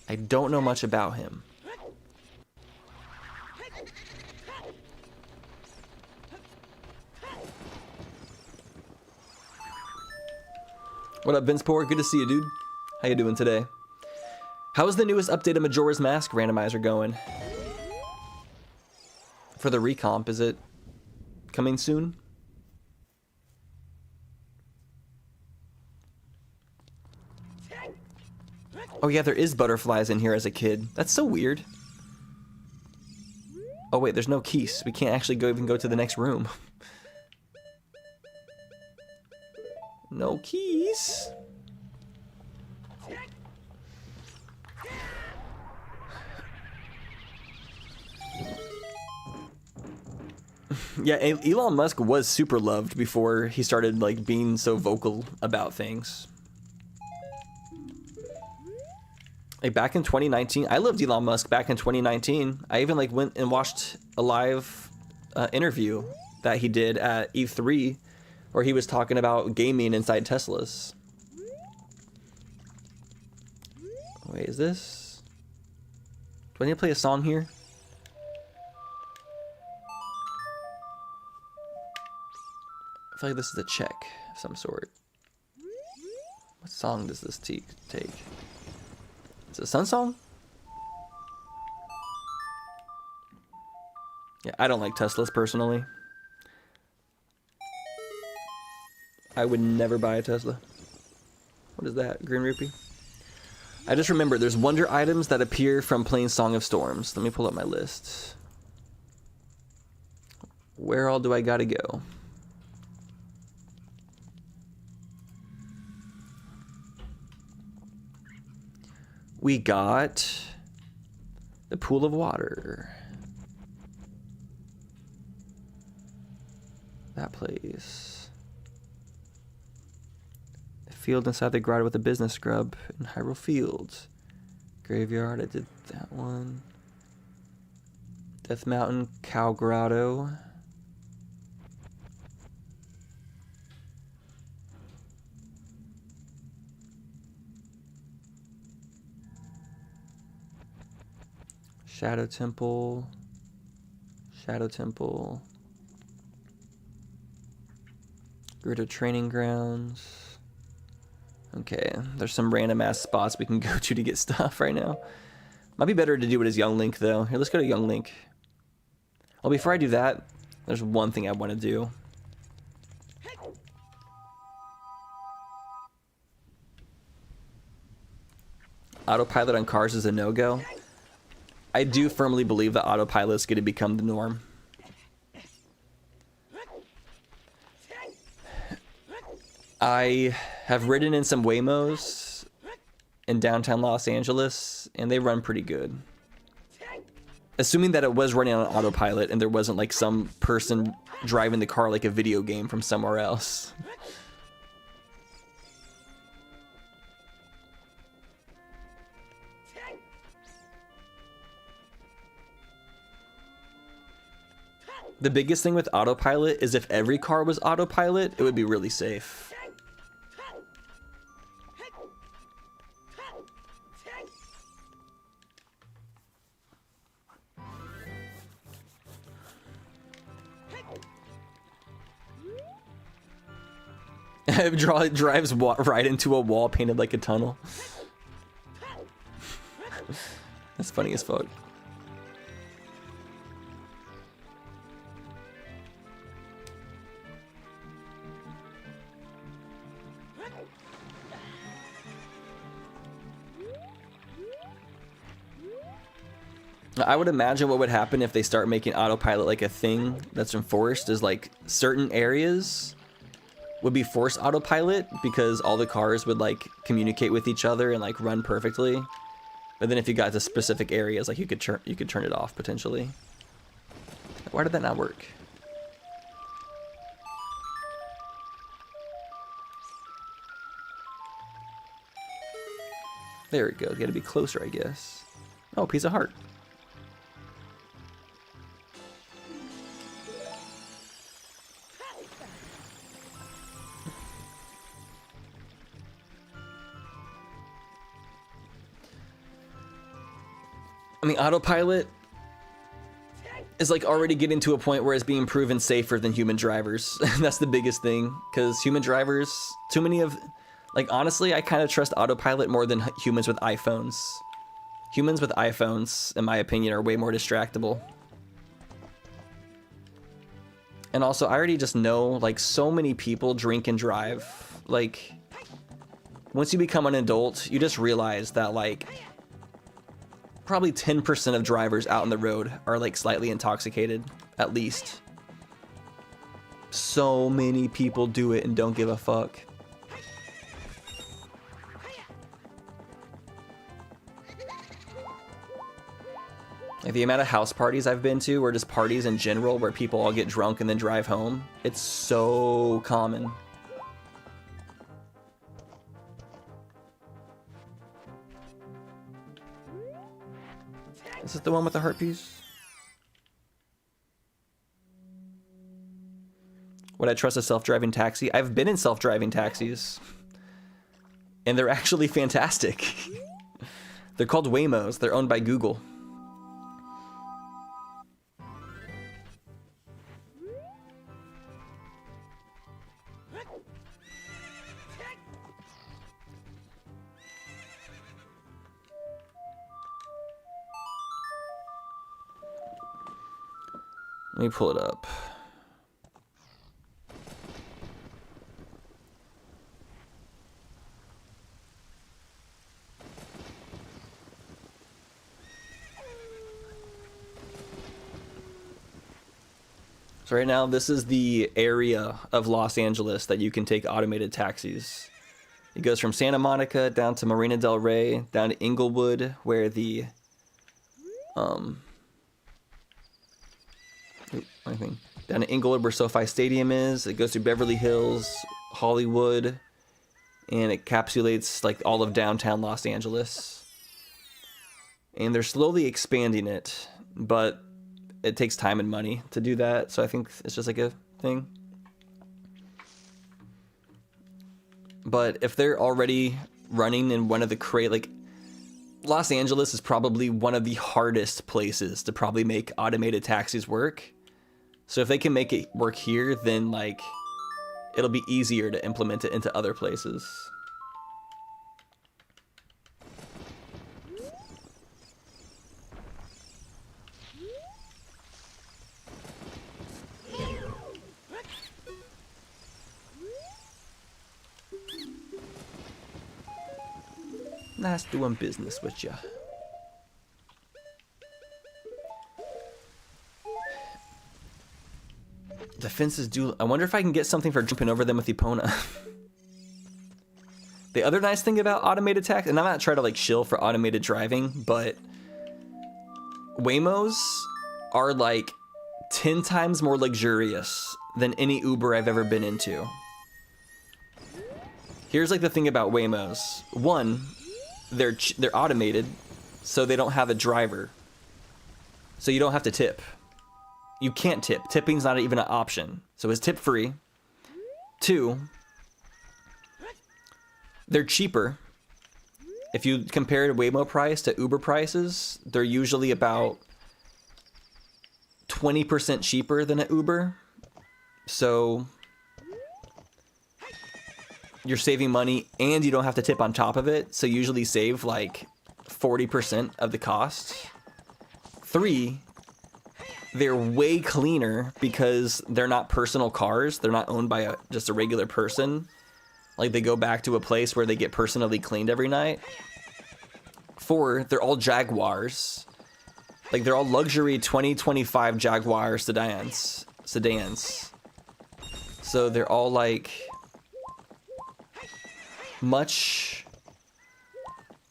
Speaker 1: I don't know much about him. What up, Vince Poor? Good to see you, dude. How you doing today? How is the newest update of Majora's Mask randomizer going? For the recomp, is it coming soon? Oh yeah, there is butterflies in here as a kid. That's so weird. Oh wait, there's no keys. We can't actually even go to the next room. No keys. Yeah, Elon Musk was super loved before he started like being so vocal about things. Like back in 2019, I loved Elon Musk back in 2019. I even like went and watched a live interview that he did at E3 where he was talking about gaming inside Teslas. Wait, is this? Do I need to play a song here? I feel like this is a check of some sort. What song does this take? Is it a Sun song? Yeah, I don't like Teslas personally. I would never buy a Tesla. What is that? Green rupee? I just remember there's wonder items that appear from playing Song of Storms. Let me pull up my list. Where all do I gotta go? We got the pool of water. That place. The field inside the grotto with the business scrub in Hyrule Fields. Graveyard, I did that one. Death Mountain, Cow Grotto. Shadow Temple. Shadow Temple. Gerudo Training Grounds. Okay, there's some random ass spots we can go to get stuff right now. Might be better to do it as Young Link though. Here, let's go to Young Link. Well, before I do that, there's one thing I want to do. Autopilot on cars is a no-go. I do firmly believe that autopilot is going to become the norm. I have ridden in some Waymos in downtown Los Angeles, and they run pretty good. Assuming that it was running on autopilot and there wasn't like some person driving the car like a video game from somewhere else. The biggest thing with autopilot is if every car was autopilot, it would be really safe. It drives right into a wall painted like a tunnel. That's funny as fuck. I would imagine what would happen if they start making autopilot like a thing that's enforced is like certain areas would be forced autopilot because all the cars would like communicate with each other and like run perfectly. But then if you got to specific areas, like you could turn it off potentially. Why did that not work? There we go. You gotta be closer, I guess. Oh, piece of heart. I mean, autopilot is like already getting to a point where it's being proven safer than human drivers. That's the biggest thing, because human drivers, too many of, like honestly, I kind of trust autopilot more than humans with iPhones. Humans with iPhones, in my opinion, are way more distractible. And also, I already just know, like, so many people drink and drive. Like, once you become an adult, you just realize that, like, probably 10% of drivers out on the road are like slightly intoxicated, at least. So many people do it and don't give a fuck. Like the amount of house parties I've been to, or just parties in general where people all get drunk and then drive home, it's so common. Is this the one with the heart piece? Would I trust a self-driving taxi? I've been in self-driving taxis. And they're actually fantastic. They're called Waymos. They're owned by Google. Let me pull it up. So right now, this is the area of Los Angeles that you can take automated taxis. It goes from Santa Monica down to Marina del Rey, down to Inglewood, where the anything. Down in Inglewood where SoFi Stadium is. It goes through Beverly Hills, Hollywood, and it encapsulates like all of downtown Los Angeles. And they're slowly expanding it, but it takes time and money to do that. So I think it's just like a thing. But if they're already running in one of the like Los Angeles is probably one of the hardest places to probably make automated taxis work. So if they can make it work here, then like it'll be easier to implement it into other places. Nice doing business with ya. The fences do... I wonder if I can get something for jumping over them with Epona. The other nice thing about automated taxi, and I'm not trying to like shill for automated driving, but Waymos are like 10 times more luxurious than any Uber I've ever been into. Here's like the thing about Waymos. One, they're automated, so they don't have a driver. So you don't have to tip. You can't tip. Tipping's not even an option. So it's tip free. Two, they're cheaper. If you compare Waymo price to Uber prices, they're usually about 20% cheaper than an Uber. So you're saving money and you don't have to tip on top of it. So you usually save like 40% of the cost. Three, they're way cleaner because they're not personal cars. They're not owned by just a regular person. Like they go back to a place where they get personally cleaned every night. Four, they're all Jaguars. Like they're all luxury 2025 Jaguar sedans. So they're all like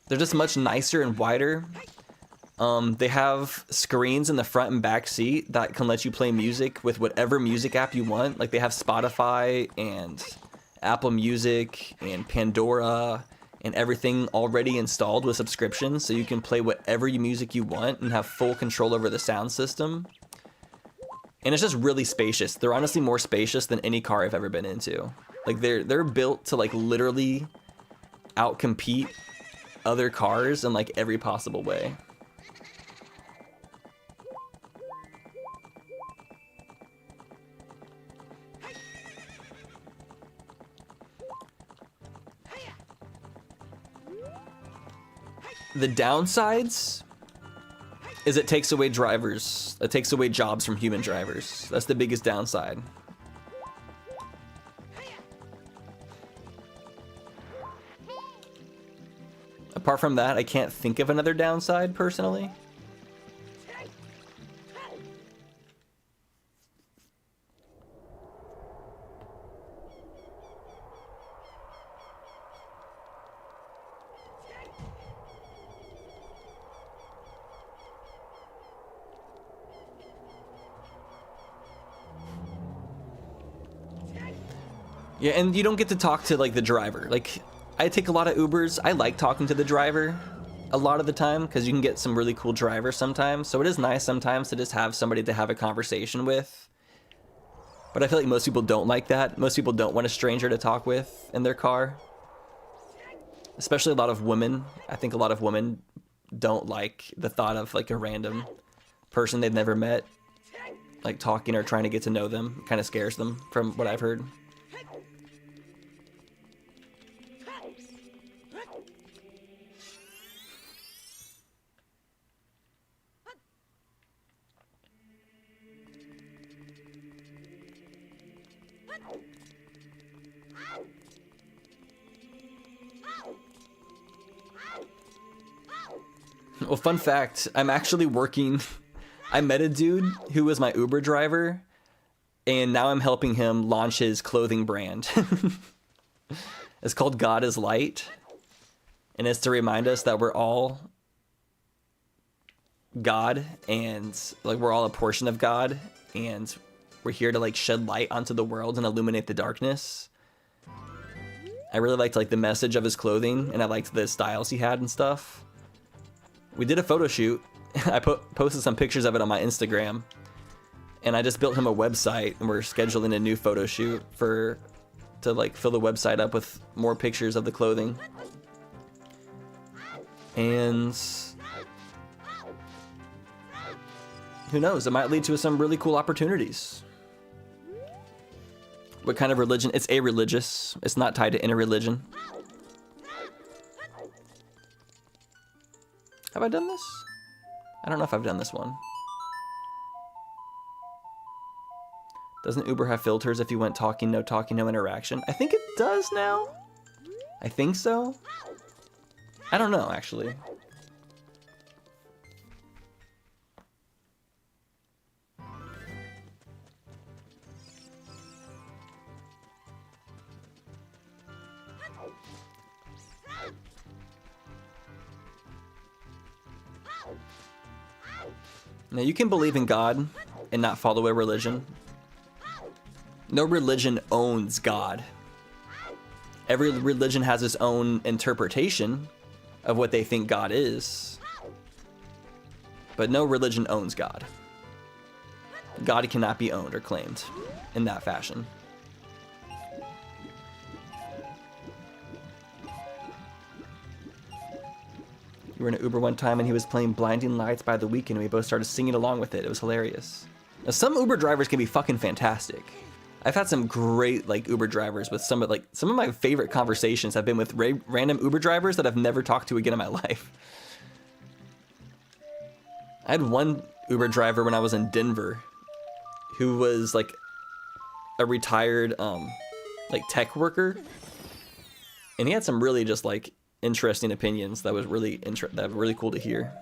Speaker 1: they're just much nicer and wider. They have screens in the front and back seat that can let you play music with whatever music app you want. Like they have Spotify and Apple Music and Pandora and everything already installed with subscriptions, so you can play whatever music you want and have full control over the sound system. And it's just really spacious. They're honestly more spacious than any car I've ever been into. Like they're built to like literally outcompete other cars in like every possible way. The downsides is it takes away drivers. It takes away jobs from human drivers. That's the biggest downside. Apart from that, I can't think of another downside personally. Yeah, and you don't get to talk to like the driver. Like I take a lot of Ubers. I like talking to the driver a lot of the time because you can get some really cool drivers sometimes. So it is nice sometimes to just have somebody to have a conversation with. But I feel like most people don't like that. Most people don't want a stranger to talk with in their car. Especially a lot of women. I think a lot of women don't like the thought of like a random person they've never met like talking or trying to get to know them. It kind of scares them from what I've heard. Well, fun fact, I'm actually working... I met a dude who was my Uber driver, and now I'm helping him launch his clothing brand. It's called God is Light, and it's to remind us that we're all God, and like we're all a portion of God, and we're here to like shed light onto the world and illuminate the darkness. I really liked like the message of his clothing, and I liked the styles he had and stuff. We did a photo shoot. I posted some pictures of it on my Instagram, and I just built him a website, and we're scheduling a new photo shoot to like fill the website up with more pictures of the clothing. And who knows, it might lead to some really cool opportunities. What kind of religion? It's a-religious. It's not tied to any religion. Have I done this? I don't know if I've done this one. Doesn't Uber have filters if you went talking, no interaction? I think it does now. I think so. I don't know, actually. Now, you can believe in God and not follow a religion. No religion owns God. Every religion has its own interpretation of what they think God is. But no religion owns God. God cannot be owned or claimed in that fashion. We were in an Uber one time and he was playing Blinding Lights by The Weeknd and we both started singing along with it. It was hilarious. Now, some Uber drivers can be fucking fantastic. I've had some great like Uber drivers with some of my favorite conversations have been with random Uber drivers that I've never talked to again in my life. I had one Uber driver when I was in Denver who was like a retired like tech worker, and he had some really just like interesting opinions that was really cool to hear.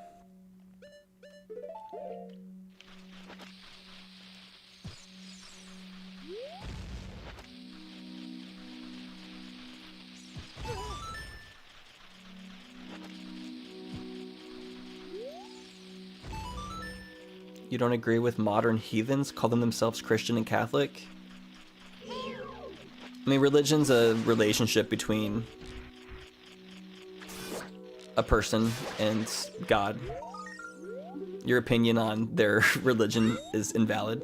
Speaker 1: You don't agree with modern heathens calling themselves Christian and Catholic? I mean, religion's a relationship between a person and God. Your opinion on their religion is invalid.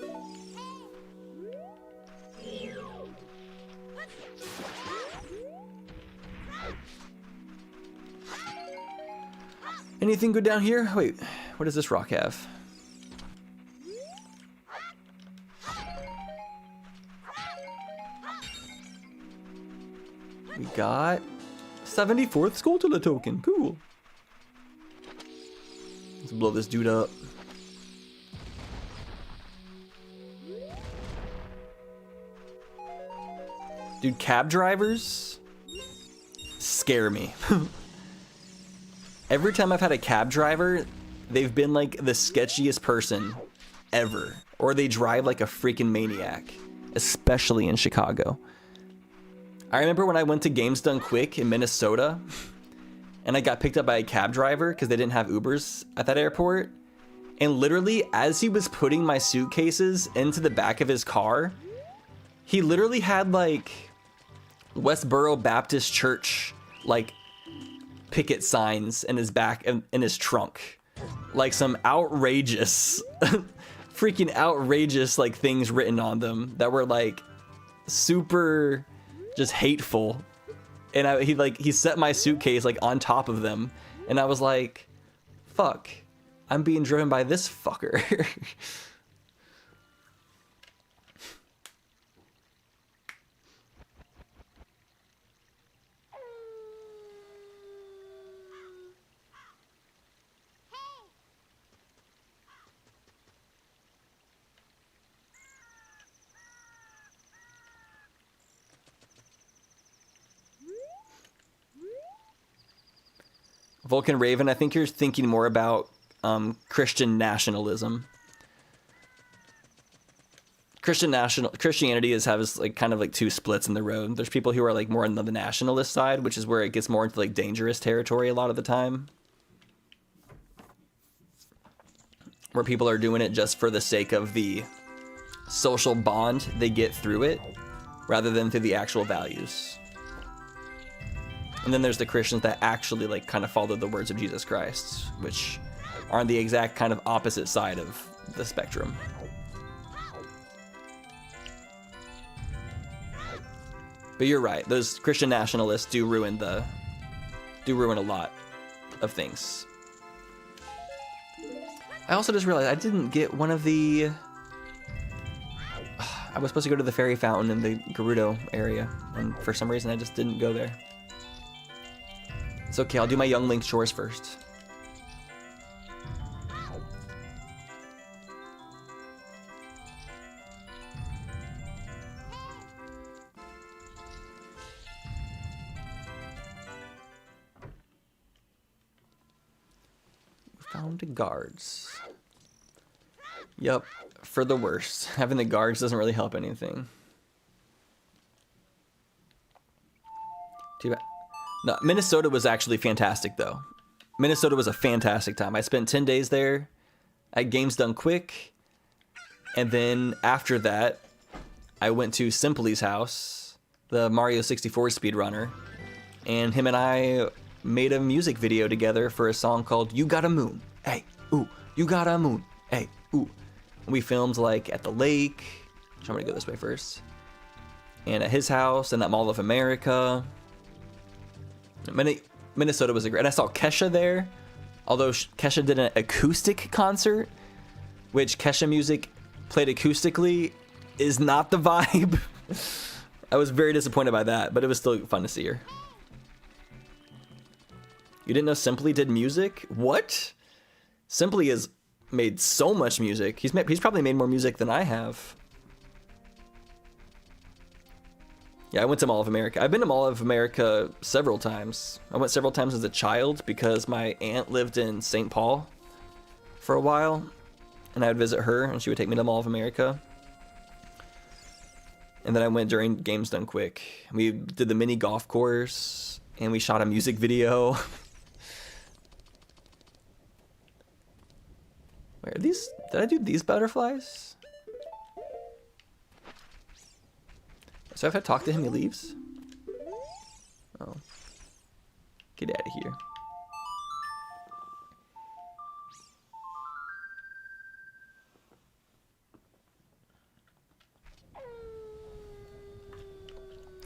Speaker 1: Anything good down here? Wait, what does this rock have? We got 74th Skulltula token. Cool. Let's blow this dude up. Dude, cab drivers scare me. Every time I've had a cab driver, they've been like the sketchiest person ever. Or they drive like a freaking maniac, especially in Chicago. I remember when I went to Games Done Quick in Minnesota and I got picked up by a cab driver because they didn't have Ubers at that airport. And literally, as he was putting my suitcases into the back of his car, he literally had like Westboro Baptist Church like picket signs in his back in his trunk. Like some outrageous, freaking outrageous like things written on them that were like super just hateful. And he set my suitcase like on top of them, and I was like, fuck, I'm being driven by this fucker. Vulcan Raven, I think you're thinking more about Christian nationalism. Christianity has like kind of like two splits in the road. There's people who are like more on the nationalist side, which is where it gets more into like dangerous territory a lot of the time. where people are doing it just for the sake of the social bond they get through it, rather than through the actual values. And then there's the Christians that actually like kind of follow the words of Jesus Christ, which are on the exact kind of opposite side of the spectrum. But you're right, those Christian nationalists do ruin a lot of things. I also just realized I didn't get one of the... I was supposed to go to the fairy fountain in the Gerudo area, and for some reason I just didn't go there. It's okay, I'll do my Young Link chores first. Found the guards. Yup, for the worst. Having the guards doesn't really help anything. Too bad. No, Minnesota was actually fantastic though. Minnesota was a fantastic time. I spent 10 days there. I had games done quick. And then after that, I went to Simply's house, the Mario 64 speedrunner. And him and I made a music video together for a song called You Got a Moon. Hey, ooh, you got a moon. Hey, ooh. We filmed like at the lake. I'm gonna go this way first. And at his house and at Mall of America. Minnesota was a great. And I saw Kesha there. Although Kesha did an acoustic concert, which Kesha music played acoustically is not the vibe. I was very disappointed by that, but it was still fun to see her. You didn't know Simply did music? What? Simply has made so much music. He's probably made more music than I have. Yeah, I went to Mall of America. I've been to Mall of America several times. I went several times as a child because my aunt lived in St. Paul for a while. And I would visit her and she would take me to Mall of America. And then I went during Games Done Quick. We did the mini golf course and we shot a music video. Where are these? Did I do these butterflies? So if I talk to him, he leaves? Oh. Get out of here.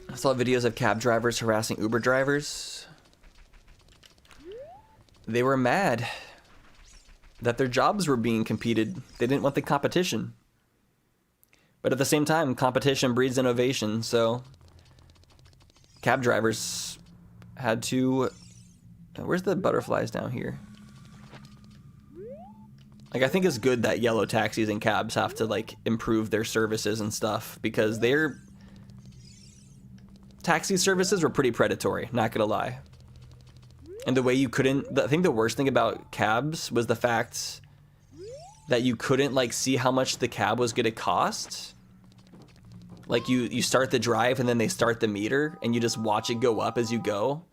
Speaker 1: I saw videos of cab drivers harassing Uber drivers. They were mad that their jobs were being competed. They didn't want the competition. But at the same time, competition breeds innovation, so cab drivers had to... Where's the butterflies down here? Like, I think it's good that yellow taxis and cabs have to, like, improve their services and stuff, because their taxi services were pretty predatory, not gonna lie. And the way you couldn't... I think the worst thing about cabs was the fact that you couldn't, like, see how much the cab was gonna cost. Like, you start the drive and then they start the meter and you just watch it go up as you go.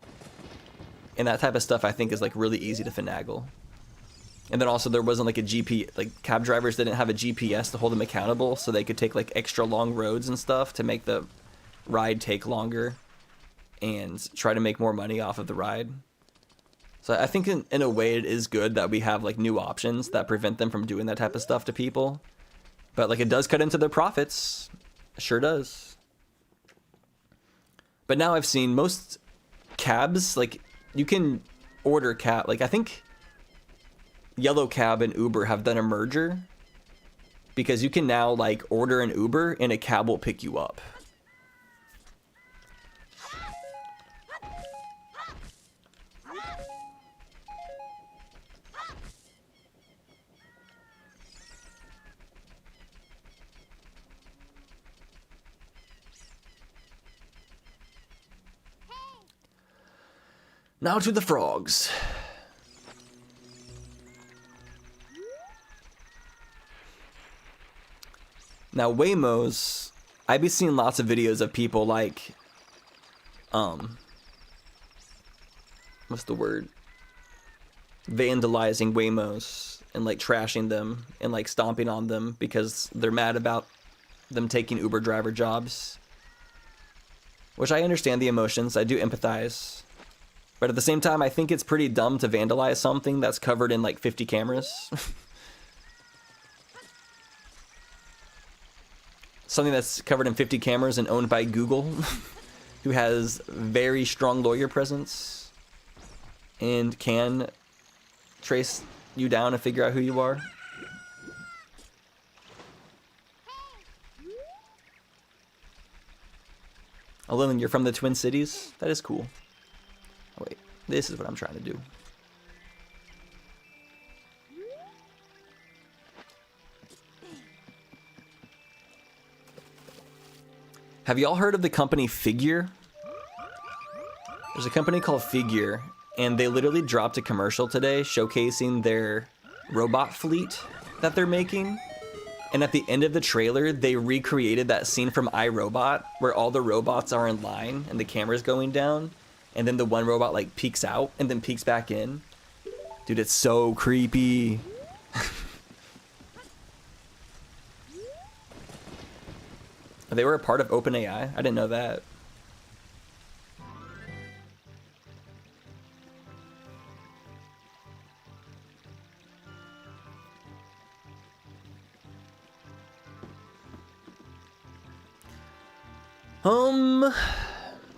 Speaker 1: And that type of stuff I think is, like, really easy to finagle. And then also there wasn't, like, a GP... Like, cab drivers didn't have a GPS to hold them accountable, so they could take, like, extra long roads and stuff to make the ride take longer and try to make more money off of the ride. So I think in a way it is good that we have, like, new options that prevent them from doing that type of stuff to people. But, like, it does cut into their profits. It sure does. But now I've seen most cabs, like, you can order cab. Like, I think Yellow Cab and Uber have done a merger because you can now, like, order an Uber and a cab will pick you up. Now to the frogs. Now Waymos, I've been seeing lots of videos of people like, what's the word? Vandalizing Waymos and like trashing them and like stomping on them because they're mad about them taking Uber driver jobs. Which I understand the emotions, I do empathize. But at the same time, I think it's pretty dumb to vandalize something that's covered in like 50 cameras. Something that's covered in 50 cameras and owned by Google, who has very strong lawyer presence and can trace you down and figure out who you are. Oh, Lillian, you're from the Twin Cities? That is cool. Oh, wait, this is what I'm trying to do. Have y'all heard of the company Figure? There's a company called Figure, and they literally dropped a commercial today showcasing their robot fleet that they're making. And at the end of the trailer, they recreated that scene from iRobot where all the robots are in line and the camera's going down, and then the one robot like peeks out and then peeks back in. Dude, it's so creepy. They were a part of OpenAI? I didn't know that.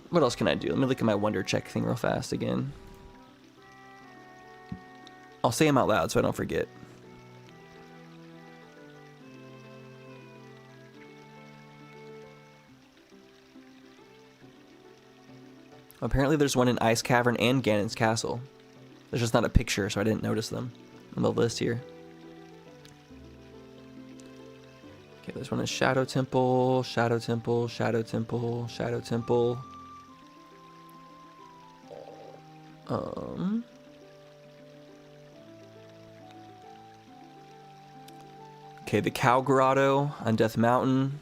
Speaker 1: What else can I do? Let me look at my wonder check thing real fast again. I'll say them out loud so I don't forget. Apparently there's one in Ice Cavern and Ganon's Castle. There's just not a picture, so I didn't notice them on the list here. Okay, there's one in Shadow Temple, Shadow Temple, Shadow Temple, Shadow Temple. Okay, the Cow Grotto on Death Mountain.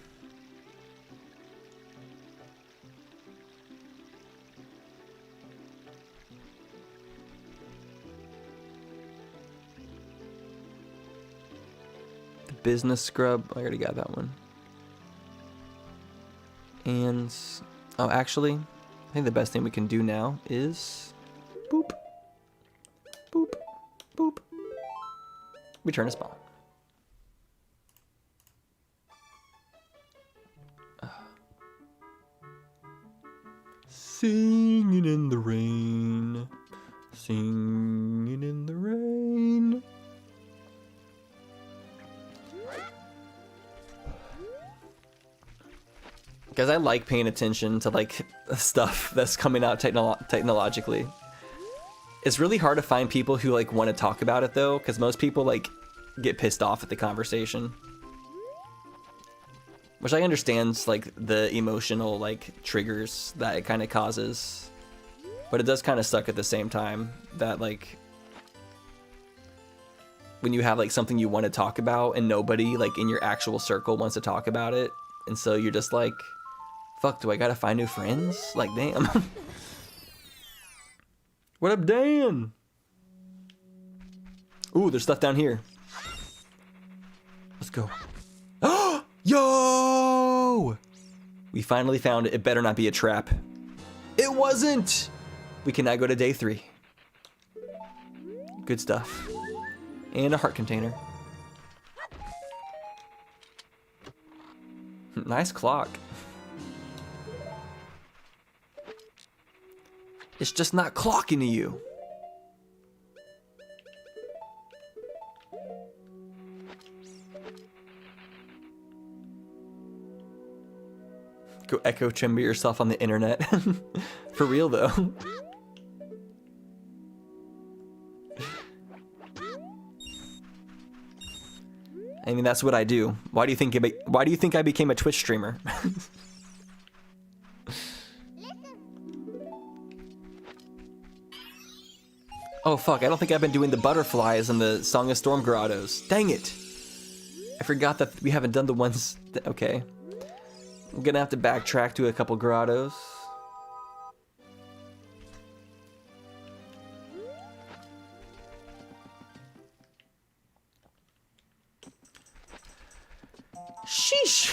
Speaker 1: The Business Scrub. I already got that one. And, oh, actually, I think the best thing we can do now is boop, boop, boop. Return to spawn. Singing in the rain, singing in the rain. Guys, I like paying attention to like stuff that's coming out technologically. It's really hard to find people who like want to talk about it though, because most people like get pissed off at the conversation. Which I understand, like, the emotional, like, triggers that it kind of causes. But it does kind of suck at the same time that, like, when you have, like, something you want to talk about and nobody, like, in your actual circle wants to talk about it. And so you're just like, fuck, do I gotta find new friends? Like, damn. What up, Dan? Ooh, there's stuff down here. Let's go. Yo! We finally found it. It better not be a trap. It wasn't! We can now go to day 3. Good stuff. And a heart container. Nice clock. It's just not clocking to you. Go echo chamber yourself on the internet. For real though. I mean, that's what I do. Why do you think I became a Twitch streamer? Oh fuck, I don't think I've been doing the butterflies and the Song of Storm grottos. Dang it. I forgot that we haven't done the ones that, okay. I'm gonna have to backtrack to a couple grottos. Sheesh.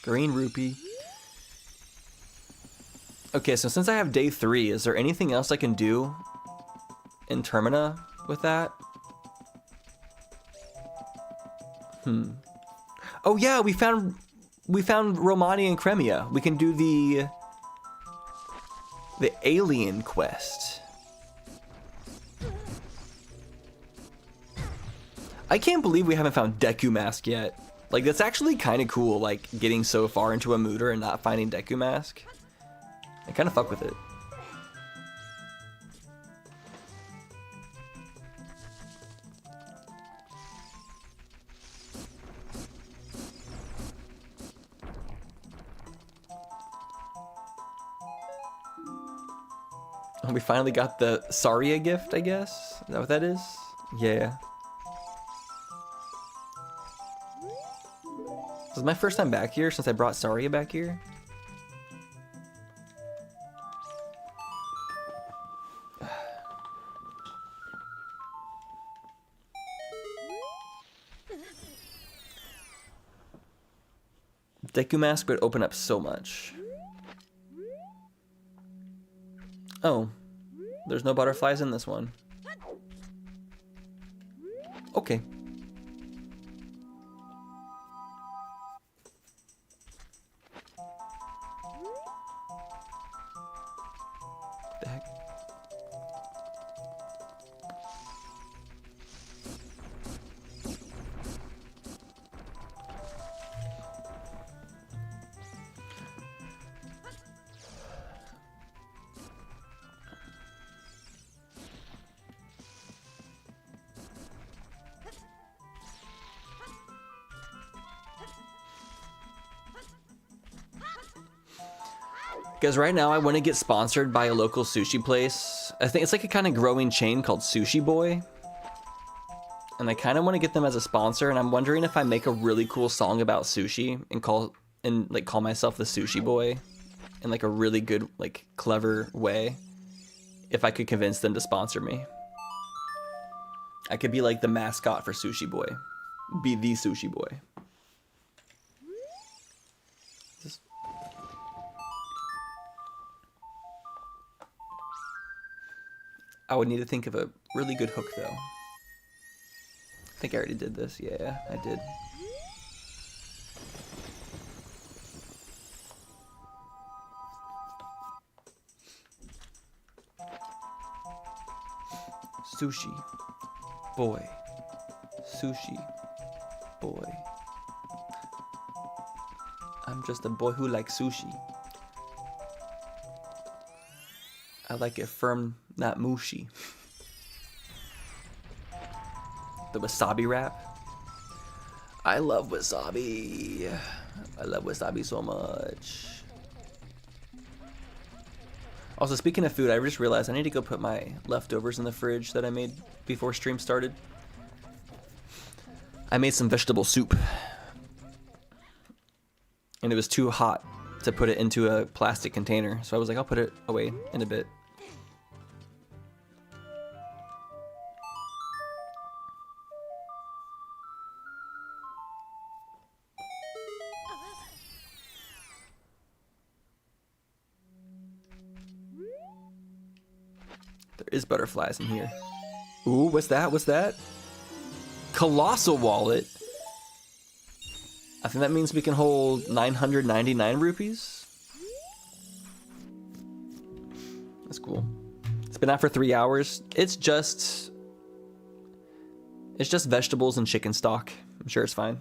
Speaker 1: Green rupee. Okay, so since I have day 3, is there anything else I can do in Termina with that? Oh yeah, we found Romani and Cremia. We can do the alien quest. I can't believe we haven't found Deku Mask yet. Like, that's actually kind of cool, like, getting so far into a mooter and not finding Deku Mask. I kind of fuck with it. We finally got the Saria gift, I guess? Is that what that is? Yeah. This is my first time back here since I brought Saria back here. Deku Mask would open up so much. Oh, there's no butterflies in this one. Okay. The heck? Because right now I want to get sponsored by a local sushi place. I think it's like a kind of growing chain called Sushi Boy. And I kind of want to get them as a sponsor, and I'm wondering if I make a really cool song about sushi and call myself the Sushi Boy in like a really good, like, clever way. If I could convince them to sponsor me. I could be like the mascot for Sushi Boy. Be the Sushi Boy. I would need to think of a really good hook, though. I think I already did this. Yeah, I did. Sushi boy. Sushi boy. I'm just a boy who likes sushi. I like it firm, not mushy. The wasabi wrap. I love wasabi. I love wasabi so much. Also, speaking of food, I just realized I need to go put my leftovers in the fridge that I made before stream started. I made some vegetable soup. And it was too hot to put it into a plastic container. So I was like, I'll put it away in a bit. There is butterflies in here. Ooh, what's that? What's that? Colossal wallet. I think that means we can hold 999 rupees. That's cool. It's been out for 3 hours. It's just vegetables and chicken stock. I'm sure it's fine.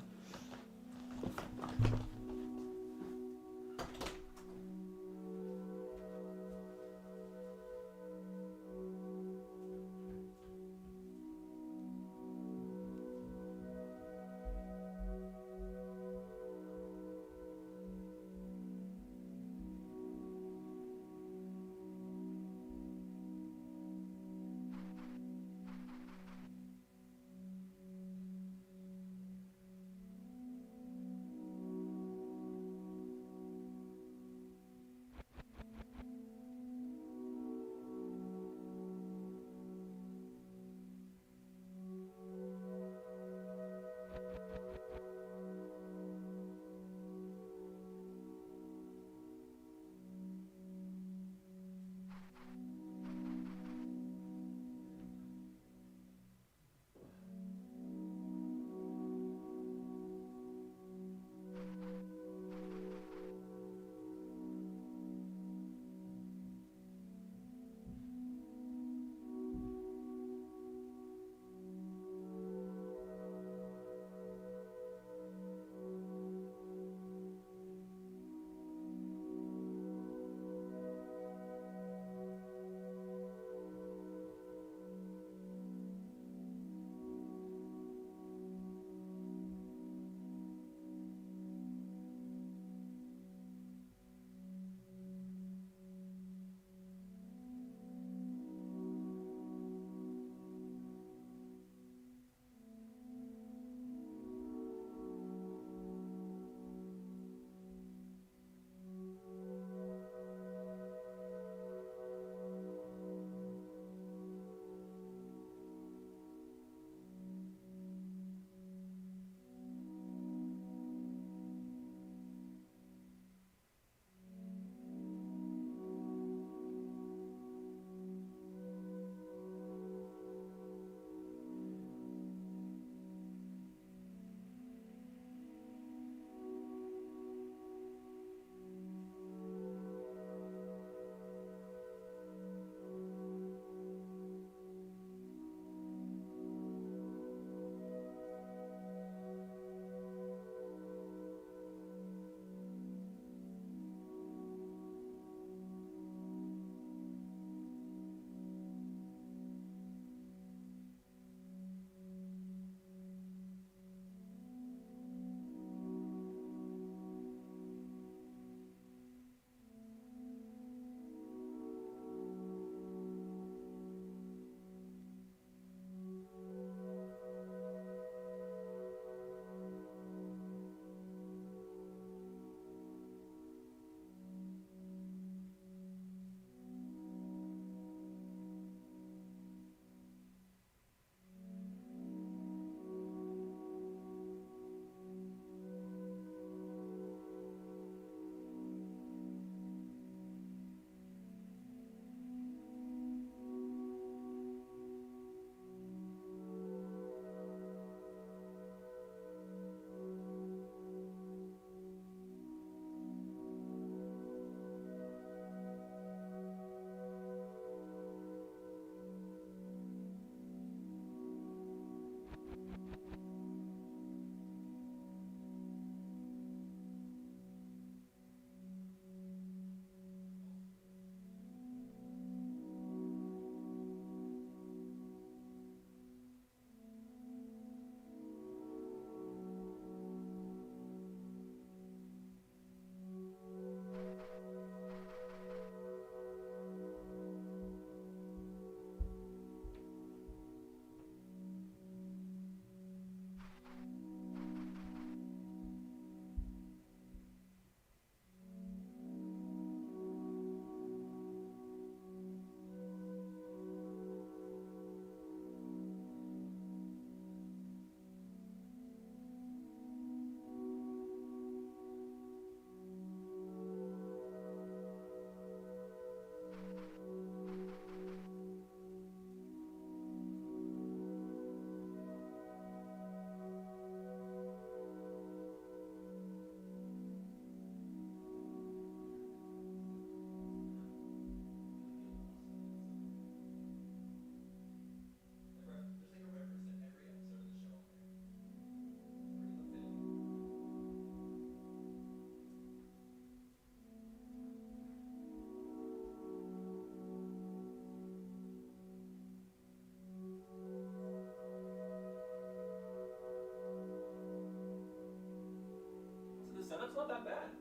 Speaker 1: setup's not that bad.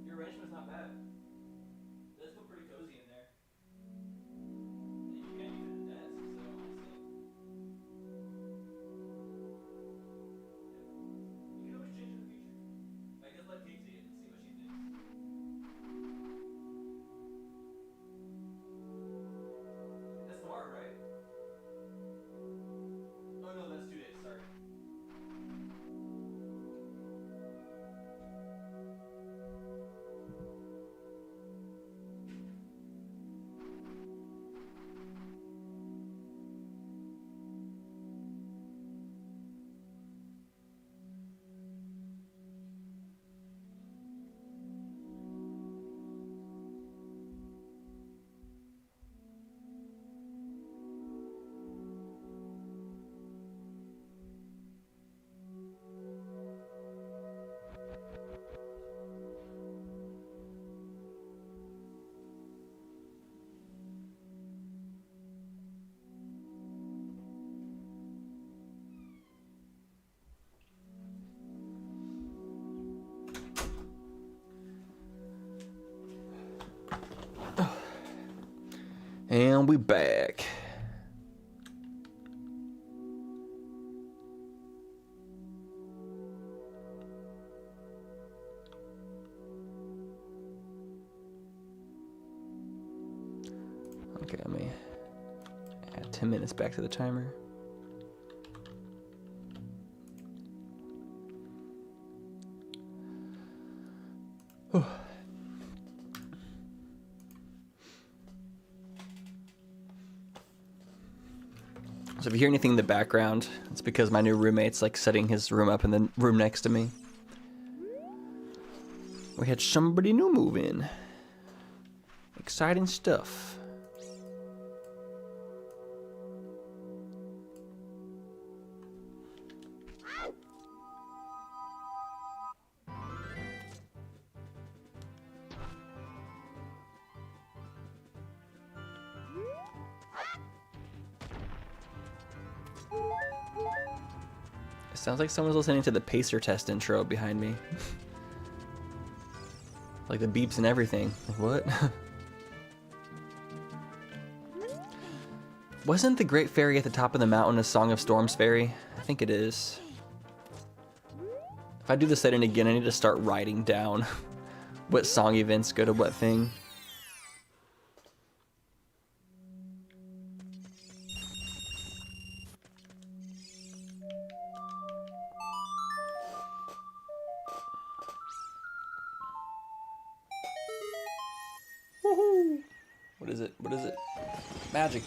Speaker 1: Your arrangement's not bad. It does feel pretty cozy in there. And you can't use it as a desk, so honestly. You can always change in the future. I guess let Kate see it and see what she thinks. That's tomorrow, right? Oh no, that's 2 days, sorry. And we back. Okay, let me add 10 minutes back to the timer. Whew. So if you hear anything in the background, it's because my new roommate's like setting his room up in the room next to me. We had somebody new move in. Exciting stuff. Sounds like someone's listening to the Pacer Test intro behind me. Like the beeps and everything. Like, what? Wasn't the Great Fairy at the top of the mountain a Song of Storms fairy? I think it is. If I do the setting again, I need to start writing down what song events go to what thing. Woohoo! What is it? What is it? Magic.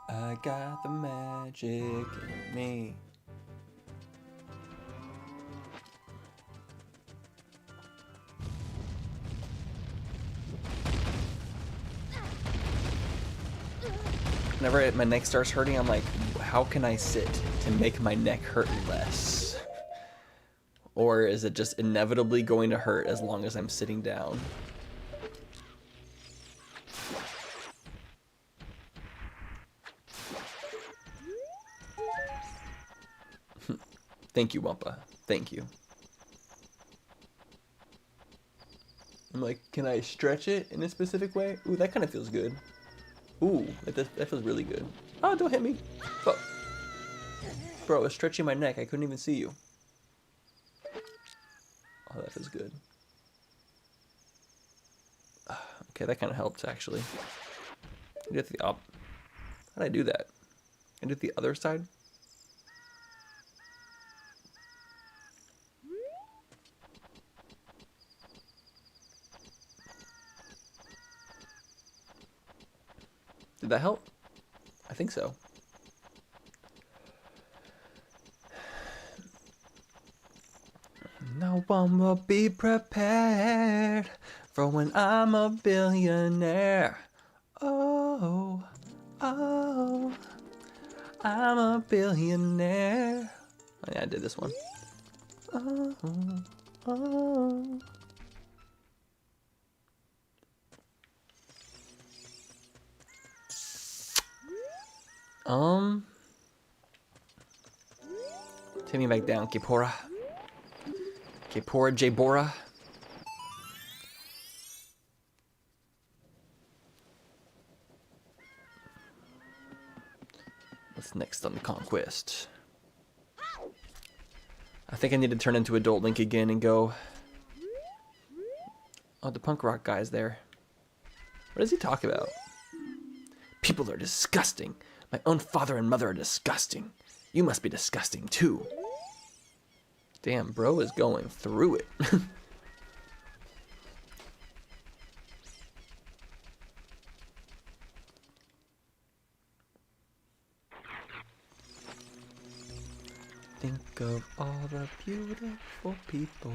Speaker 1: I got the magic in me. Whenever my neck starts hurting, I'm like, how can I sit to make my neck hurt less? Or is it just inevitably going to hurt as long as I'm sitting down? Thank you, Wumpa. Thank you. I'm like, can I stretch it in a specific way? Ooh, that kind of feels good. Ooh, that feels really good. Oh, don't hit me. Oh. Bro, I was stretching my neck. I couldn't even see you. Oh, that feels good. Okay, that kind of helped, actually. I did the op. How did I do that? I did the other side? Did that help? I think so. No one will be prepared for when I'm a billionaire. Oh, oh, I'm a billionaire. Oh yeah, I did this one. Oh, oh. Take me back down, Kipora. Kipora Jabora. What's next on the conquest? I think I need to turn into Adult Link again and go... Oh, the punk rock guy's there. What does he talk about? People are disgusting. My own father and mother are disgusting. You must be disgusting too. Damn, bro is going through it. Think of all the beautiful people.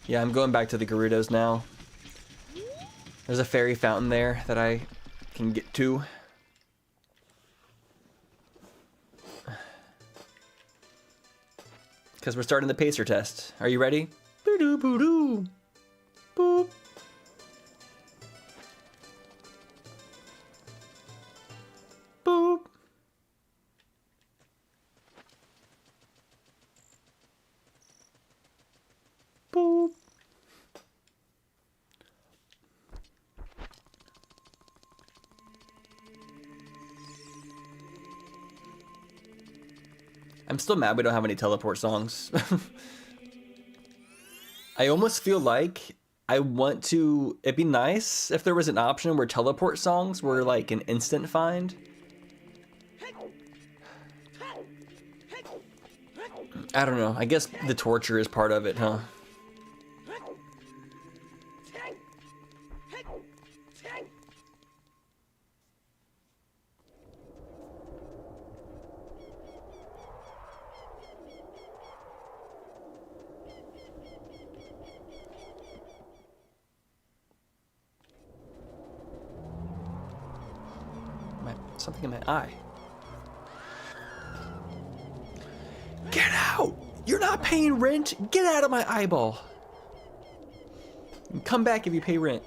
Speaker 1: Yeah, I'm going back to the Gerudos now. There's a fairy fountain there that I can get to. Because we're starting the pacer test. Are you ready? Boo-doo, boo-doo. Boop. Boop. Boop. I'm still mad we don't have any teleport songs. I almost feel like I want to... It'd be nice if there was an option where teleport songs were like an instant find. I don't know. I guess the torture is part of it, huh? Something in my eye. Get out! You're not paying rent! Get out of my eyeball! Come back if you pay rent.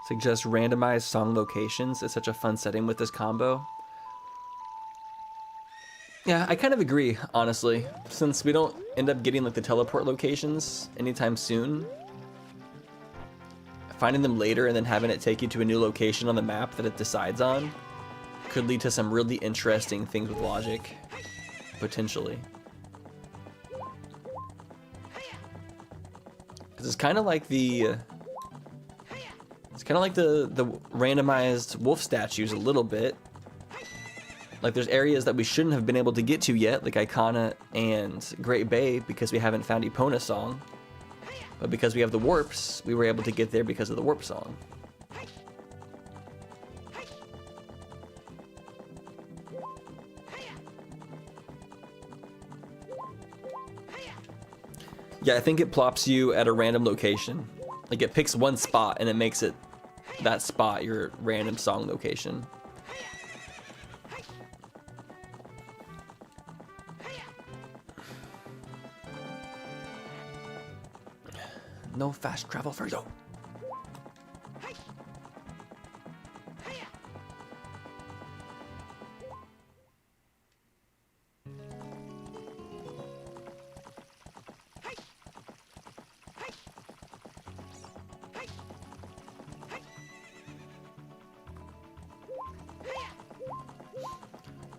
Speaker 1: Suggest randomized song locations. It's such a fun setting with this combo. Yeah, I kind of agree, honestly. Since we don't end up getting like the teleport locations anytime soon, finding them later and then having it take you to a new location on the map that it decides on could lead to some really interesting things with logic, potentially. Because it's kind of like the randomized wolf statues a little bit. Like, there's areas that we shouldn't have been able to get to yet, like Icona and Great Bay, because we haven't found Epona Song. But because we have the warps, we were able to get there because of the warp song. Yeah, I think it plops you at a random location. Like, it picks one spot and it makes it, that spot, your random song location. No fast travel for you.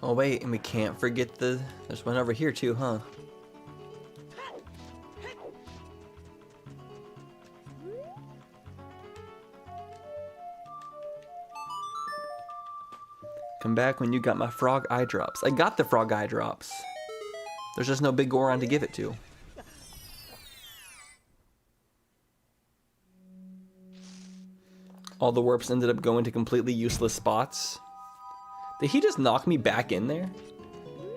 Speaker 1: Oh wait, and we can't forget there's one over here too, huh? Come back when you got my frog eye drops. I got the frog eye drops. There's just no big Goron to give it to. All the warps ended up going to completely useless spots. Did he just knock me back in there?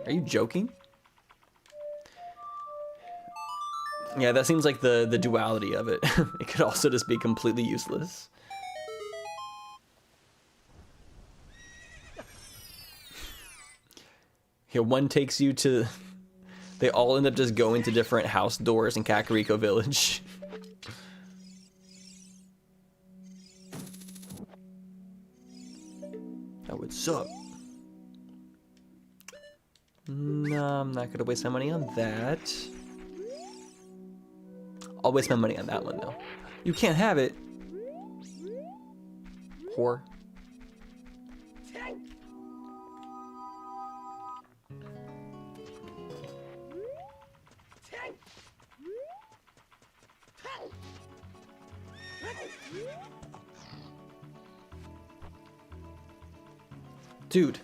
Speaker 1: Are you joking? Yeah, that seems like the duality of it. It could also just be completely useless. Yeah, one takes you to They all end up just going to different house doors in Kakariko Village. That would suck. No, I'm not gonna waste my money on that. I'll waste my money on that one though. You can't have it. Whore. Dude.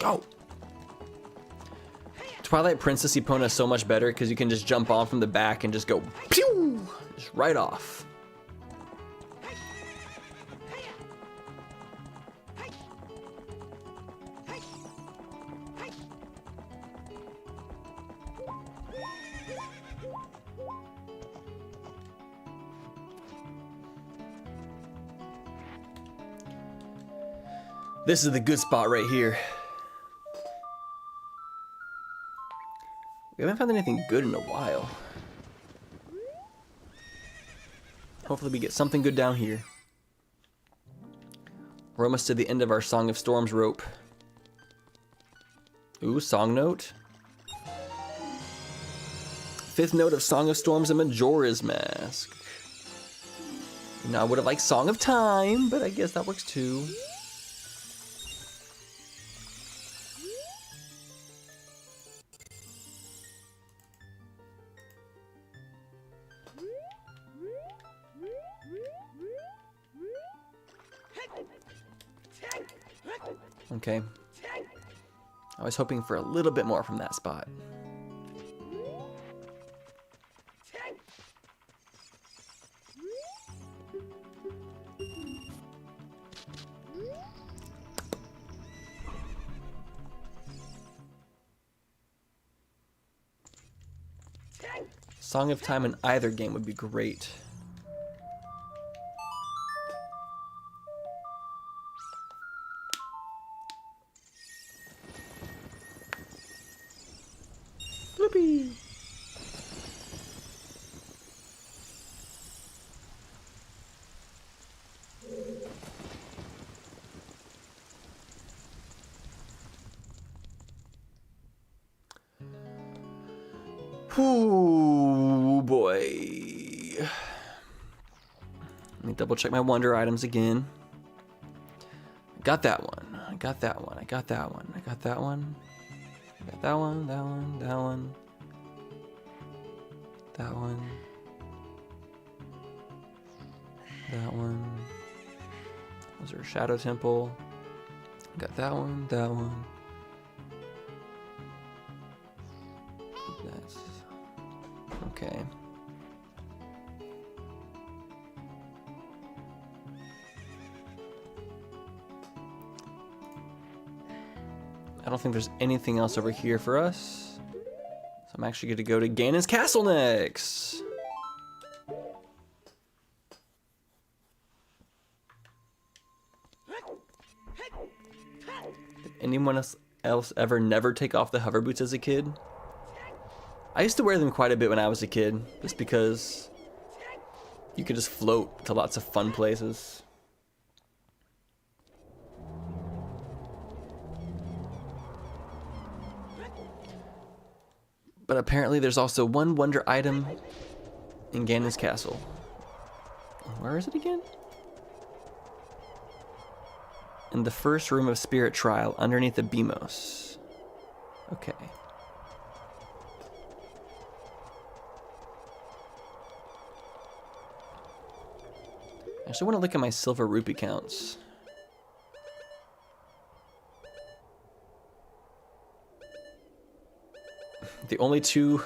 Speaker 1: Oh. Twilight Princess Epona is so much better because you can just jump on from the back and just go pew! Just right off. This is the good spot right here. We haven't found anything good in a while. Hopefully we get something good down here. We're almost to the end of our Song of Storms rope. Ooh, song note. 5th note of Song of Storms and Majora's Mask. Now I would have liked Song of Time, but I guess that works too. Okay. I was hoping for a little bit more from that spot. Song of Time in either game would be great. Bloopy. Ooh, boy. Let me double check my wonder items again. I got that one. I got that one. I got that one. I got that one. I got that one. That one. That one. That one. That one. Was there a Shadow Temple? I got that one. That one. That's okay. I don't think there's anything else over here for us. So I'm actually going to go to Ganon's Castle next. Did anyone else ever never take off the hover boots as a kid? I used to wear them quite a bit when I was a kid, just because you could just float to lots of fun places. But apparently there's also one wonder item in Ganon's Castle. Where is it again? In the first room of Spirit Trial, underneath the Beamos. Okay. I actually want to look at my silver rupee counts. The only 2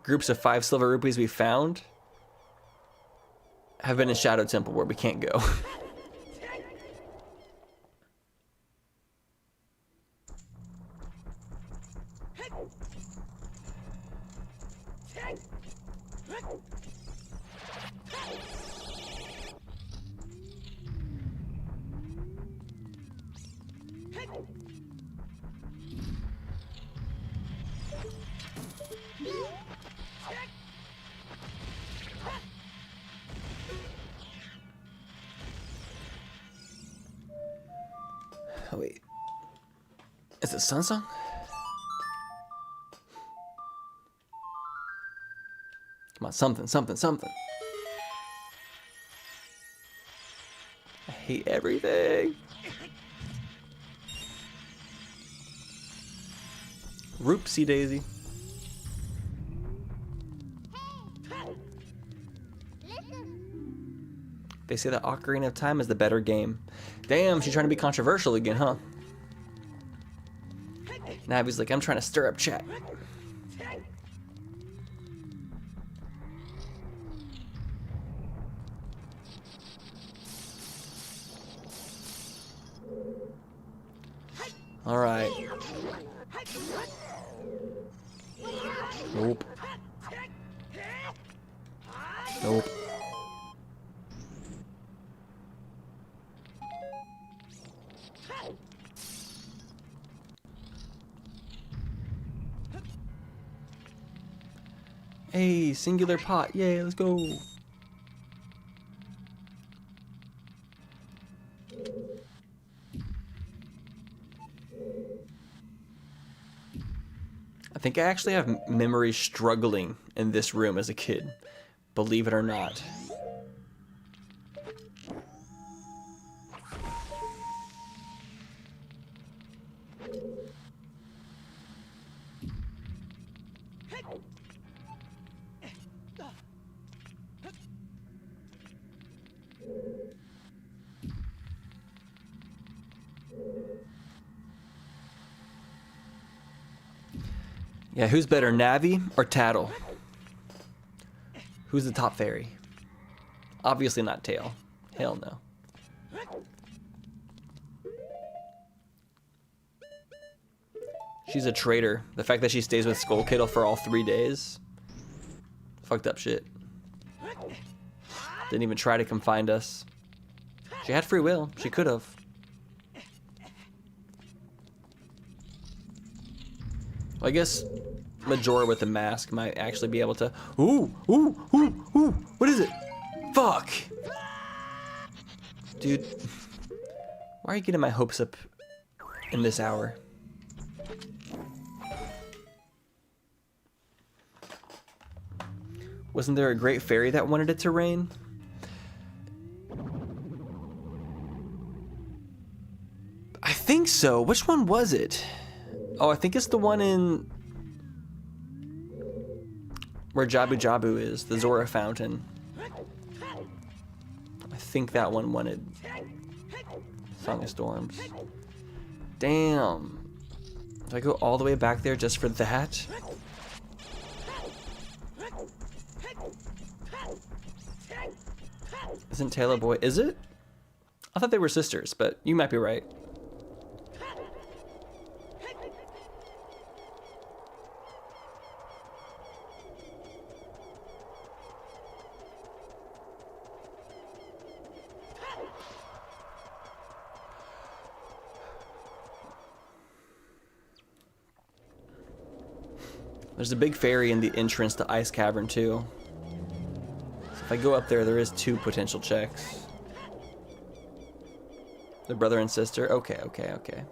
Speaker 1: groups of 5 silver rupees we found have been in Shadow Temple, where we can't go. Oh wait, is it Sun Song? Come on, something, something, something. I hate everything. Roopsie daisy. They say that Ocarina of Time is the better game. Damn, she's trying to be controversial again, huh? Navi's like, I'm trying to stir up chat. All right. Nope. Nope. Hey, singular pot. Yay, let's go. I think I actually have memory struggling in this room as a kid. Believe it or not. Yeah, who's better, Navi or Tattle? Who's the top fairy? Obviously not Tail. Hell no. She's a traitor. The fact that she stays with Skull Kittle for all 3 days. Fucked up shit. Didn't even try to come find us. She had free will. She could have. Well, I guess Majora with the mask might actually be able to... Ooh! Ooh! Ooh! Ooh! What is it? Fuck! Dude. Why are you getting my hopes up in this hour? Wasn't there a great fairy that wanted it to rain? I think so. Which one was it? Oh, I think it's the one in... where Jabu Jabu is, the Zora Fountain. I think that one wanted Song of Storms. Damn. Do I go all the way back there just for that? Isn't Taylor Boy? Is it? I thought they were sisters, but you might be right. There's a big fairy in the entrance to Ice Cavern too. So if I go up there, there is 2 potential checks. The brother and sister. Okay, okay, okay.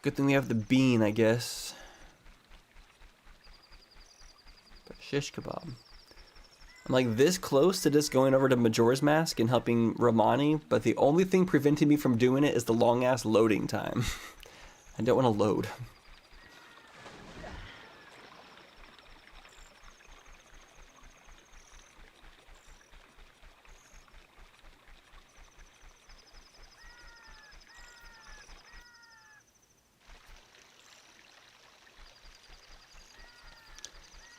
Speaker 1: Good thing we have the bean, I guess. But shish kebab. I'm like this close to just going over to Majora's Mask and helping Romani, but the only thing preventing me from doing it is the long ass loading time. I don't want to load.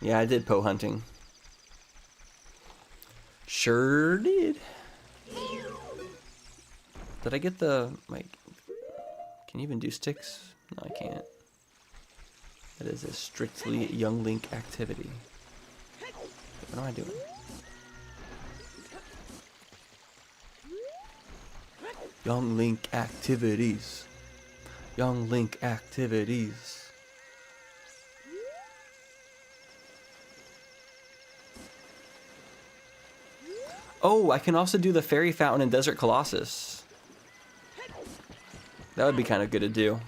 Speaker 1: Yeah, I did Poe hunting. Sure did. Did I get the, like, can you even do sticks? No, I can't. That is a strictly Young Link activity. What am I doing? Young Link activities. Young Link activities. Oh, I can also do the Fairy Fountain and Desert Colossus. That would be kind of good to do.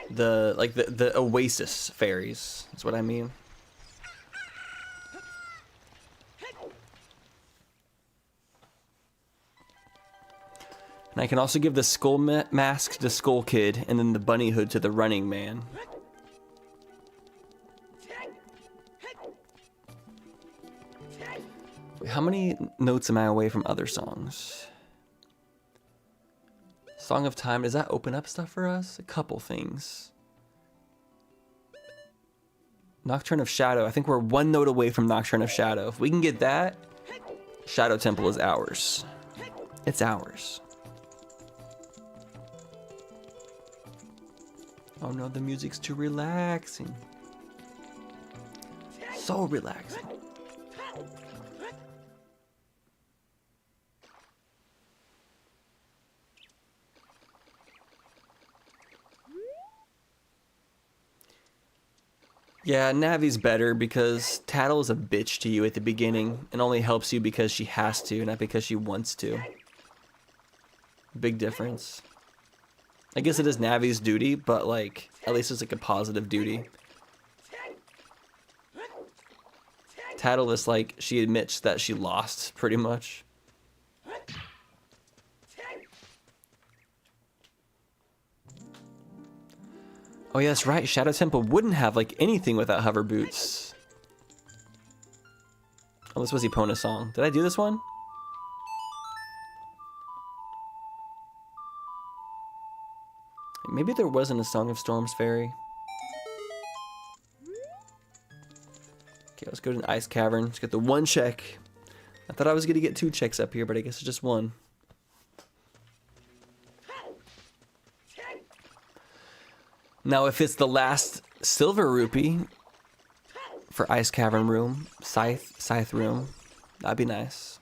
Speaker 1: The Oasis fairies, that's what I mean. And I can also give the skull mask to Skull Kid and then the bunny hood to the Running Man. Wait, how many notes am I away from other songs? Song of Time, does that open up stuff for us? A couple things. Nocturne of Shadow, I think we're one note away from Nocturne of Shadow. If we can get that, Shadow Temple is ours. It's ours. Oh no, the music's too relaxing. So relaxing. Yeah, Navi's better because Tattle is a bitch to you at the beginning and only helps you because she has to, not because she wants to. Big difference. I guess it is Navi's duty, but like, at least it's like a positive duty. Tattle is like, she admits that she lost, pretty much. Oh yeah, that's right, Shadow Temple wouldn't have like anything without hover boots. Oh, this was Epona's song. Did I do this one? Maybe there wasn't a Song of Storms fairy. Okay, let's go to an ice cavern. Let's get the one check. I thought I was gonna get 2 checks up here, but I guess it's just 1. Now, if it's the last silver rupee for ice cavern room, scythe room, that'd be nice.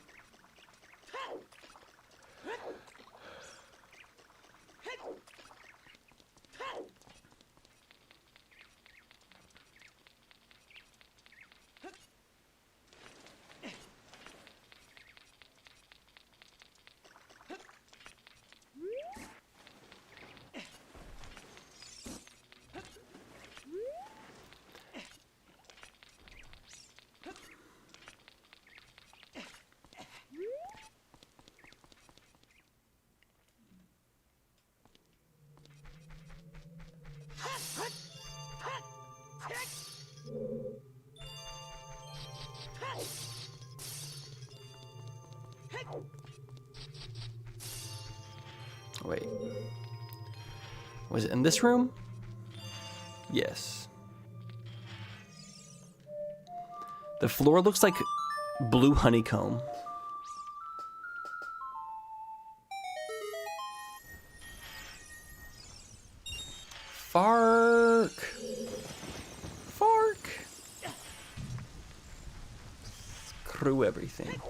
Speaker 1: Wait. Was it in this room? Yes. The floor looks like blue honeycomb. Fark. Fark. Screw everything.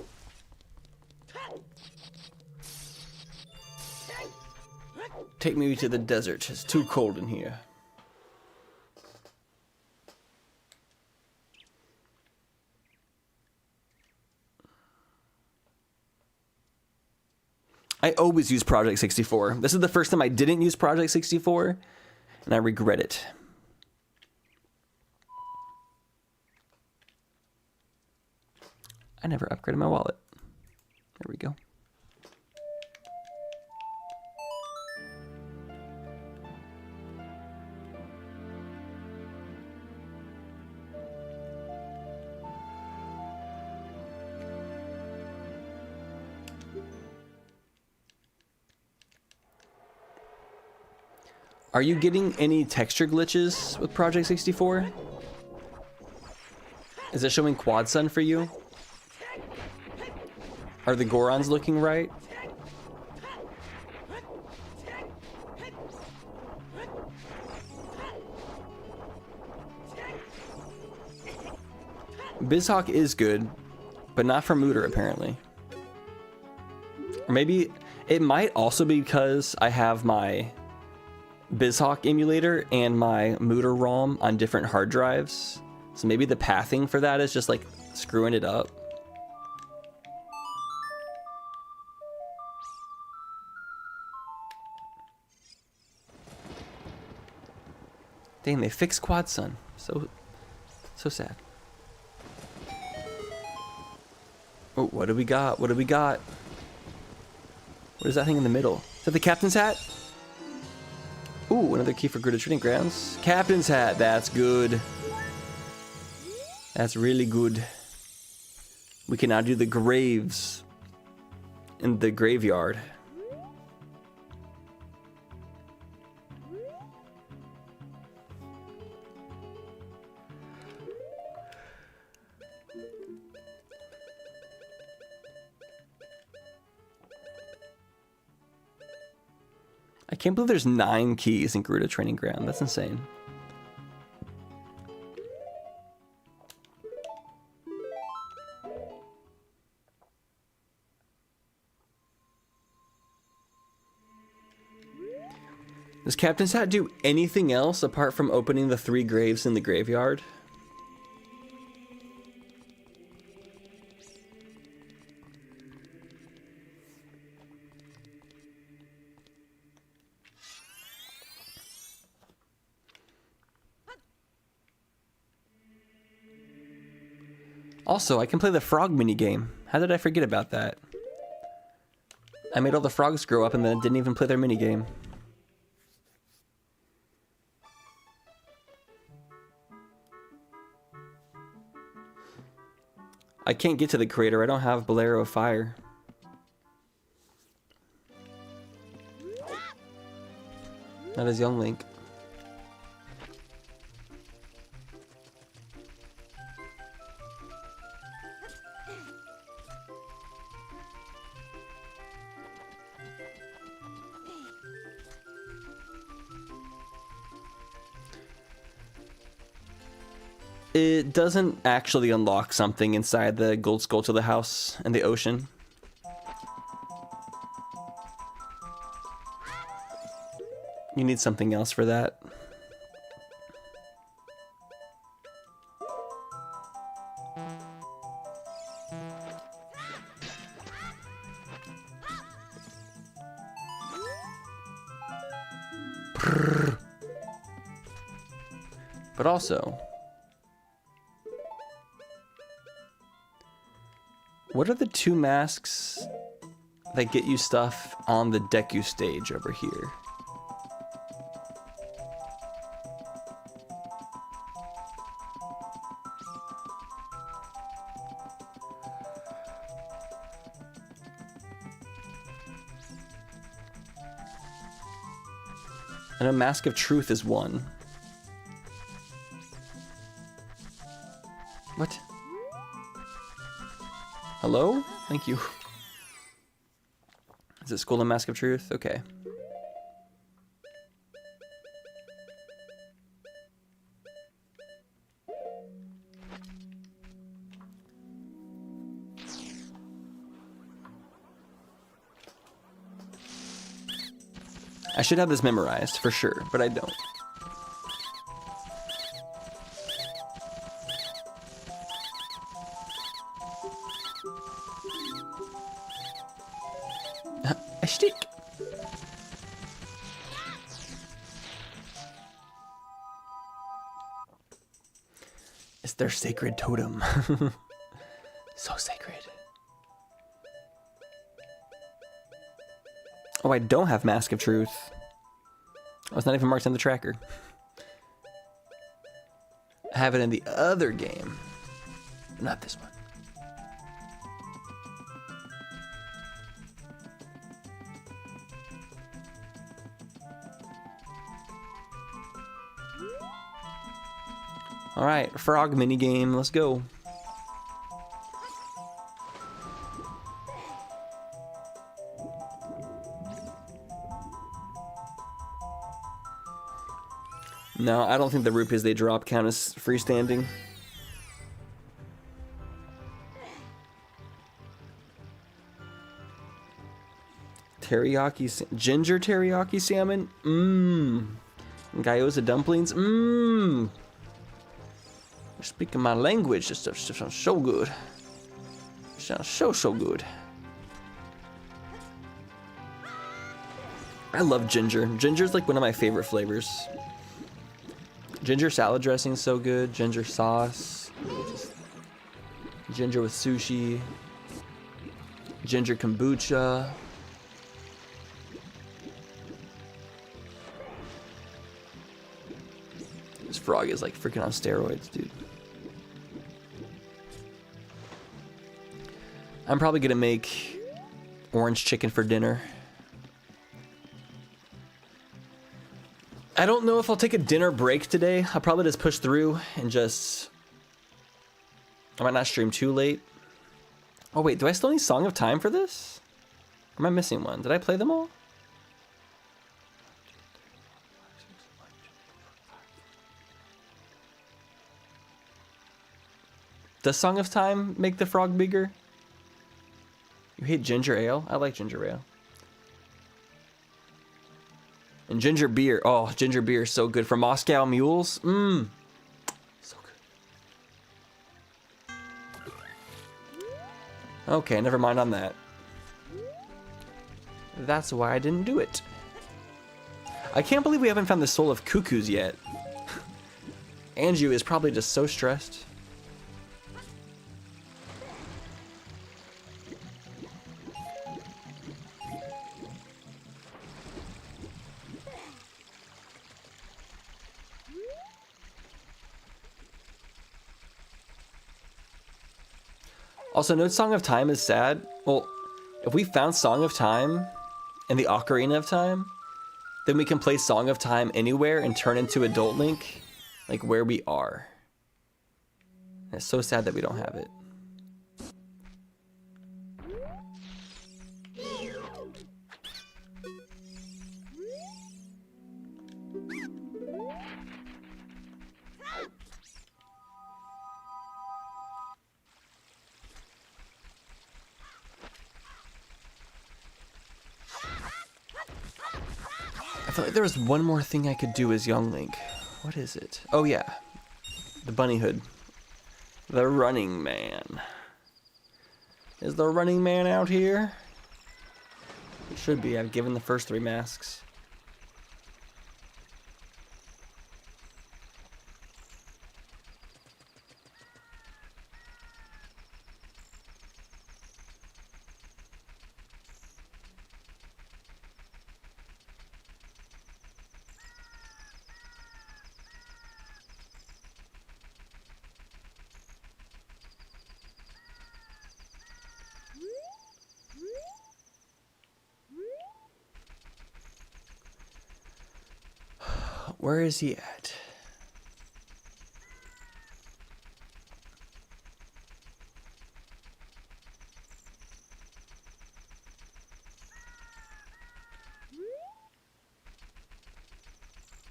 Speaker 1: Take me to the desert. It's too cold in here. I always use Project 64. This is the first time I didn't use Project 64, and I regret it. I never upgraded my wallet. There we go. Are you getting any texture glitches with Project 64? Is it showing quad sun for you? Are the Gorons looking right? BizHawk is good, but not for Mooter apparently. Or maybe It might also be because I have my BizHawk emulator and my Mooter ROM on different hard drives. So maybe the pathing for that is just like screwing it up. Dang, they fixed Quad Sun. So sad. Oh, what do we got? What do we got? What is that thing in the middle? Is that the captain's hat? Ooh, another key for Gruta Training Grounds. Captain's hat, that's good. That's really good. We can now do the graves in the graveyard. I can't believe there's 9 keys in Gruta Training Ground. That's insane. Does Captain's Hat do anything else apart from opening the 3 graves in the graveyard? Also, I can play the frog minigame. How did I forget about that? I made all the frogs grow up and then didn't even play their minigame. I can't get to the crater. I don't have Bolero of Fire. Not as young Link. It doesn't actually unlock something inside the gold skull to the house in the ocean. You need something else for that. But also, what are the 2 masks that get you stuff on the Deku stage over here? And a Mask of Truth is 1. What? Hello? Thank you. Is it Skull and Mask of Truth? Okay. I should have this memorized for sure, but I don't. A stick. It's their sacred totem. So sacred. Oh, I don't have Mask of Truth. Oh, it's not even marked on the tracker. I have it in the other game, but not this one. All right, frog minigame, let's go. No, I don't think the rupees they drop count as freestanding. Ginger teriyaki salmon. Mmm. Gyoza dumplings. Mmm. You're speaking my language. This stuff sounds so good. Sounds so good. I love ginger. Ginger's like one of my favorite flavors. Ginger salad dressing is so good. Ginger sauce. Ginger with sushi. Ginger kombucha. This frog is like freaking on steroids, dude. I'm probably gonna make orange chicken for dinner. I don't know if I'll take a dinner break today. I'll probably just push through and I might not stream too late. Oh wait, do I still need Song of Time for this? Or am I missing one? Did I play them all? Does Song of Time make the frog bigger? You hate ginger ale? I like ginger ale. And ginger beer. Oh, ginger beer is so good. From Moscow Mules. Mmm. So good. Okay, never mind on that. That's why I didn't do it. I can't believe we haven't found the soul of cuckoos yet. Anju is probably just so stressed. Also, note Song of Time is sad. Well, if we found Song of Time in the Ocarina of Time, then we can play Song of Time anywhere and turn into Adult Link, like where we are. And it's so sad that we don't have it. I feel like there was one more thing I could do as Young Link. What is it? Oh yeah, the bunny hood. The running man. Is the running man out here? It should be. I've given the first 3 masks. Where is he at?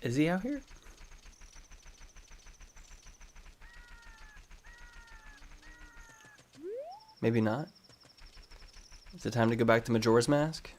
Speaker 1: Is he out here? Maybe not. Is it time to go back to Majora's Mask?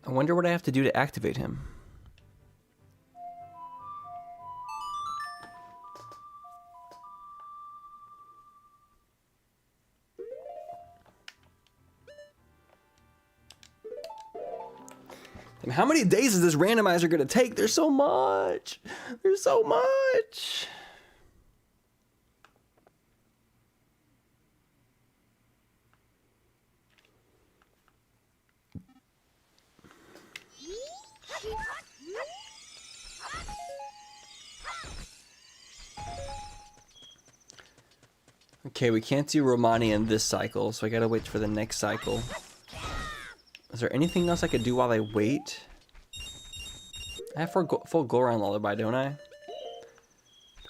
Speaker 1: I wonder what I have to do to activate him. And how many days is this randomizer going to take? There's so much. There's so much. Okay, we can't do Romani in this cycle, so I gotta wait for the next cycle. Is there anything else I could do while I wait? I have full Goron Lullaby, don't I? Do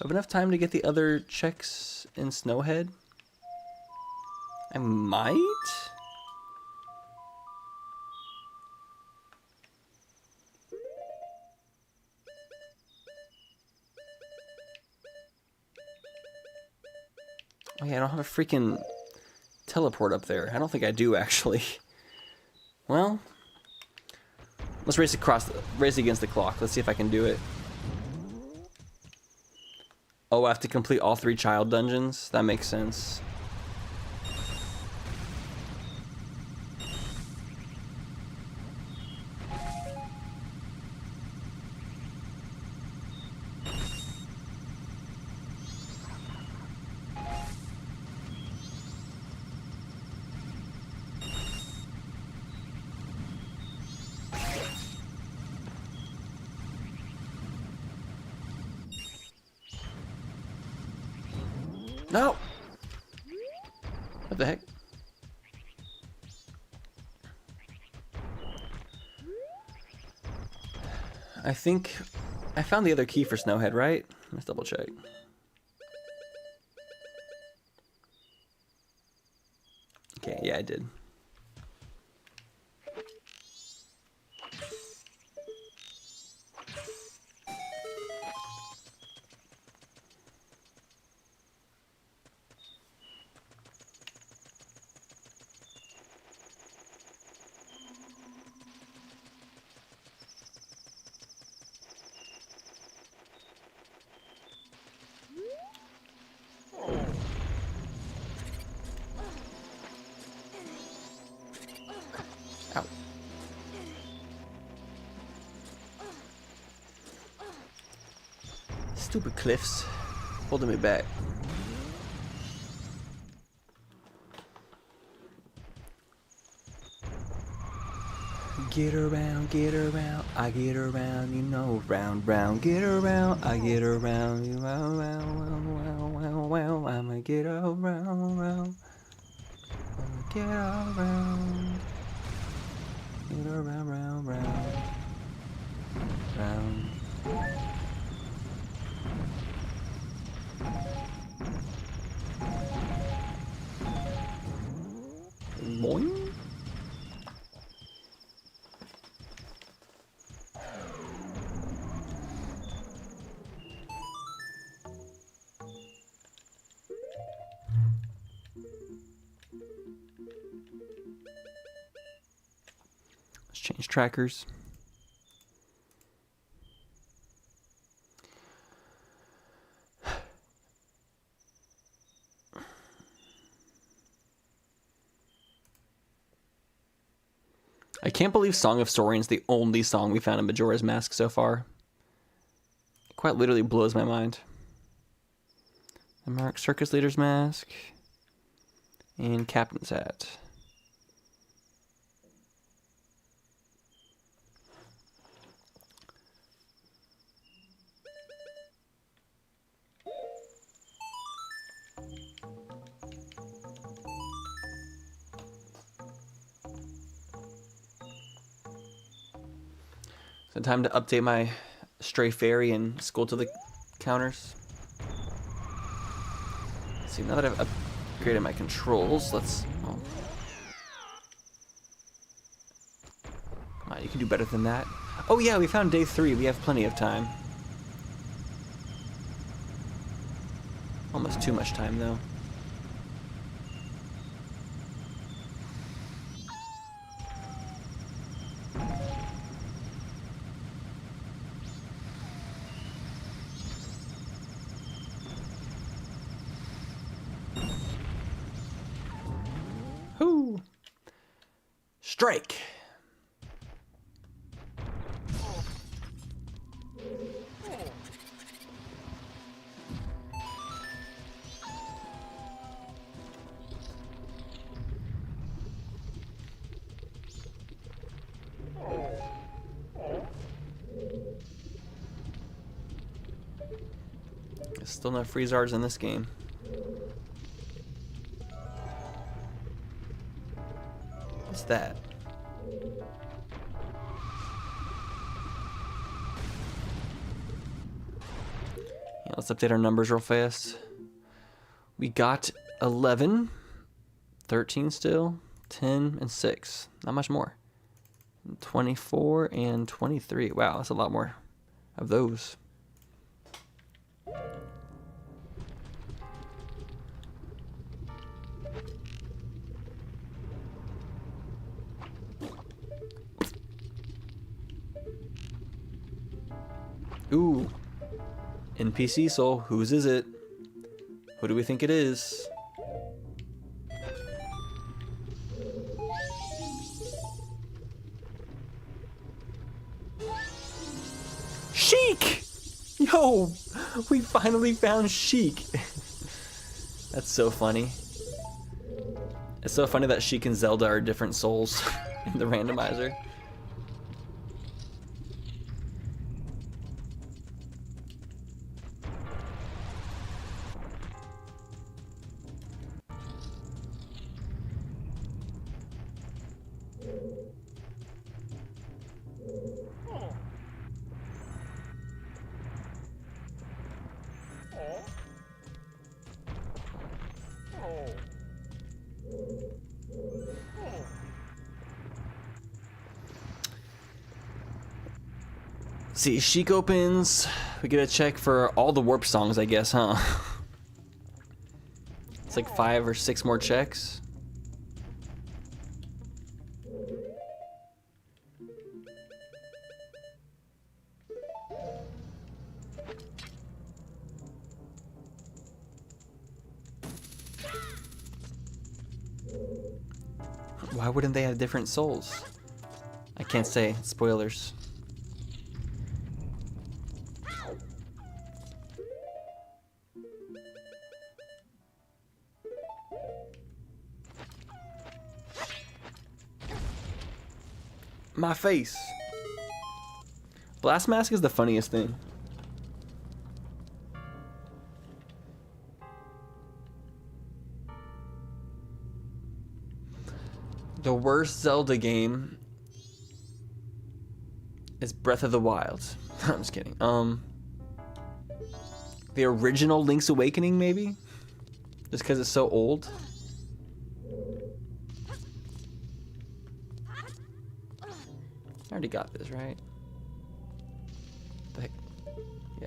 Speaker 1: I have enough time to get the other checks in Snowhead? I might? Oh yeah, I don't have a freaking teleport up there. I don't think I do, actually. Well, let's race against the clock. Let's see if I can do it. Oh, I have to complete all 3 child dungeons? That makes sense. No! What the heck? I think I found the other key for Snowhead, right? Let's double check. Okay, yeah, I did. Ow. Stupid cliffs holding me back. Get around, I get around, you know, round, round, get around, I get around, you round, round, round, round, round, I'ma get around, round, I'ma get around, round, round. Boing. Let's change trackers. I can't believe Song of Saurian's the only song we found in Majora's Mask so far. It quite literally blows my mind. The Mark Circus Leader's Mask and Captain's Hat. So time to update my Stray Fairy and Skull to the counters. Let's see, now that I've upgraded my controls, let's... Oh. Come on, you can do better than that. Oh yeah, we found day 3. We have plenty of time. Almost too much time, though. Whoo! Strike! There's still no Freezards in this game. What's that? Yeah, let's update our numbers real fast. We got 11, 13 still, 10, and 6. Not much more. 24 and 23. Wow, that's a lot more of those. Ooh. NPC soul. Whose is it? Who do we think it is? Sheik! Yo! We finally found Sheik. That's so funny. It's so funny that Sheik and Zelda are different souls in the randomizer. See, Sheik opens. We get a check for all the warp songs, I guess, huh? It's like 5 or 6 more checks. Why wouldn't they have different souls? I can't say. Spoilers. My face. Blast Mask is the funniest thing. The worst Zelda game is Breath of the Wild. I'm just kidding. The original Link's Awakening, maybe? Just because it's so old. I already got this, right? The heck? Yeah.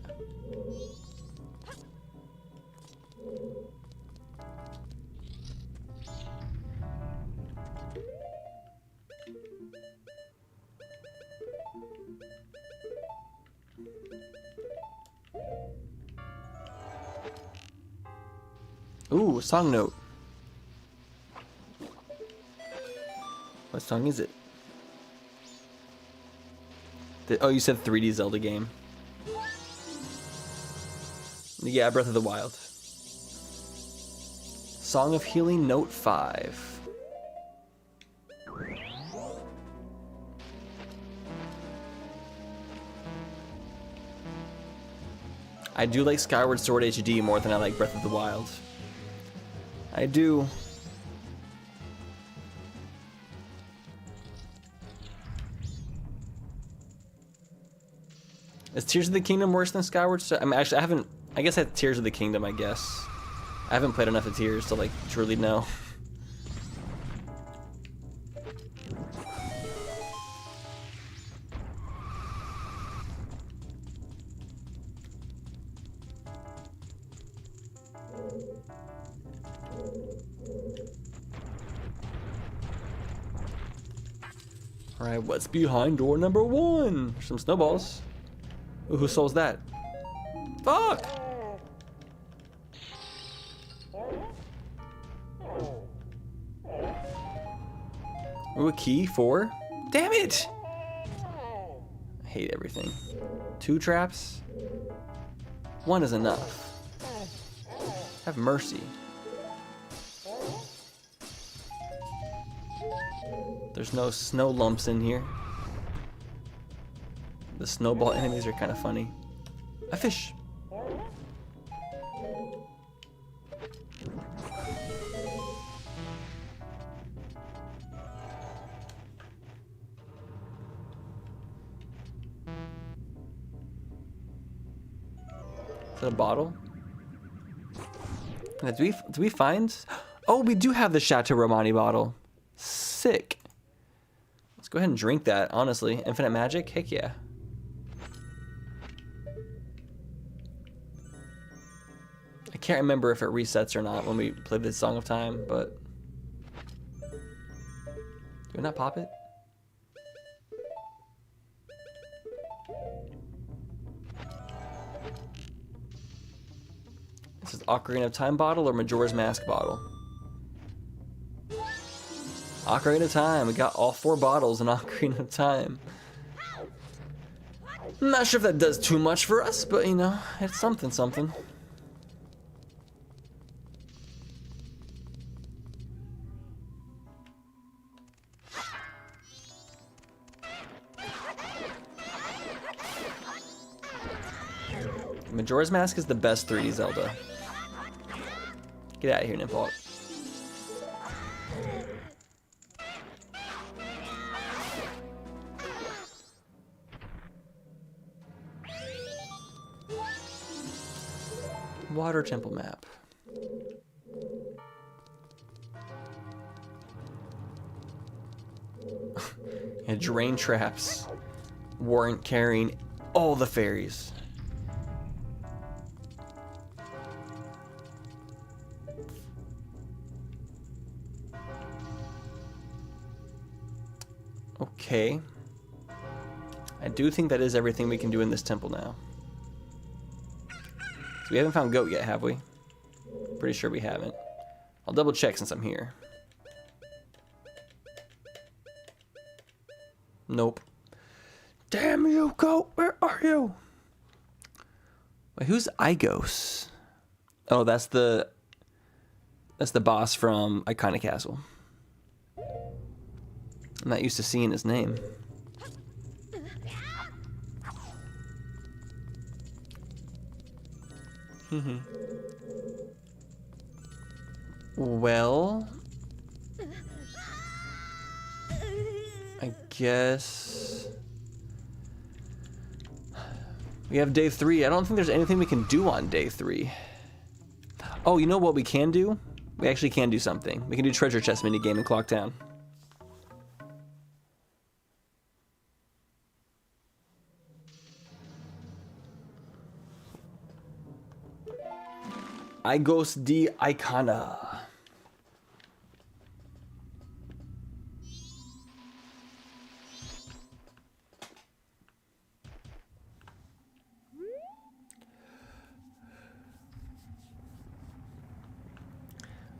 Speaker 1: Ooh, song note. What song is it? Oh, you said 3D Zelda game. Yeah, Breath of the Wild. Song of Healing, Note 5. I do like Skyward Sword HD more than I like Breath of the Wild. I do. Is Tears of the Kingdom worse than Skyward Sword? I mean, actually, I guess I had Tears of the Kingdom, I guess. I haven't played enough of Tears to, like, truly know. Alright, what's behind door number 1? Some snowballs. Ooh, whose soul's that? Fuck! Ooh, a key 4? Damn it! I hate everything. 2 traps? 1 is enough. Have mercy. There's no snow lumps in here. The snowball enemies are kind of funny. A fish. Is that a bottle? Do we find? Oh, we do have the Chateau Romani bottle. Sick. Let's go ahead and drink that, honestly. Infinite magic? Heck yeah. I can't remember if it resets or not when we play the Song of Time, but... Do we not pop it? This is Ocarina of Time bottle or Majora's Mask bottle? Ocarina of Time. We got all 4 bottles in Ocarina of Time. I'm not sure if that does too much for us, but you know, it's something, something. Majora's Mask is the best 3D Zelda. Get out of here, Nymphok. Water temple map. Yeah, drain traps weren't carrying all the fairies. Okay. I do think that is everything we can do in this temple now. So we haven't found goat yet, have we? Pretty sure we haven't. I'll double check since I'm here. Nope. Damn you, goat! Where are you? Wait, who's Igos? Oh, that's the boss from Iconic Castle. I'm not used to seeing his name. Well, I guess we have day 3. I don't think there's anything we can do on day 3. Oh, you know what we can do? We actually can do something. We can do treasure chest minigame in Clock Town. Igos de Icona.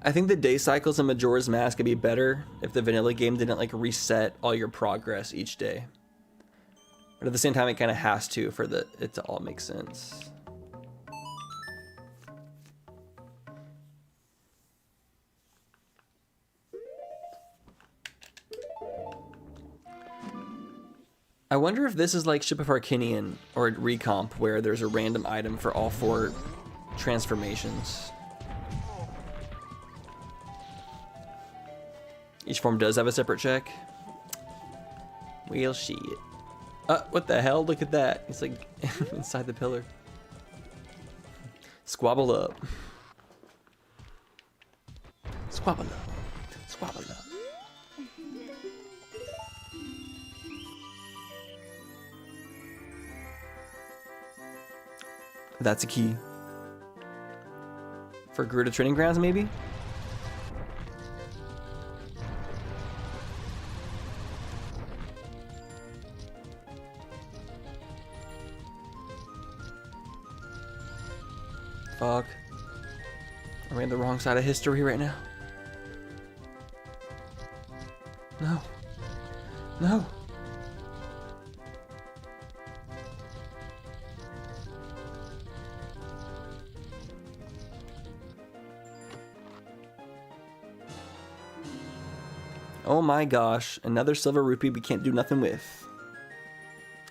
Speaker 1: I think the day cycles in Majora's Mask could be better if the vanilla game didn't like reset all your progress each day. But at the same time, it kind of has to for it to all make sense. I wonder if this is like Ship of Arcinian or Recomp, where there's a random item for all 4 transformations. Each form does have a separate check. We'll see it. What the hell? Look at that. He's like inside the pillar. Squabble up. Squabble up. Squabble up. That's a key. For Gerudo Training Grounds, maybe? Fuck. Are we on the wrong side of history right now? No. No. Oh my gosh, another silver rupee we can't do nothing with.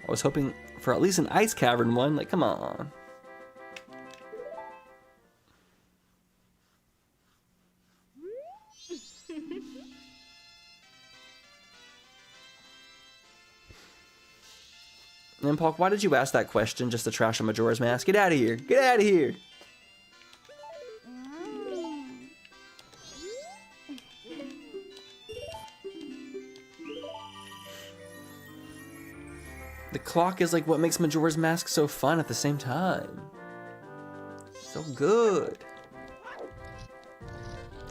Speaker 1: I was hoping for at least an ice cavern one, like come on. Impulk, why did you ask that question just to trash a Majora's Mask? Get out of here! Get out of here! The clock is like what makes Majora's Mask so fun at the same time. So good.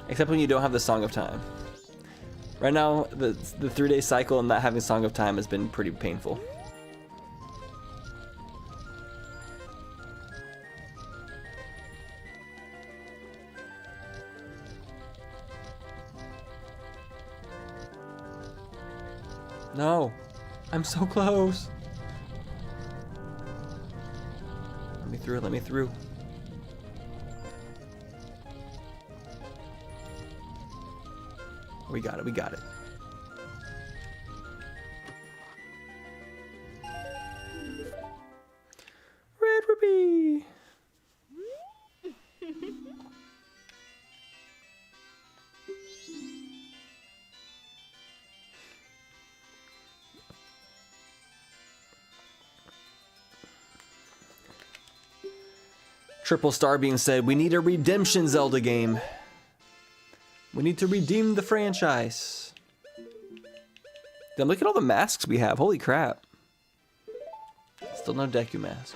Speaker 1: Except when you don't have the Song of Time. Right now, the 3-day cycle and not having Song of Time has been pretty painful. No, I'm so close. Let me through, let me through. We got it, we got it. Red Rupee! Triple Star being said, we need a redemption Zelda game. We need to redeem the franchise. Then look at all the masks we have. Holy crap. Still no Deku mask.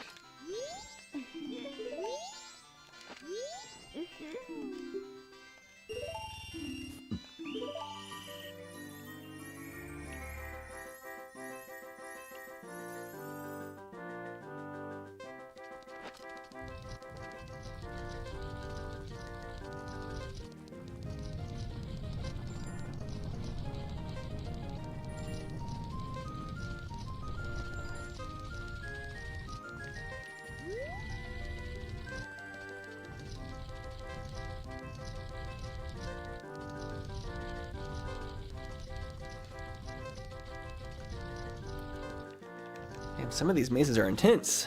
Speaker 1: Damn, some of these mazes are intense.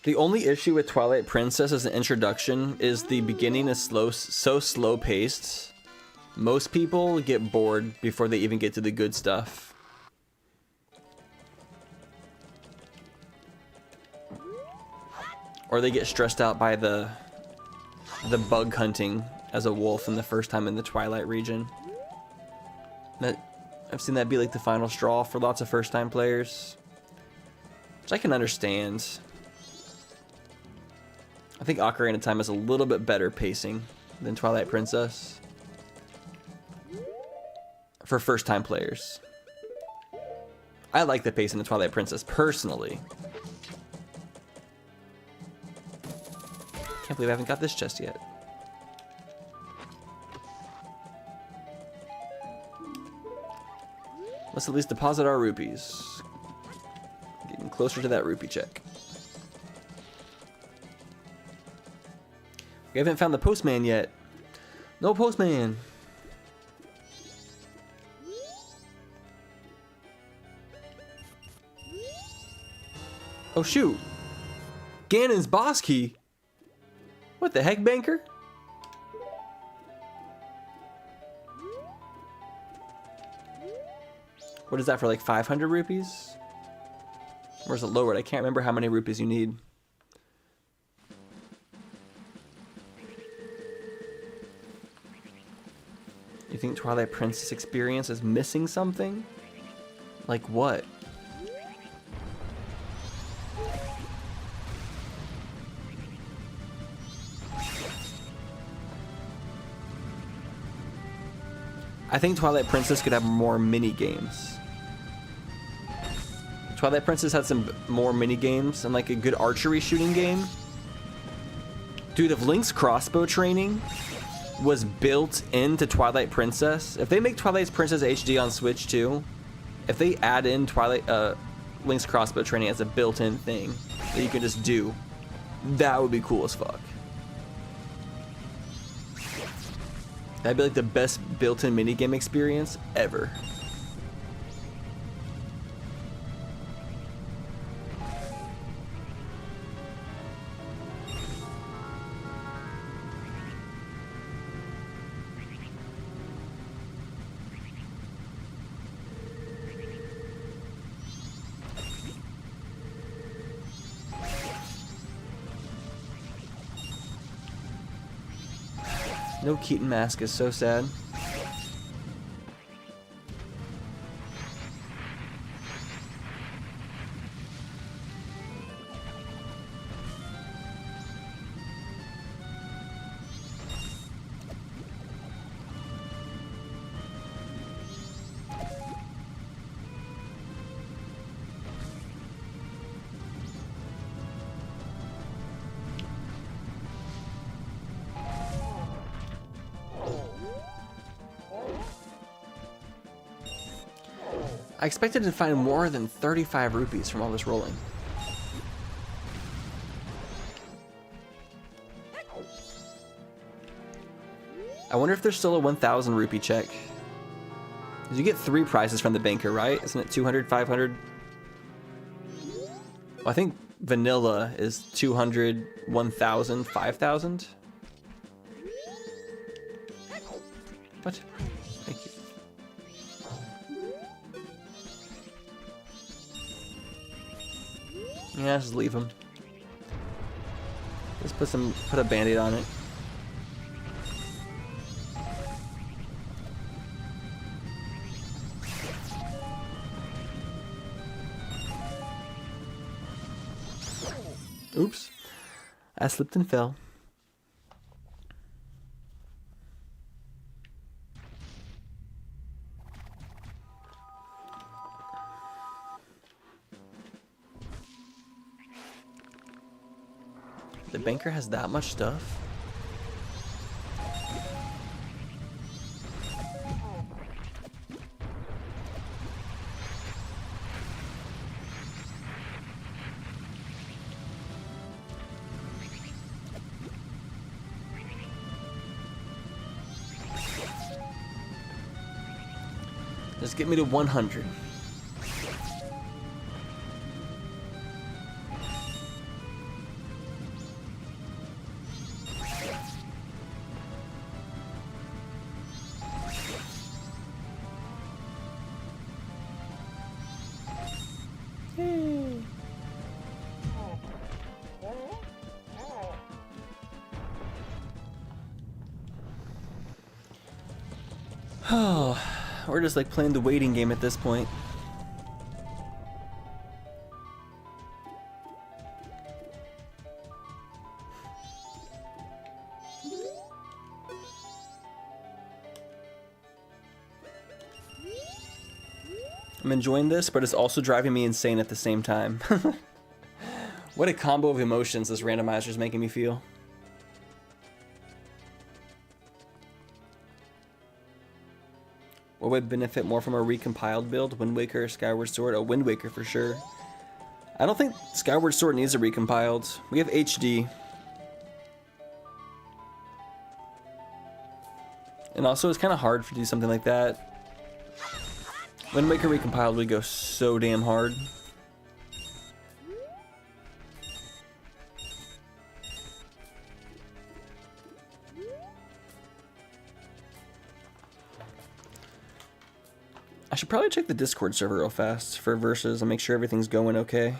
Speaker 1: The only issue with Twilight Princess as an introduction is the beginning is so slow paced. Most people get bored before they even get to the good stuff. Or they get stressed out by the bug hunting as a wolf in the first time in the Twilight region. I've seen that be like the final straw for lots of first time players, which I can understand. I think Ocarina of Time has a little bit better pacing than Twilight Princess for first time players. I like the pacing of Twilight Princess personally. Can't believe I haven't got this chest yet. Let's at least deposit our rupees. Getting closer to that rupee check. We haven't found the postman yet. No postman. Oh shoot. Ganon's boss key. What the heck, banker? What is that for, like 500 rupees? Or is it lowered? I can't remember how many rupees you need. You think Twilight Princess experience is missing something? Like what? I think Twilight Princess could have more mini games. Twilight Princess had some more mini games and like a good archery shooting game. Dude, if Link's crossbow training was built into Twilight Princess, if they make Twilight Princess HD on Switch too, if they add in Link's crossbow training as a built-in thing that you can just do, that would be cool as fuck. That'd be like the best built-in minigame experience ever. No Keaton mask is so sad. I expected to find more than 35 rupees from all this rolling. I wonder if there's still a 1,000 rupee check. Because you get 3 prizes from the banker, right? Isn't it 200, 500? Well, I think vanilla is 200, 1,000, 5,000. What? Thank you. Yeah, just leave him. Let's put a band-aid on it. Oops. I slipped and fell. The banker has that much stuff? Just get me to 100. Oh, we're just like playing the waiting game at this point. I'm enjoying this, but it's also driving me insane at the same time. What a combo of emotions this randomizer is making me feel. What would benefit more from a recompiled build? Wind Waker or Skyward Sword? Oh, Wind Waker for sure. I don't think Skyward Sword needs a recompiled. We have HD. And also, it's kind of hard to do something like that. Wind Waker recompiled would go so damn hard. I should probably check the Discord server real fast for verses and make sure everything's going okay.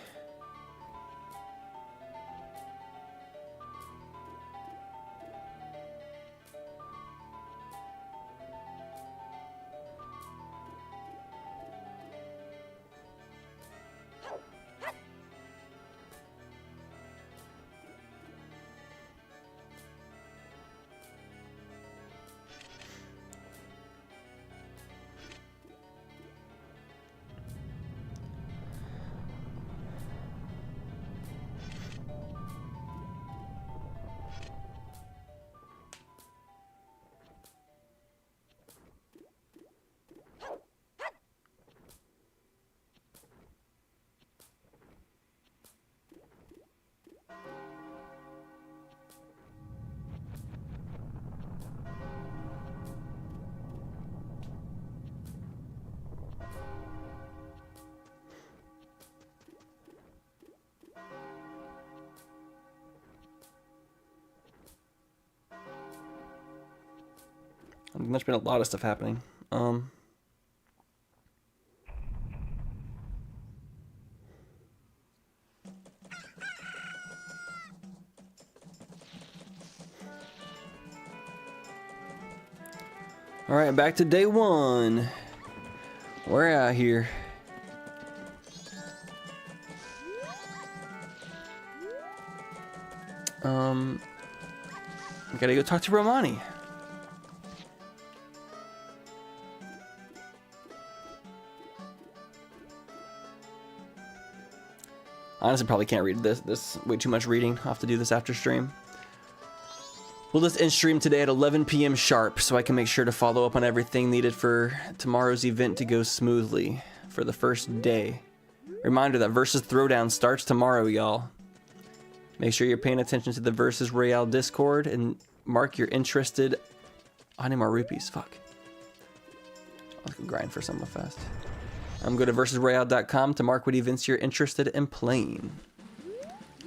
Speaker 1: There's been a lot of stuff happening. Alright, back to day one. We're out here. I gotta go talk to Romani. Honestly, probably can't read this. This way too much reading. I'll have to do this after stream. We'll just end stream today at 11 p.m. sharp, so I can make sure to follow up on everything needed for tomorrow's event to go smoothly for the first day. Reminder that Versus Throwdown starts tomorrow, y'all. Make sure you're paying attention to the Versus Royale Discord and mark you're interested. I need more rupees. Fuck. I'll grind for someone fast. Go to versusroyale.com to mark what events you're interested in playing.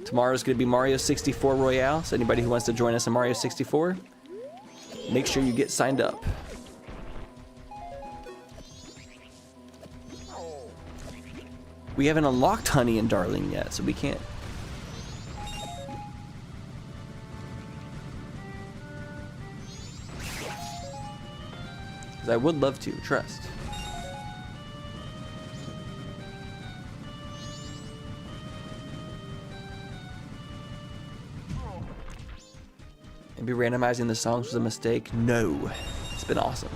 Speaker 1: Tomorrow's going to be Mario 64 Royale, so anybody who wants to join us in Mario 64, make sure you get signed up. We haven't unlocked Honey and Darling yet, so we can't. 'Cause I would love to, trust. Maybe randomizing the songs was a mistake. No, it's been awesome.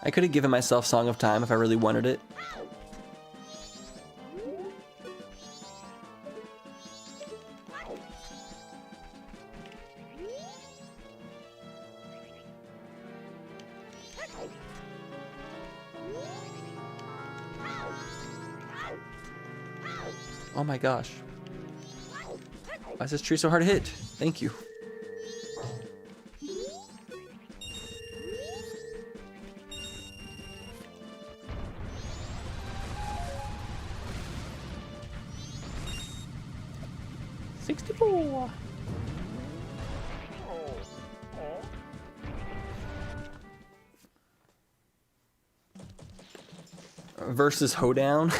Speaker 1: I could have given myself Song of Time if I really wanted it. Oh my gosh. Why is this tree so hard to hit? Thank you. Versus Hoedown.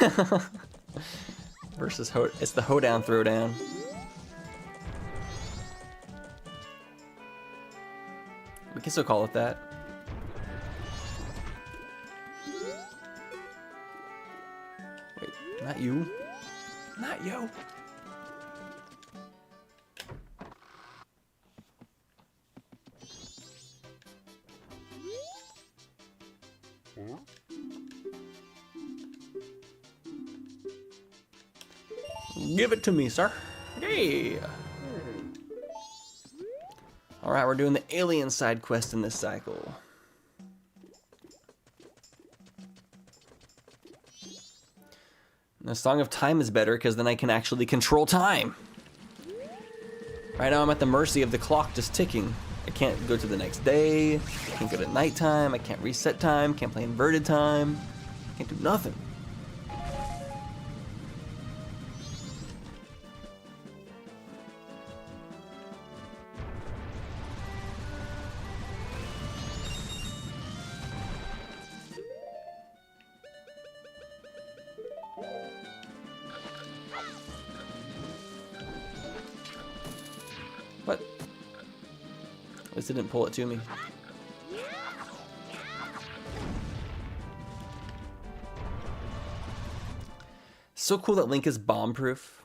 Speaker 1: Versus it's the Hoedown Throwdown. We can still call it that. Wait, not you. Not you. Give it to me, sir. Hey. All right, we're doing the alien side quest in this cycle. The Song of Time is better because then I can actually control time. Right now I'm at the mercy of the clock just ticking. I can't go to the next day. I can't go to nighttime. I can't reset time. Can't play inverted time. Can't do nothing. What? At least it didn't pull it to me. So cool that Link is bomb-proof.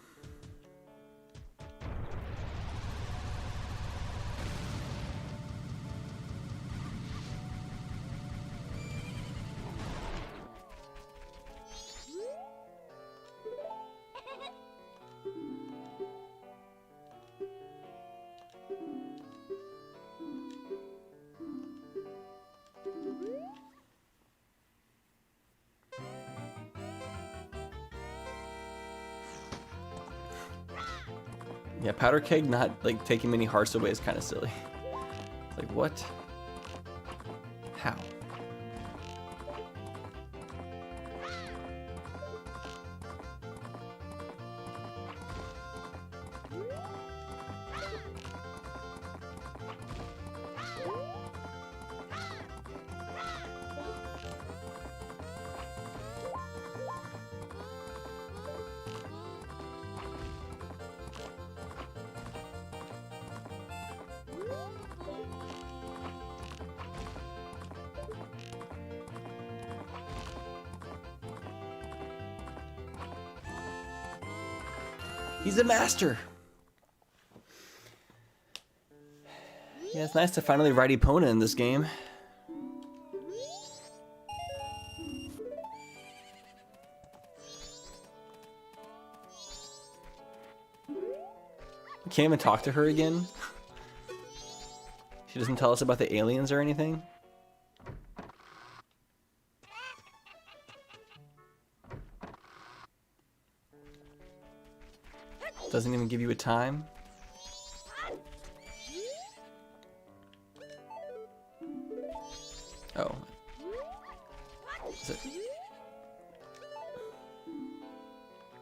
Speaker 1: Yeah, Powder Keg not like taking many hearts away is kind of silly. Like what? How? He's a master. Yeah, it's nice to finally ride Epona in this game. We can't even talk to her again. She doesn't tell us about the aliens or anything. Doesn't even give you a time. Oh. Is it?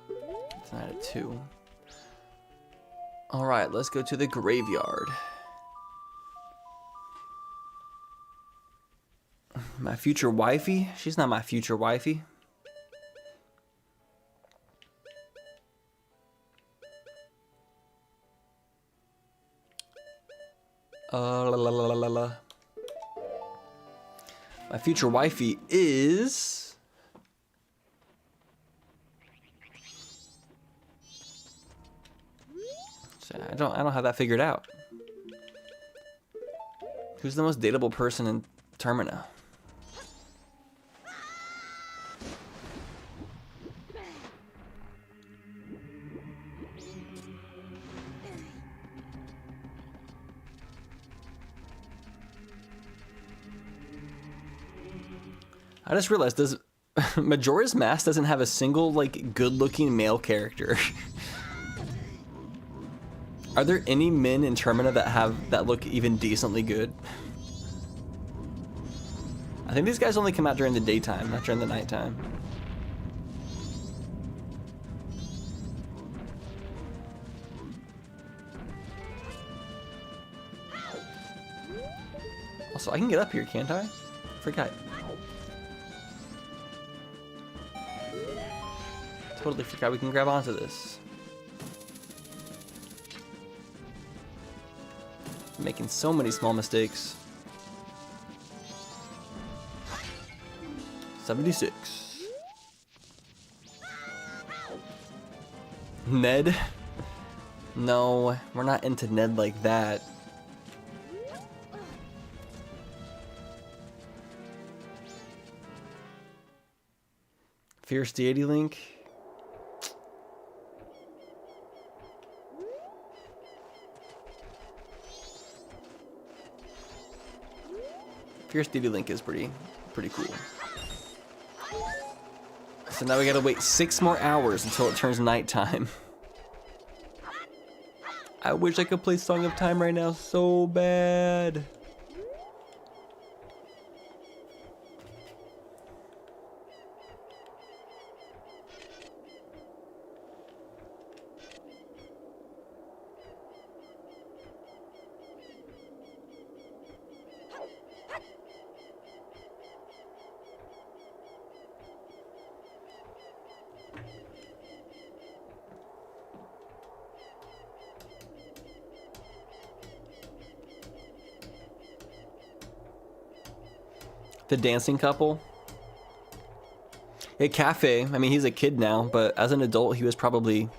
Speaker 1: It's not at 2. Alright, let's go to the graveyard. My future wifey? She's not my future wifey. My future wifey is... I don't have that figured out. Who's the most dateable person in Termina? I just realized Majora's Mask doesn't have a single like good-looking male character. Are there any men in Termina that look even decently good? I think these guys only come out during the daytime, not during the nighttime. Also, I can get up here, can't I? Forgot. Totally forgot we can grab onto this. I'm making so many small mistakes. 76. Ned? No, we're not into Ned like that. Fierce Deity Link? Fierce Deity Link is pretty cool. So now we gotta wait 6 more hours until it turns nighttime. I wish I could play Song of Time right now so bad. The dancing couple. Yeah, Cafe. I mean, he's a kid now, but as an adult, he was probably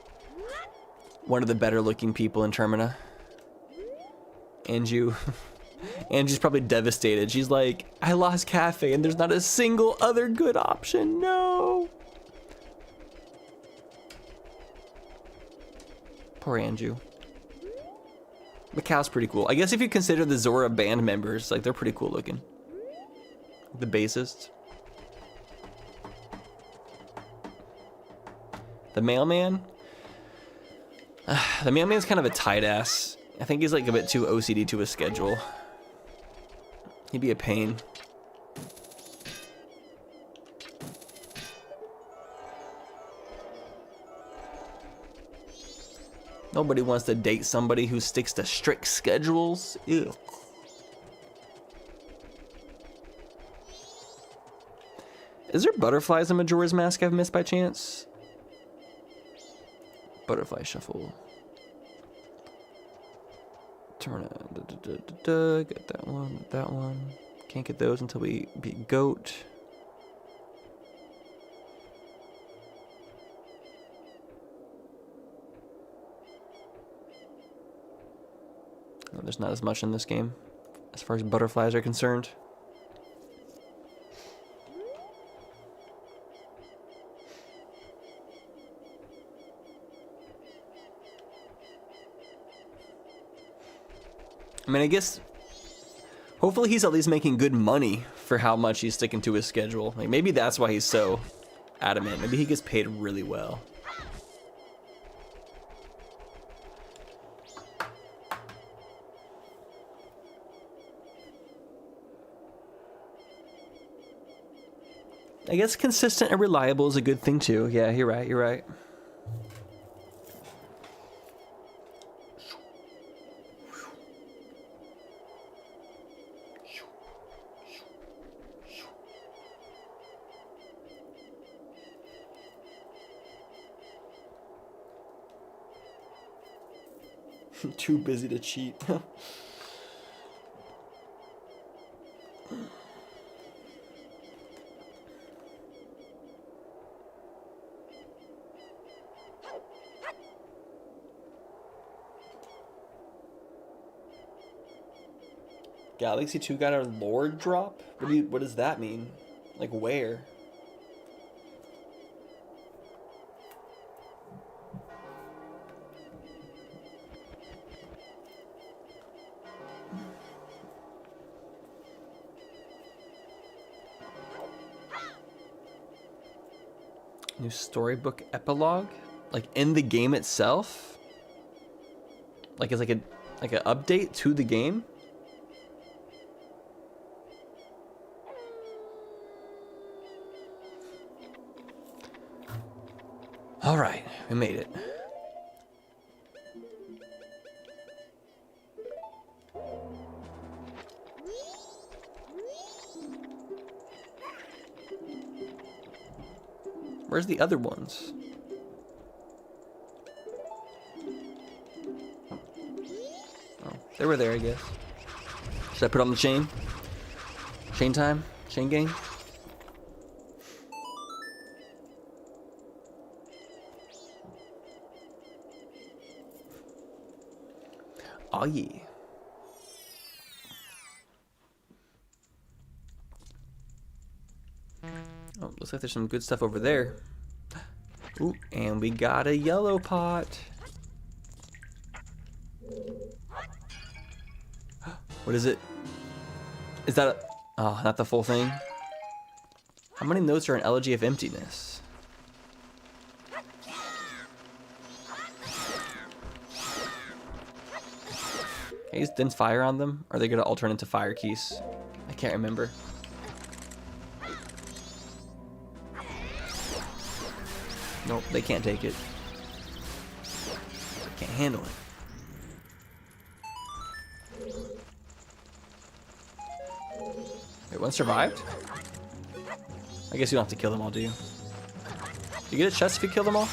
Speaker 1: one of the better looking people in Termina. Angie's probably devastated. She's like, I lost Cafe and there's not a single other good option. No. Poor Anju. Macau's pretty cool. I guess if you consider the Zora band members, like, they're pretty cool looking. The bassist. The mailman? The mailman's kind of a tight ass. I think he's like a bit too OCD to his schedule. He'd be a pain. Nobody wants to date somebody who sticks to strict schedules. Ew. Is there butterflies in Majora's Mask I've missed by chance? Butterfly shuffle. Turn it. Get that one, that one. Can't get those until we beat Goat. There's not as much in this game as far as butterflies are concerned. I mean, I guess hopefully he's at least making good money for how much he's sticking to his schedule. Like, maybe that's why he's so adamant. Maybe he gets paid really well. I guess consistent and reliable is a good thing too. Yeah, you're right, you're right. Too busy to cheat. Galaxy 2 got a Lord drop? What does that mean? Like, where? New storybook epilogue? Like in the game itself? Like it's like an update to the game? All right, we made it. Where's the other ones? Oh, they were there, I guess. Should I put on the chain? Chain time? Chain gang? Oh yeah. Oh, looks like there's some good stuff over there. Ooh, and we got a yellow pot. What is it? Is that a... Oh, not the full thing? How many notes are an Elegy of Emptiness? Can I use Dense Fire on them? Or are they going to all turn into fire keys? I can't remember. Nope, they can't take it. They can't handle it. Wait, one survived? I guess you don't have to kill them all, do you? Do you get a chest if you kill them all?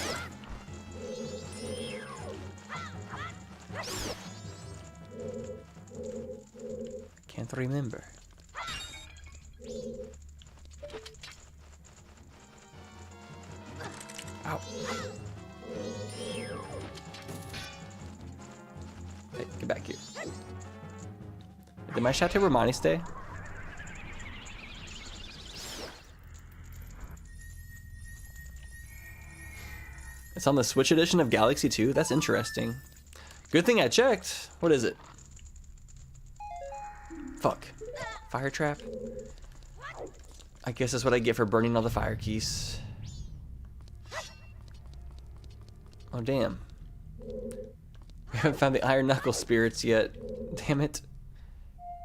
Speaker 1: Can't remember. Ow. Hey, get back here. Did my Chateau Romani stay? It's on the Switch edition of Galaxy 2? That's interesting. Good thing I checked. What is it? Fuck. Fire trap? I guess that's what I get for burning all the fire keys. Oh, damn. We haven't found the Iron Knuckle spirits yet. Damn it.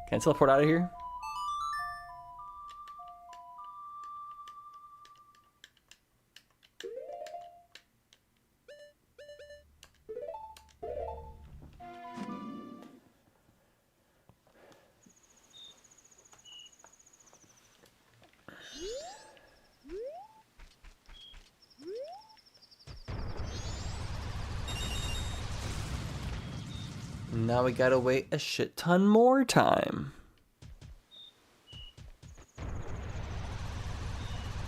Speaker 1: Can I teleport out of here? Now we gotta wait a shit ton more time.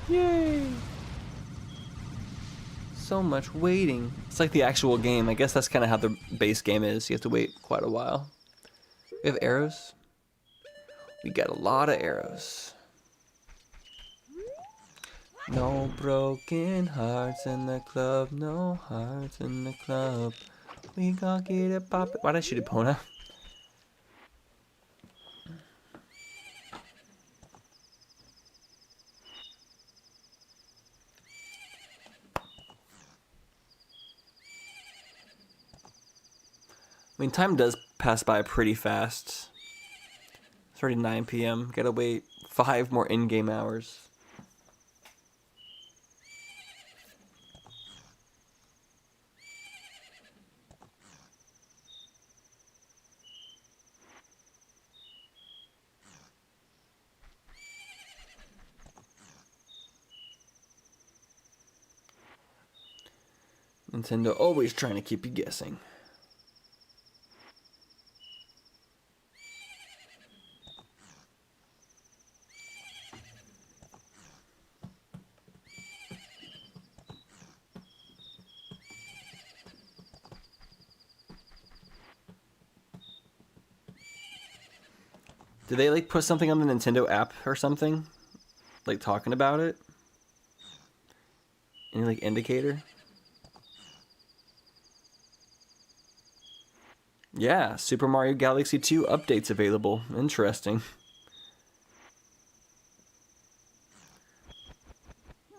Speaker 1: Yay! So much waiting. It's like the actual game. I guess that's kind of how the base game is. You have to wait quite a while. We have arrows? We got a lot of arrows. No broken hearts in the club, no hearts in the club. We gon' get it poppin'. Why'd I shoot Epona? I mean, time does pass by pretty fast. It's already 9 p.m. Gotta wait 5 more in-game hours. Nintendo always trying to keep you guessing. Did they like put something on the Nintendo app or something? Like talking about it? Any like indicator? Yeah, Super Mario Galaxy 2 updates available. Interesting.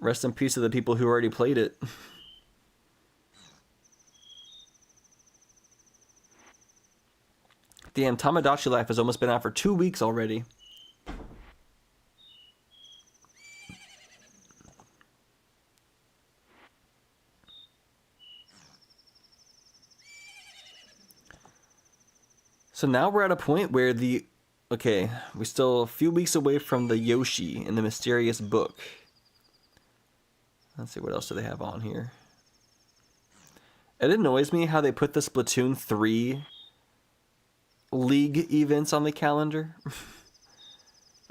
Speaker 1: Rest in peace to the people who already played it. Damn, Tamagotchi Life has almost been out for 2 weeks already. So now we're at a point where the... Okay, we're still a few weeks away from the Yoshi in the Mysterious Book. Let's see, what else do they have on here? It annoys me how they put the Splatoon 3 League events on the calendar.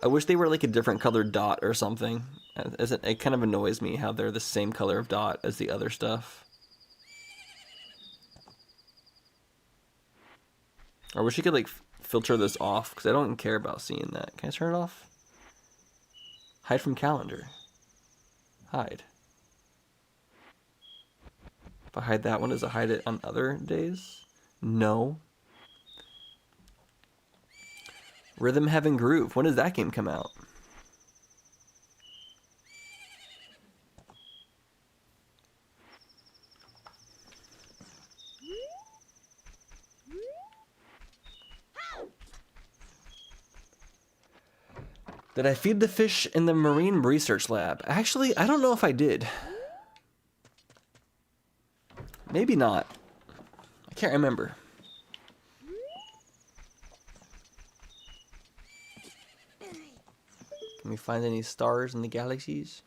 Speaker 1: I wish they were like a different colored dot or something. It kind of annoys me how they're the same color of dot as the other stuff. I wish you could like filter this off because I don't care about seeing that. Can I turn it off? Hide from calendar. Hide. If I hide that one, does it hide it on other days? No. Rhythm Heaven Groove. When does that game come out? Did I feed the fish in the Marine Research Lab? Actually, I don't know if I did. Maybe not. I can't remember. Can we find any stars in the galaxies?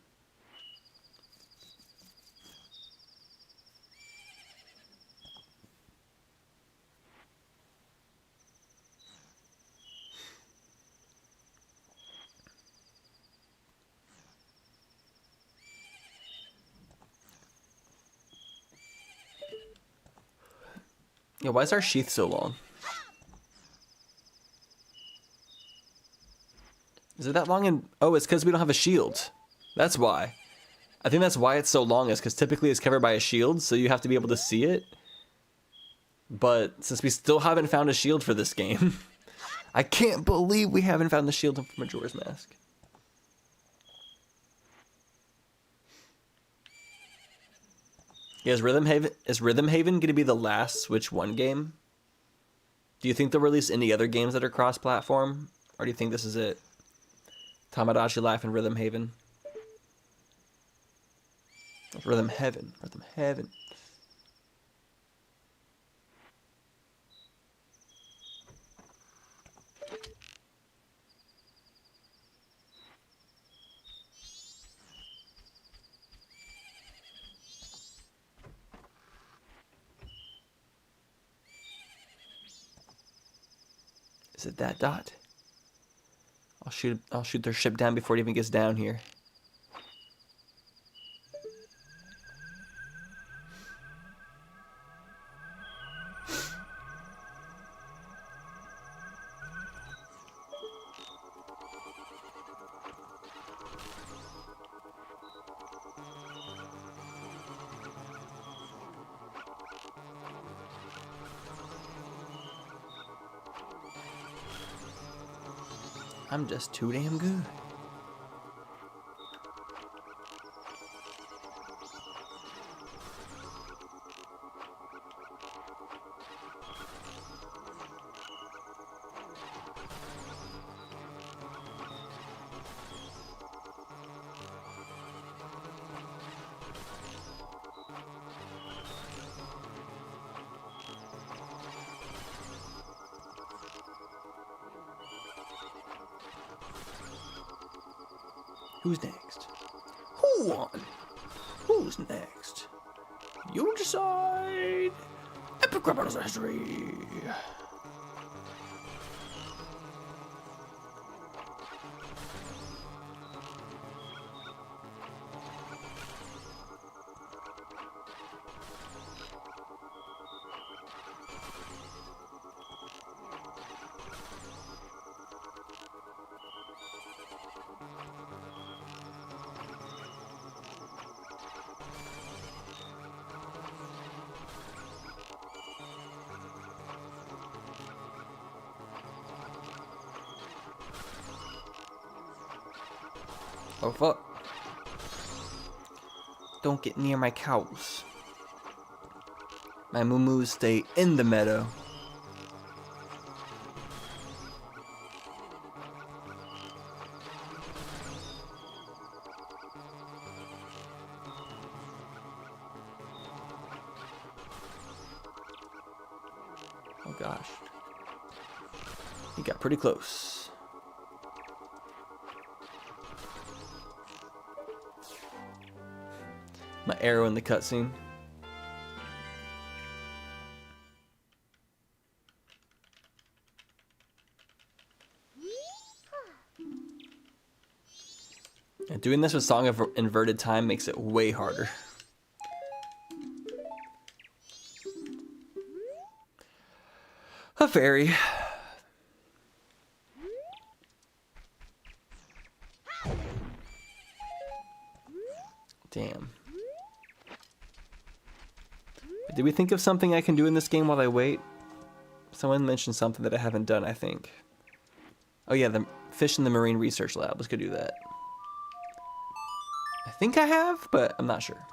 Speaker 1: Yeah, why is our sheath so long? Is it that long? And oh, it's because we don't have a shield. That's why. I think that's why it's so long, is because typically it's covered by a shield, so you have to be able to see it. But since we still haven't found a shield for this game, I can't believe we haven't found the shield for Majora's Mask. Yeah, is Rhythm Haven going to be the last Switch 1 game? Do you think they'll release any other games that are cross-platform? Or do you think this is it? Tamagotchi Life and Rhythm Haven. Rhythm Heaven. Rhythm Heaven. Is it that dot? I'll shoot their ship down before it even gets down here. I'm just too damn good. Who's next? Who won? Who's next? You decide. Epic Weapons of History. Oh fuck. Don't get near my cows. My moo-moos stay in the meadow. Oh gosh. He got pretty close. My arrow in the cutscene. And doing this with Song of Inverted Time makes it way harder. A fairy. Damn. Did we think of something I can do in this game while I wait? Someone mentioned something that I haven't done, I think. Oh yeah, the fish in the Marine Research Lab. Let's go do that. I think I have, but I'm not sure.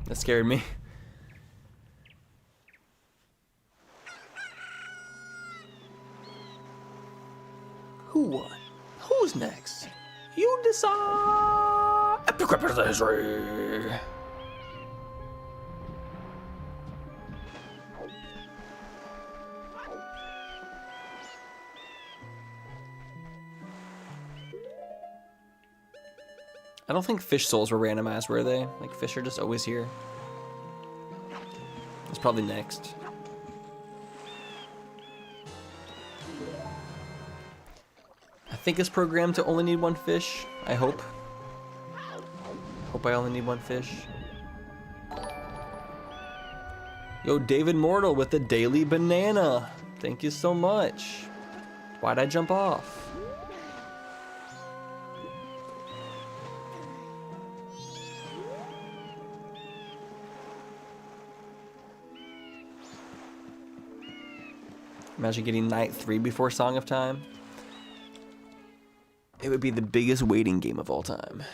Speaker 1: That scared me. Who won? Who's next? You decide. Epic Weapons of History. I don't think fish souls were randomized, were they? Like, fish are just always here. It's probably next. I think it's programmed to only need one fish. I hope. Hope I only need one fish. Yo, David Mortal with the daily banana. Thank you so much. Why'd I jump off? Imagine getting night 3 before Song of Time. It would be the biggest waiting game of all time.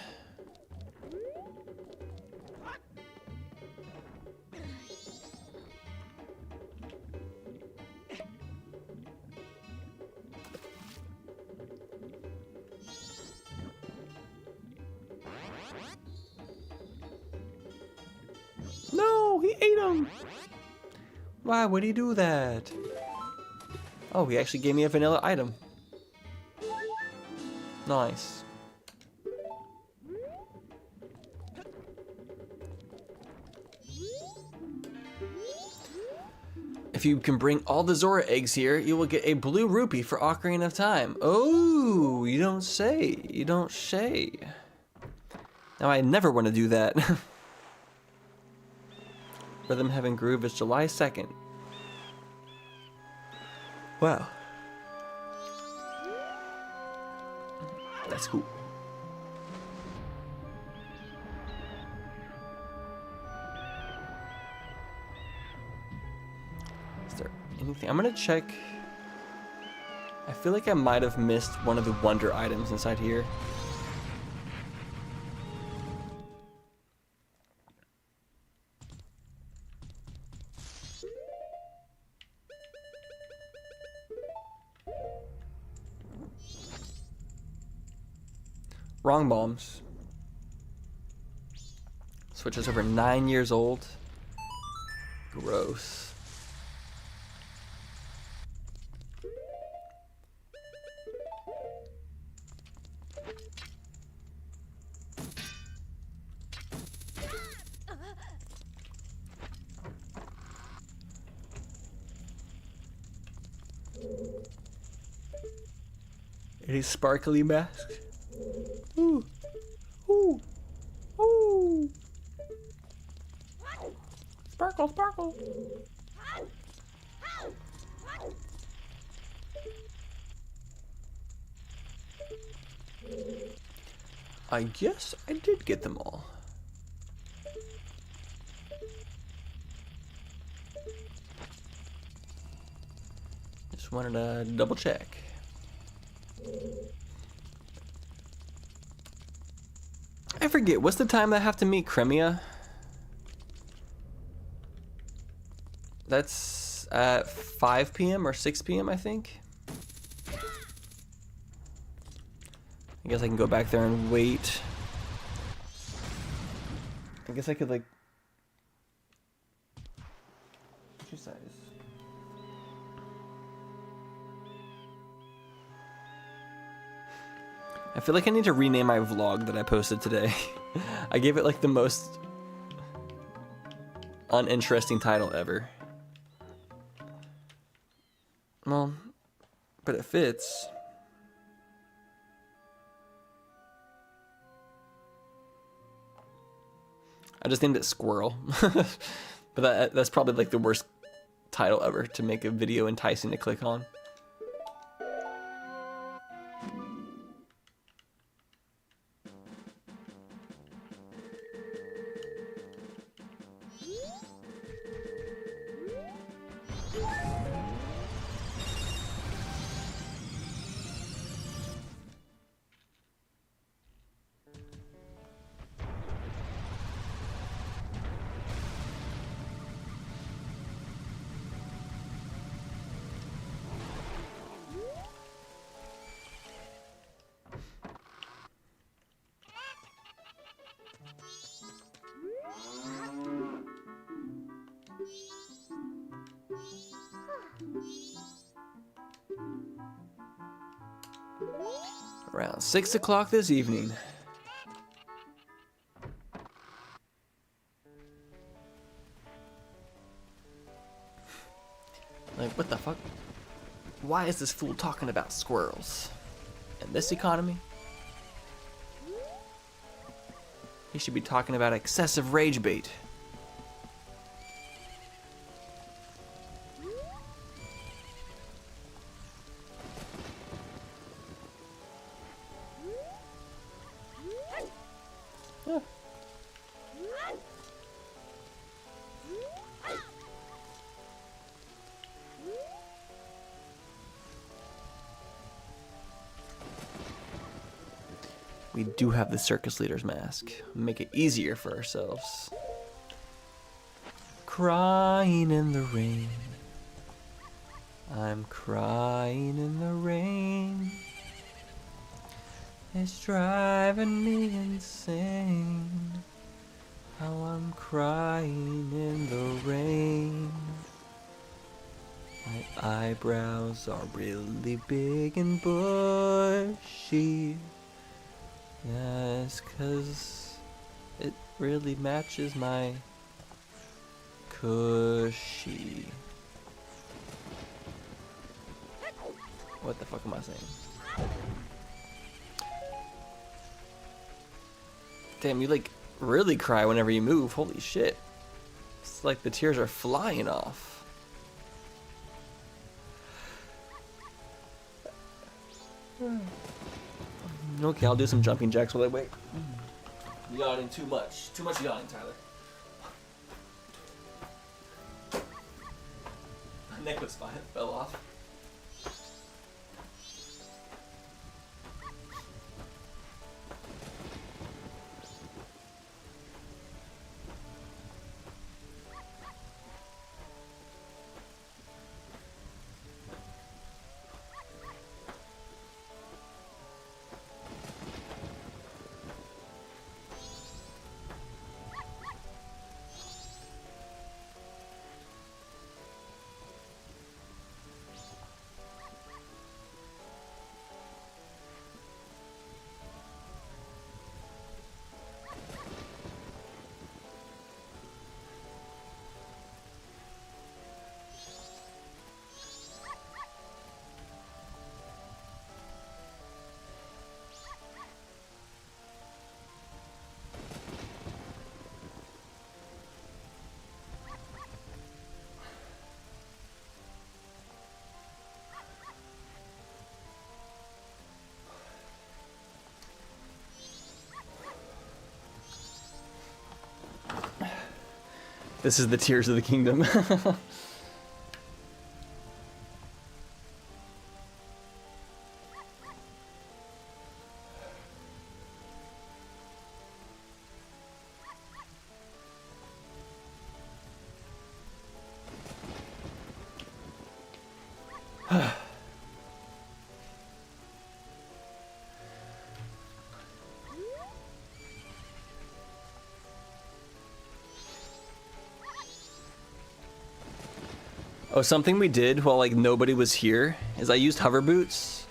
Speaker 1: No, he ate him. Why would he do that? Oh, he actually gave me a vanilla item. Nice. If you can bring all the Zora eggs here, you will get a blue rupee for Ocarina of Time. Oh, you don't say. You don't say. Now, I never want to do that. Rhythm Heaven Groove is July 2nd. Wow. That's cool. Is there anything? I'm gonna check. I feel like I might have missed one of the wonder items inside here. Wrong bombs. Switch is over 9 years old. Gross. Any sparkly masks? Ooh. Ooh. Ooh. Sparkle, sparkle. I guess I did get them all. Just wanted to double check. I forget, what's the time I have to meet Cremia? That's at 5 p.m. or 6 p.m. I think. I guess I can go back there and wait. I guess I could like exercise. I feel like I need to rename my vlog that I posted today. I gave it like the most uninteresting title ever. Well, but it fits. I just named it Squirrel. But that's probably like the worst title ever to make a video enticing to click on. Around 6 o'clock this evening. Like, what the fuck? Why is this fool talking about squirrels? In this economy? He should be talking about excessive rage bait. We do have the circus leader's mask. Make it easier for ourselves. Crying in the rain. I'm crying in the rain. It's driving me insane. How I'm crying in the rain. My eyebrows are really big and bushy. Yes, 'cause it really matches my cushy. What the fuck am I saying? Damn, you like really cry whenever you move. Holy shit. It's like the tears are flying off. Okay, I'll do some jumping jacks while I wait. Yawning too much. Too much yawning, Tyler. My necklace fell off. This is the tears of the kingdom. Oh, something we did while like nobody was here is I used hover boots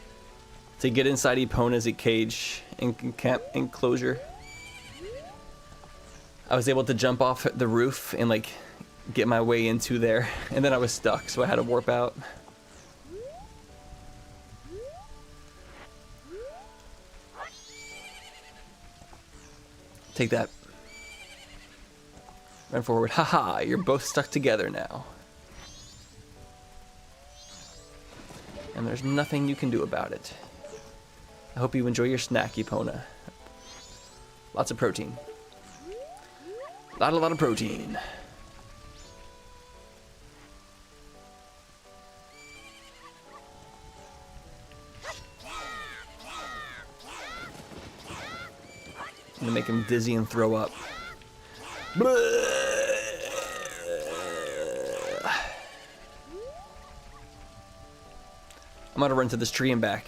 Speaker 1: to get inside Epona's cage and camp enclosure. I was able to jump off the roof and like get my way into there, and then I was stuck, so I had to warp out. Take that. Run forward. Haha, you're both stuck together now. And there's nothing you can do about it. I hope you enjoy your snack, Epona. Lots of protein. A lot of protein. I'm gonna make him dizzy and throw up. I'm gonna run to this tree and back.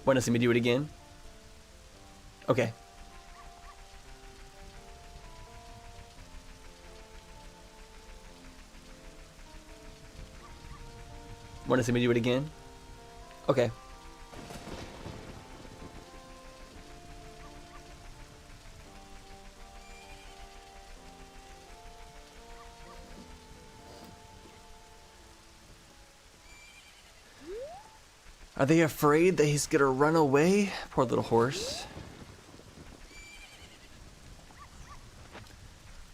Speaker 1: Want to see me do it again? Okay. Want to see me do it again? Okay. Are they afraid that he's gonna run away? Poor little horse.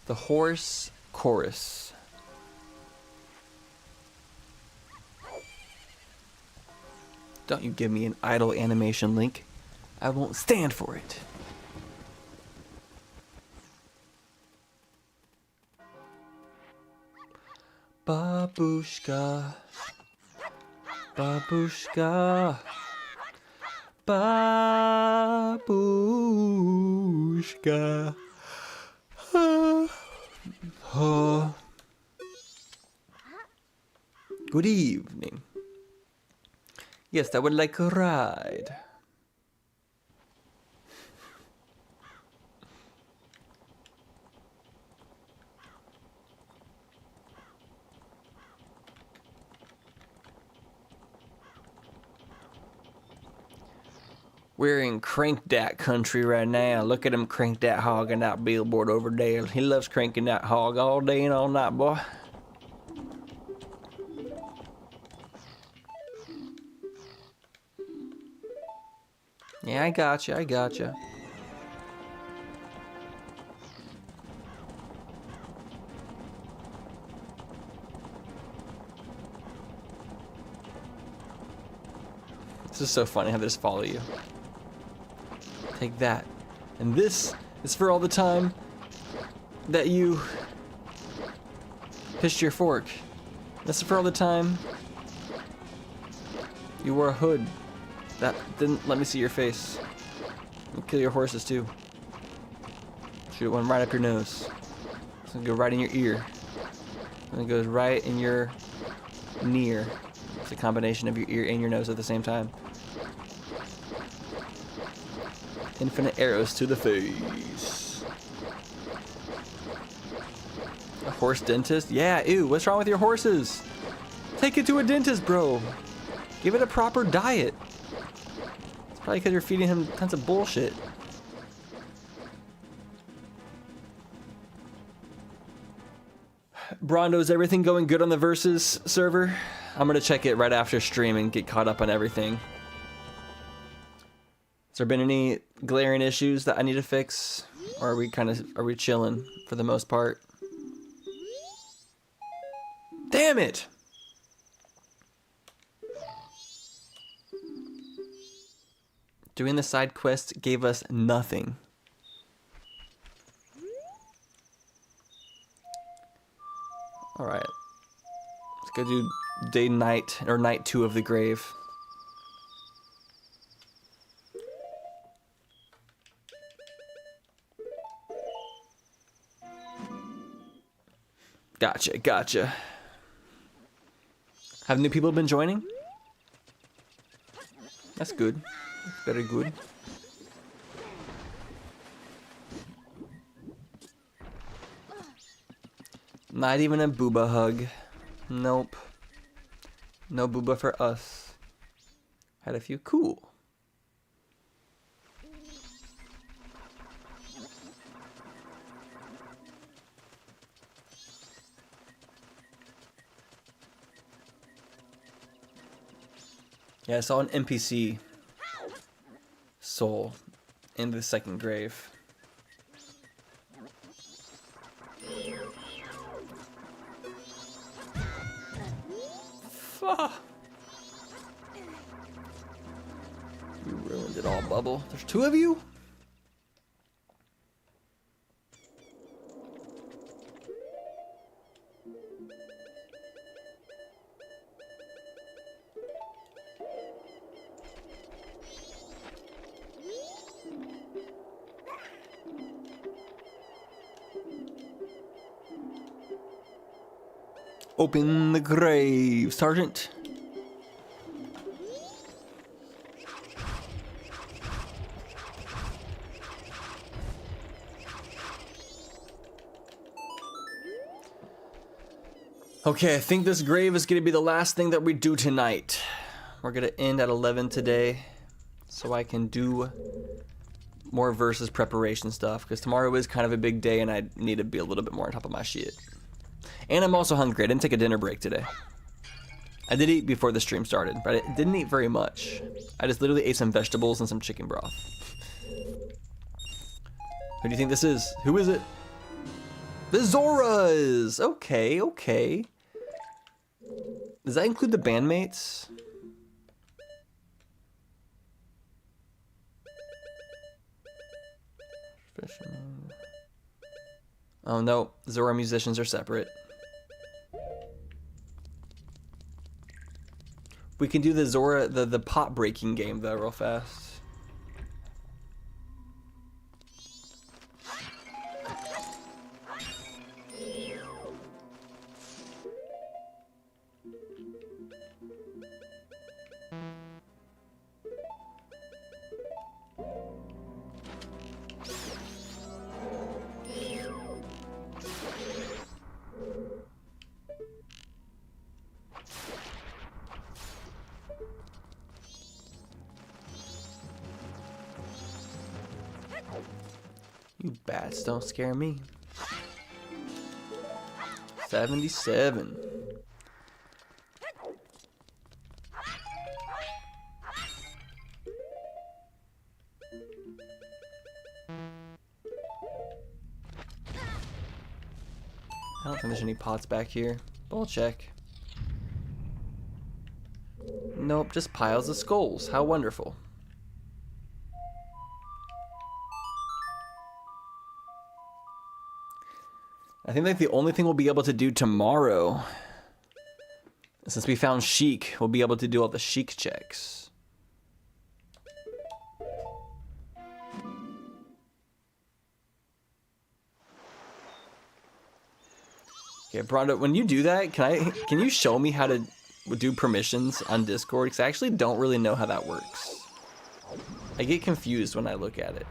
Speaker 1: The horse chorus. Don't you give me an idle animation, Link. I won't stand for it. Babushka. Babushka. Babushka. Good evening. Yes, I would like a ride. We're in crank that country right now. Look at him crank that hog on that billboard over there. He loves cranking that hog all day and all night, boy. Yeah, I got you. I got you. This is so funny how they just follow you. Take that. And this is for all the time that you pissed your fork. This is for all the time you wore a hood that didn't let me see your face. You kill your horses too. Shoot one right up your nose. It's gonna go right in your ear. And it goes right in your near. It's a combination of your ear and your nose at the same time. Infinite arrows to the face. A horse dentist? Yeah, ew, what's wrong with your horses? Take it to a dentist, bro. Give it a proper diet. It's probably because you're feeding him tons of bullshit. Rando, is everything going good on the Versus server? I'm gonna check it right after stream and get caught up on everything. Has there been any glaring issues that I need to fix? Or are we chilling for the most part? Damn it! Doing the side quest gave us nothing. Alright. Let's go do night 2 of the grave. Gotcha, gotcha. Have new people been joining? That's good. That's very good. Not even a booba hug. Nope. No booba for us. Had a few. Cool. Yeah, I saw an NPC soul in the second grave. You ruined it all, Bubble. There's 2 of you? Open the grave, Sergeant. Okay, I think this grave is going to be the last thing that we do tonight. We're going to end at 11 today, so I can do more Versus preparation stuff, because tomorrow is kind of a big day and I need to be a little bit more on top of my shit. And I'm also hungry. I didn't take a dinner break today. I did eat before the stream started, but I didn't eat very much. I just literally ate some vegetables and some chicken broth. Who do you think this is? Who is it? The Zoras! Okay, okay. Does that include the bandmates? Oh no, Zora musicians are separate. We can do the Zora, the pot breaking game though, real fast. You bats don't scare me. 77. I don't think there's any pots back here. We'll check. Nope, just piles of skulls. How wonderful. I think like the only thing we'll be able to do tomorrow, since we found Sheik, we'll be able to do all the Sheik checks. Okay, Rando, when you do that, can you show me how to do permissions on Discord? Because I actually don't really know how that works. I get confused when I look at it.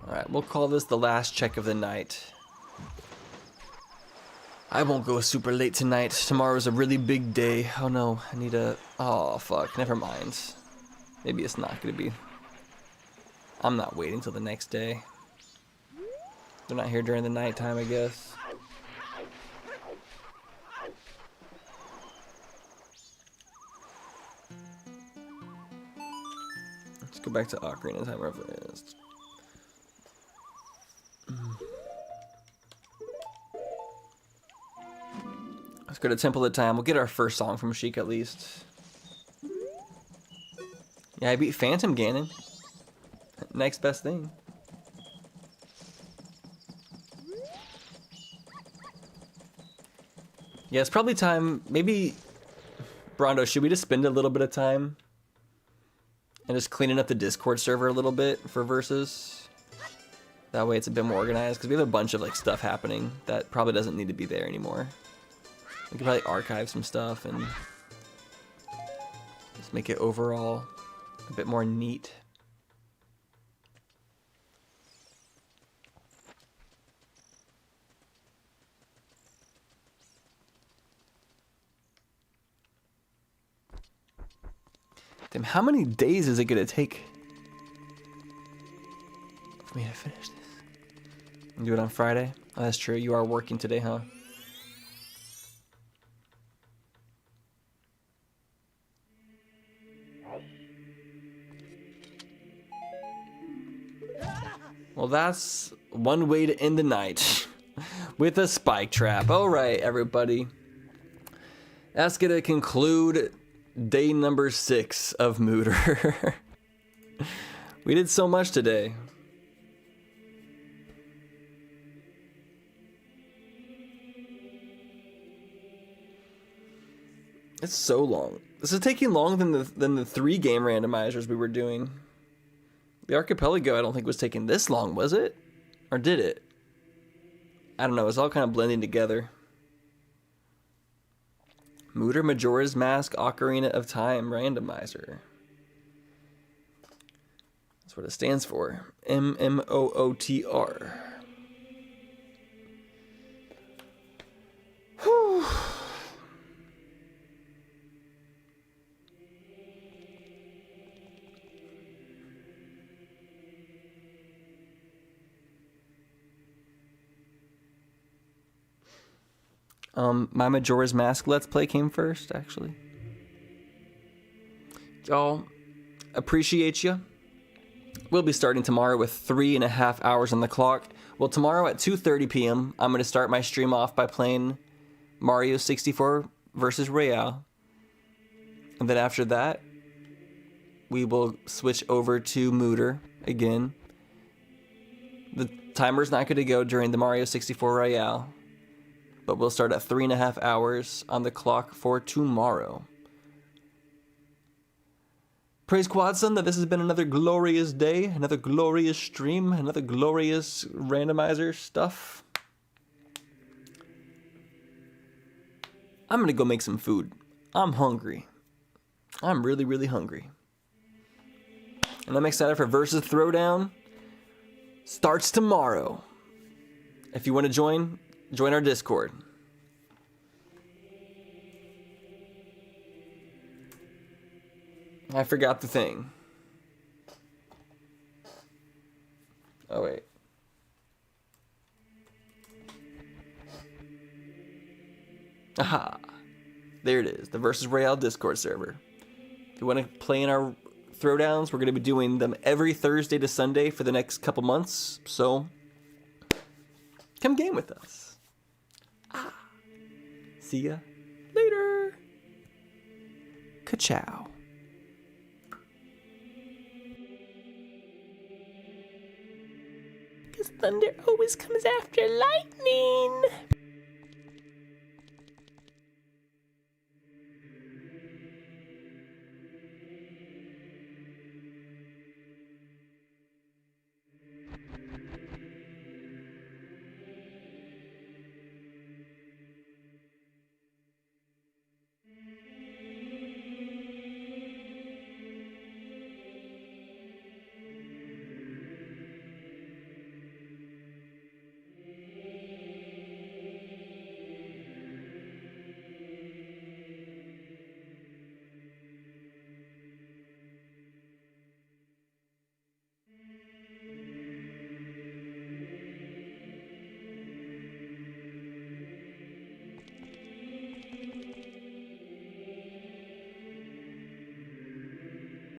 Speaker 1: Alright, we'll call this the last check of the night. I won't go super late tonight. Tomorrow's a really big day. Oh no, I need a... Oh fuck, never mind. Maybe it's not gonna be... I'm not waiting till the next day. They're not here during the nighttime, I guess. Let's go back to Ocarina time wherever it is. Let's go to Temple of Time. We'll get our first song from Sheik at least. Yeah, I beat Phantom Ganon. Next best thing. Yeah, it's probably time. Maybe, Rando, should we just spend a little bit of time and just cleaning up the Discord server a little bit for versus? That way it's a bit more organized, because we have a bunch of like stuff happening that probably doesn't need to be there anymore. We could probably archive some stuff and just make it overall a bit more neat. Damn, how many days is it gonna take for me to finish this? And do it on Friday? Oh, that's true. You are working today, huh? Well, that's one way to end the night. With a spike trap. Alright, everybody. That's gonna conclude day number 6 of Mooter. We did so much today. It's so long. This is taking longer than the 3 game randomizers we were doing. The Archipelago, I don't think was taking this long, was it? Or did it? I don't know, it's all kind of blending together. Mooter, Majora's Mask, Ocarina of Time Randomizer. That's what it stands for. MMOOTR. Whew. My Majora's Mask Let's Play came first, actually. Y'all, appreciate you. We'll be starting tomorrow with 3.5 hours on the clock. Well, tomorrow at 2:30 p.m., I'm going to start my stream off by playing Mario 64 versus Royale. And then after that, we will switch over to Mooter again. The timer's not going to go during the Mario 64 Royale. But we'll start at 3.5 hours on the clock for tomorrow. Praise Quadson that this has been another glorious day, another glorious stream, another glorious randomizer stuff. I'm gonna go make some food. I'm hungry. I'm really, really hungry. And I'm excited for Versus Throwdown. starts tomorrow. If you want to join our Discord. I forgot the thing. Oh, wait. Aha. There it is. The Versus Royale Discord server. If you want to play in our throwdowns, we're going to be doing them every Thursday to Sunday for the next couple months. So, come game with us. See ya later. Ka-chow. Because thunder always comes after lightning.